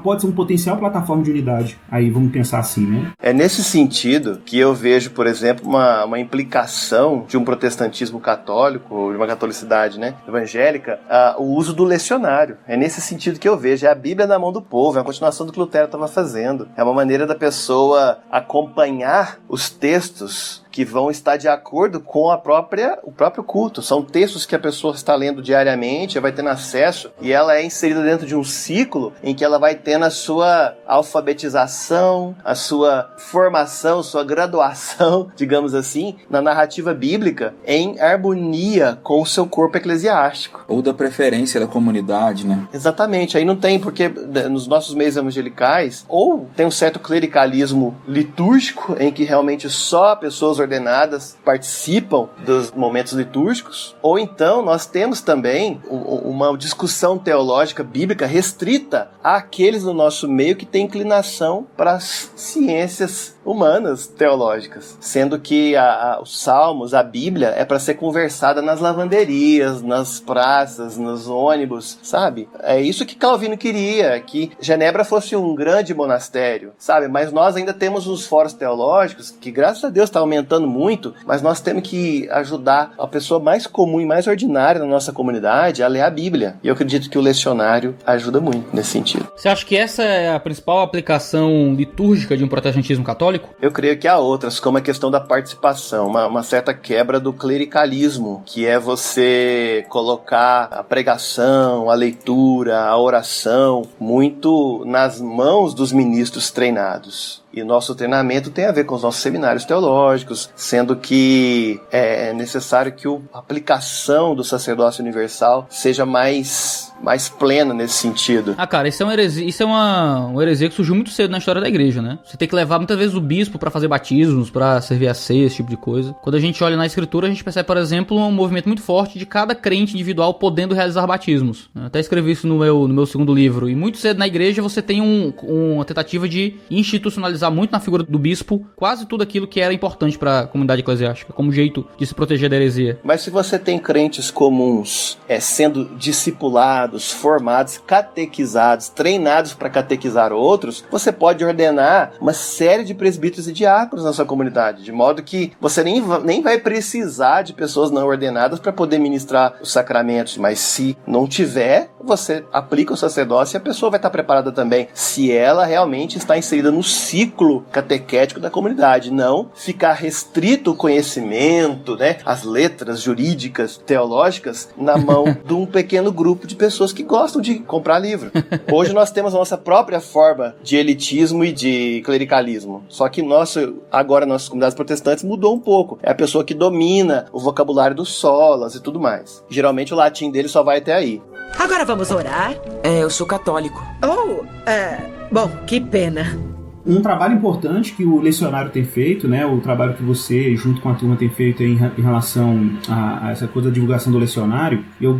pode ser um potencial plataforma de unidade Aí vamos pensar assim, né? É nesse sentido que eu vejo, por exemplo, uma implicação de um protestantismo católico, ou de uma catolicidade, né, evangélica, o uso do lecionário. É nesse sentido que eu vejo. É a Bíblia na mão do povo, é a continuação do que Lutero estava fazendo. É uma maneira da pessoa acompanhar os textos que vão estar de acordo com o próprio culto. São textos que a pessoa está lendo diariamente, vai tendo acesso, e ela é inserida dentro de um ciclo em que ela vai tendo a sua alfabetização, a sua formação, sua graduação, digamos assim, na narrativa bíblica, em harmonia com o seu corpo eclesiástico. Ou da preferência da comunidade, né? Exatamente. Aí não tem, porque nos nossos meios evangelicais, ou tem um certo clericalismo litúrgico, em que realmente só pessoas ordenadas participam dos momentos litúrgicos, ou então nós temos também uma discussão teológica bíblica restrita àqueles no nosso meio que têm inclinação para as ciências humanas teológicas, sendo que os salmos, a Bíblia, é para ser conversada nas lavanderias, nas praças, nos ônibus, sabe? É isso que Calvino queria, que Genebra fosse um grande monastério, sabe? Mas nós ainda temos os fóruns teológicos, que graças a Deus está aumentando muito, mas nós temos que ajudar a pessoa mais comum e mais ordinária na nossa comunidade a ler a Bíblia. E eu acredito que o lecionário ajuda muito nesse sentido. Você acha que essa é a principal aplicação litúrgica de um protestantismo católico? Eu creio que há outras, como a questão da participação, uma certa quebra do clericalismo, que é você colocar a pregação, a leitura, a oração, muito nas mãos dos ministros treinados. E nosso treinamento tem a ver com os nossos seminários teológicos, sendo que é necessário que a aplicação do sacerdócio universal seja mais plena nesse sentido. Cara, isso é uma heresia, uma heresia que surgiu muito cedo na história da igreja, né? Você tem que levar muitas vezes o bispo pra fazer batismos, pra servir a ceia, esse tipo de coisa. Quando a gente olha na escritura, a gente percebe, por exemplo, um movimento muito forte de cada crente individual podendo realizar batismos. Eu até escrevi isso no meu segundo livro. E muito cedo na igreja você tem uma tentativa de institucionalizar muito na figura do bispo quase tudo aquilo que era importante para a comunidade eclesiástica, como jeito de se proteger da heresia. Mas se você tem crentes comuns sendo discipulados, formados, catequizados, treinados para catequizar outros, você pode ordenar uma série de presbíteros e diáconos na sua comunidade, de modo que você nem vai precisar de pessoas não ordenadas para poder ministrar os sacramentos, mas se não tiver, você aplica o sacerdócio e a pessoa vai estar preparada também, se ela realmente está inserida no ciclo catequético da comunidade, não ficar restrito o conhecimento, né, as letras jurídicas, teológicas, na mão de um pequeno grupo de pessoas que gostam de comprar livro. Hoje nós temos a nossa própria forma de elitismo e de clericalismo, só que agora nossas comunidades protestantes mudou um pouco, é a pessoa que domina o vocabulário dos solas e tudo mais. Geralmente o latim dele só vai até aí. Agora vamos orar? Eu sou católico. Bom, que pena. Um trabalho importante que o lecionário tem feito, né, o trabalho que você, junto com a turma, tem feito em relação a essa coisa da divulgação do lecionário, eu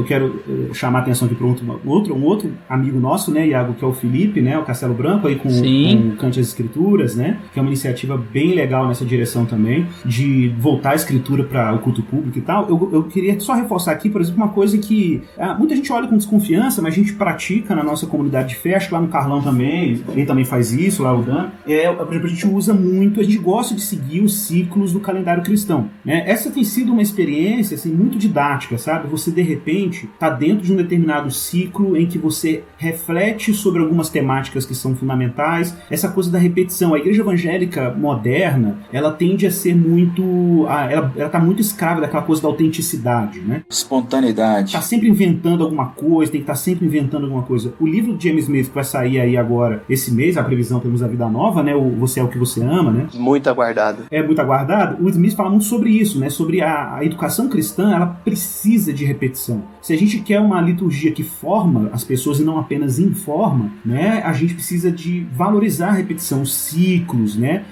quero chamar a atenção aqui para um outro amigo nosso, né, Iago, que é o Felipe, né, o Castelo Branco, aí com o Cante as Escrituras, né, que é uma iniciativa bem legal nessa direção também, de voltar a escritura para o culto público e tal. Eu queria só reforçar aqui, por exemplo, uma coisa que muita gente olha com desconfiança, mas a gente pratica na nossa comunidade de fé, acho que lá no Carlão também, ele também faz isso, lá o Dan, por exemplo, a gente usa muito, a gente gosta de seguir os ciclos do calendário cristão, né? Essa tem sido uma experiência assim, muito didática, sabe? Você de repente está dentro de um determinado ciclo em que você reflete sobre algumas temáticas que são fundamentais, essa coisa da repetição. A igreja evangélica moderna, ela tende a ser muito, ela está muito escrava daquela coisa da autenticidade, né? Espontaneidade. Está sempre inventando alguma coisa, tem que estar sempre inventando alguma coisa. O livro de James Smith que vai sair aí agora, esse mês, a previsão temos a Vida Nova, né? O Você é o que você ama, né? Muito aguardado. É muito aguardado. O Smith fala muito sobre isso, né? Sobre a educação cristã, ela precisa de repetição. Se a gente quer uma liturgia que forma as pessoas e não apenas informa, né? A gente precisa de valorizar a repetição, os ciclos, né?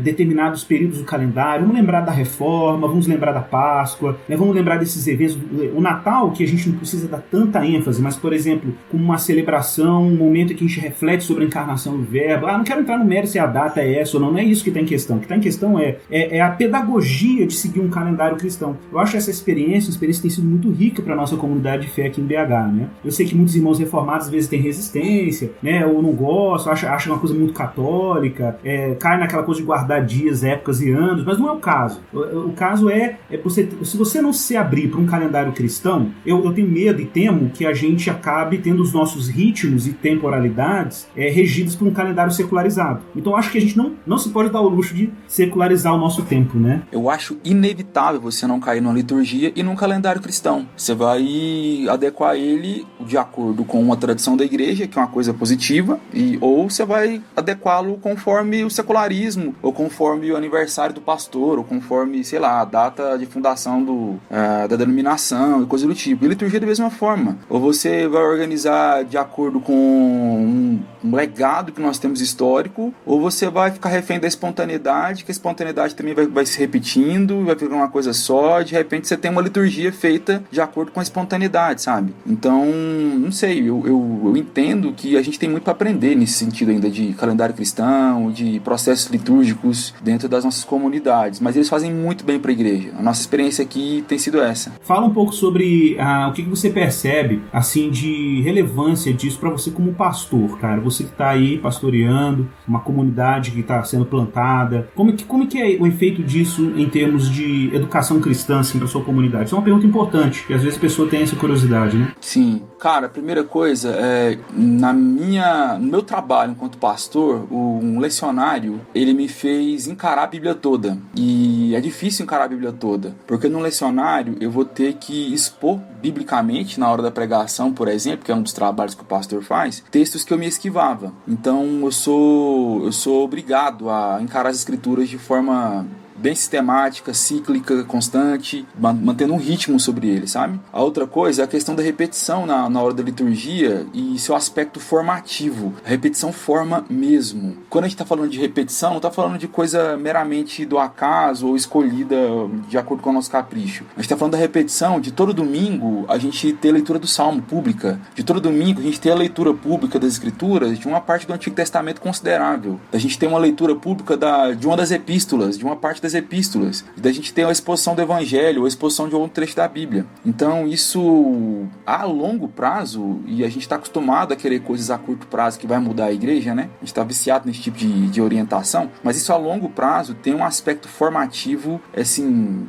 Determinados períodos do calendário. Vamos lembrar da Reforma, vamos lembrar da Páscoa, né? Vamos lembrar desses eventos. O Natal, que a gente não precisa dar tanta ênfase, mas, por exemplo, como uma celebração, um momento em que a gente reflete sobre a encarnação do Verbo, não quero entrar no mérito se a data é essa ou não é isso que está em questão. O que está em questão é a pedagogia de seguir um calendário cristão. Eu acho essa experiência tem sido muito rica para a nossa comunidade de fé aqui em BH, né? Eu sei que muitos irmãos reformados às vezes têm resistência, né? Ou não gostam, acham uma coisa muito católica, cai naquela coisa de guardar dias, épocas e anos, mas não é o caso. O caso se você não se abrir para um calendário cristão, eu tenho medo e temo que a gente acabe tendo os nossos ritmos e temporalidades regidos por um calendário secularizado. Então acho que a gente não se pode dar o luxo de secularizar o nosso tempo, né? Eu acho inevitável você não cair numa liturgia e num calendário cristão. Você vai adequar ele de acordo com uma tradição da igreja, que é uma coisa positiva, ou você vai adequá-lo conforme o secularismo, ou conforme o aniversário do pastor, ou conforme, sei lá, a data de fundação da denominação e coisa do tipo. E liturgia da mesma forma. Ou você vai organizar de acordo com um legado que nós temos histórico, ou você vai ficar refém da espontaneidade, que a espontaneidade também vai se repetindo, vai ficar uma coisa só, de repente você tem uma liturgia feita de acordo com a espontaneidade, sabe? Então, não sei, eu entendo que a gente tem muito para aprender nesse sentido ainda de calendário cristão, de processos litúrgicos dentro das nossas comunidades, mas eles fazem muito bem para a igreja. A nossa experiência aqui tem sido essa. Fala um pouco sobre o que você percebe, assim, de relevância disso para você como pastor, cara. Você que está aí pastoreando uma comunidade que está sendo plantada. Como que é o efeito disso em termos de educação cristã, assim, para sua comunidade? Isso é uma pergunta importante, que às vezes a pessoa tem essa curiosidade, né? Sim. Cara, a primeira coisa no meu trabalho enquanto pastor, um lecionário, ele me fez encarar a Bíblia toda. E é difícil encarar a Bíblia toda, porque no lecionário eu vou ter que expor biblicamente, na hora da pregação, por exemplo, que é um dos trabalhos que o pastor faz, textos que eu me esquivava. Então eu sou obrigado a encarar as escrituras de forma bem sistemática, cíclica, constante, mantendo um ritmo sobre ele, sabe? A outra coisa é a questão da repetição na hora da liturgia e seu aspecto formativo. A repetição forma mesmo. Quando a gente está falando de repetição, não está falando de coisa meramente do acaso ou escolhida de acordo com o nosso capricho. A gente está falando da repetição de todo domingo a gente ter a leitura do Salmo pública, de todo domingo a gente ter a leitura pública das Escrituras de uma parte do Antigo Testamento considerável, da gente ter uma leitura pública de uma das epístolas, de uma parte das epístolas, da gente ter a exposição do Evangelho, ou a exposição de outro trecho da Bíblia. Então isso a longo prazo, e a gente está acostumado a querer coisas a curto prazo que vai mudar a igreja, né? A gente está viciado nesse tipo de orientação, mas isso a longo prazo tem um aspecto formativo, assim,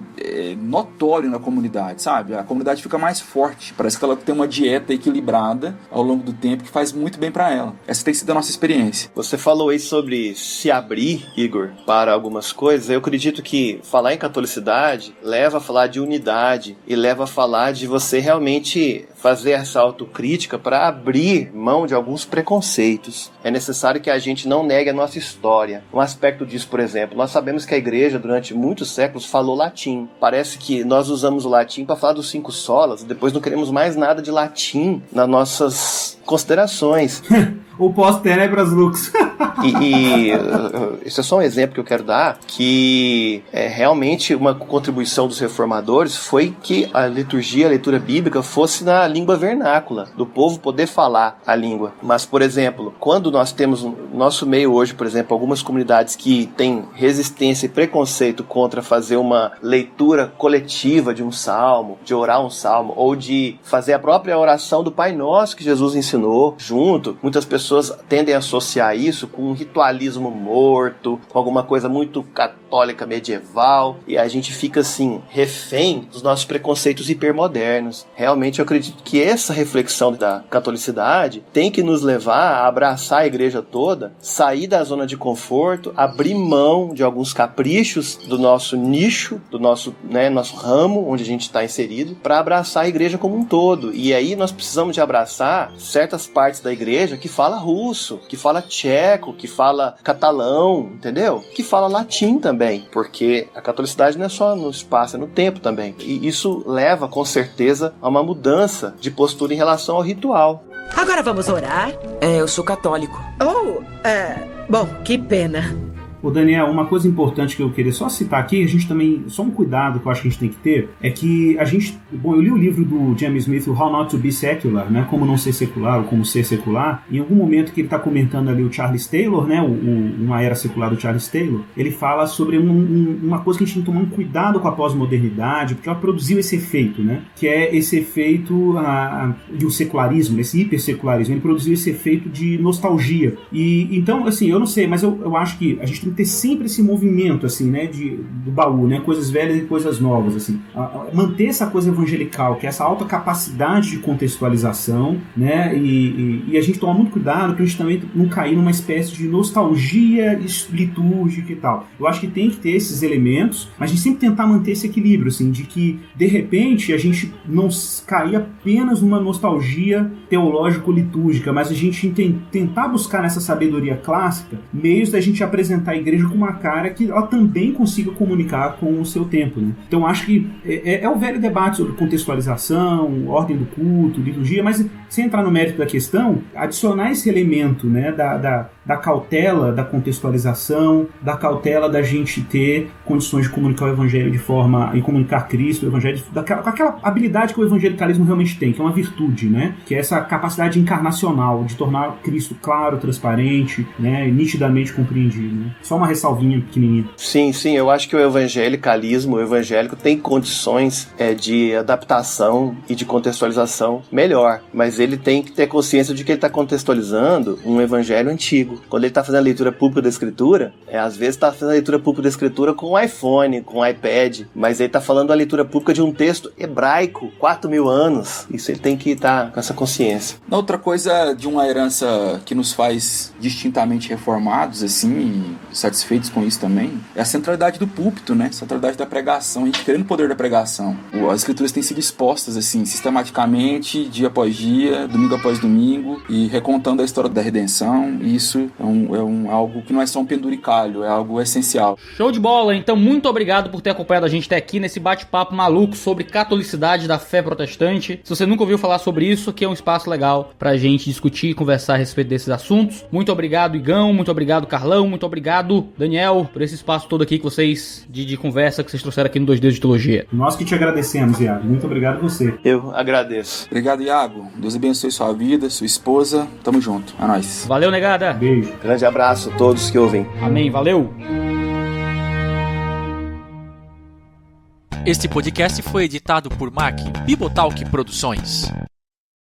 notório na comunidade, sabe? A comunidade fica mais forte, parece que ela tem uma dieta equilibrada ao longo do tempo que faz muito bem para ela. Essa tem sido a nossa experiência. Você falou aí sobre se abrir, Igor, para algumas coisas. Eu acredito que falar em catolicidade leva a falar de unidade e leva a falar de você realmente fazer essa autocrítica para abrir mão de alguns preconceitos. É necessário que a gente não negue a nossa história. Um aspecto disso, por exemplo, nós sabemos que a igreja durante muitos séculos falou latim. Parece que nós usamos o latim para falar dos 5 solas e depois não queremos mais nada de latim nas nossas considerações. O pós-tenebras lux. E isso é só um exemplo que eu quero dar, que realmente uma contribuição dos reformadores foi que a liturgia, a leitura bíblica fosse na língua vernácula, do povo poder falar a língua. Mas, por exemplo, quando nós temos no nosso meio hoje, por exemplo, algumas comunidades que têm resistência e preconceito contra fazer uma leitura coletiva de um salmo, de orar um salmo, ou de fazer a própria oração do Pai Nosso que Jesus ensinou junto, muitas pessoas tendem a associar isso com um ritualismo morto, com alguma coisa muito católica medieval, e a gente fica assim, refém dos nossos preconceitos hipermodernos. Realmente eu acredito que essa reflexão da catolicidade tem que nos levar a abraçar a igreja toda, sair da zona de conforto, abrir mão de alguns caprichos do nosso nicho, do nosso ramo onde a gente está inserido, para abraçar a igreja como um todo. E aí nós precisamos de abraçar certas partes da igreja que fala russo, que fala tcheco, que fala catalão, entendeu? Que fala latim também, porque a catolicidade não é só no espaço, é no tempo também. E isso leva, com certeza, a uma mudança de postura em relação ao ritual. Agora vamos orar? Eu sou católico. Bom, que pena. Ô Daniel, uma coisa importante que eu queria só citar aqui, a gente também, só um cuidado que eu acho que a gente tem que ter, é que a gente, bom, eu li o livro do James Smith, o How Not to Be Secular, né, como não ser secular ou como ser secular, em algum momento que ele está comentando ali o Charles Taylor, né, uma era secular do Charles Taylor, ele fala sobre uma coisa que a gente tem que tomar um cuidado com a pós-modernidade, porque ela produziu esse efeito, né, que é esse efeito do secularismo, esse hipersecularismo, ele produziu esse efeito de nostalgia. E então, assim, eu não sei, mas eu acho que a gente tem que ter sempre esse movimento, assim, né, do baú, né, coisas velhas e coisas novas, assim, manter essa coisa evangelical, que é essa alta capacidade de contextualização, né, e a gente tomar muito cuidado pra gente também não cair numa espécie de nostalgia litúrgica e tal. Eu acho que tem que ter esses elementos, mas a gente sempre tentar manter esse equilíbrio, assim, de que, de repente, a gente não cair apenas numa nostalgia teológico-litúrgica, mas a gente tentar buscar nessa sabedoria clássica meios da gente apresentar a igreja com uma cara que ela também consiga comunicar com o seu tempo, né? Então acho que é o velho debate sobre contextualização, ordem do culto, liturgia, mas sem entrar no mérito da questão, adicionar esse elemento, né, da cautela da contextualização, da cautela da gente ter condições de comunicar o evangelho e comunicar Cristo, o evangelho, com aquela habilidade que o evangelicalismo realmente tem, que é uma virtude, né? Que é essa capacidade encarnacional de tornar Cristo claro, transparente, né, e nitidamente compreendido, né? Só uma ressalvinha pequenininha. Sim, eu acho que o evangelicalismo, o evangélico tem condições de adaptação e de contextualização melhor, mas ele tem que ter consciência de que ele está contextualizando um evangelho antigo. Quando ele está fazendo a leitura pública da escritura, às vezes está fazendo a leitura pública da escritura com o iPhone, com o iPad, mas ele está falando a leitura pública de um texto hebraico, 4.000 anos. Isso ele tem que estar com essa consciência. Outra coisa de uma herança que nos faz distintamente reformados, assim, e satisfeitos com isso também, é a centralidade do púlpito, né? A centralidade da pregação, a gente querendo o poder da pregação. As escrituras têm sido expostas, assim, sistematicamente, dia após dia, domingo após domingo, e recontando a história da redenção, e isso é algo que não é só um penduricalho, é algo essencial. Show de bola, então muito obrigado por ter acompanhado a gente até aqui nesse bate-papo maluco sobre catolicidade da fé protestante. Se você nunca ouviu falar sobre isso, aqui é um espaço legal pra gente discutir e conversar a respeito desses assuntos. Muito obrigado, Igão, muito obrigado, Carlão, muito obrigado, Daniel, por esse espaço todo aqui que vocês, de conversa que vocês trouxeram aqui no 2 Dedos de Teologia. Nós que te agradecemos, Iago. Muito obrigado a você. Eu agradeço. Obrigado, Iago. Deus abençoe sua vida, sua esposa. Tamo junto. É nóis. Valeu, negada. Beijo. Grande abraço a todos que ouvem. Amém, valeu. Este podcast foi editado por Mac Bibotalk Produções.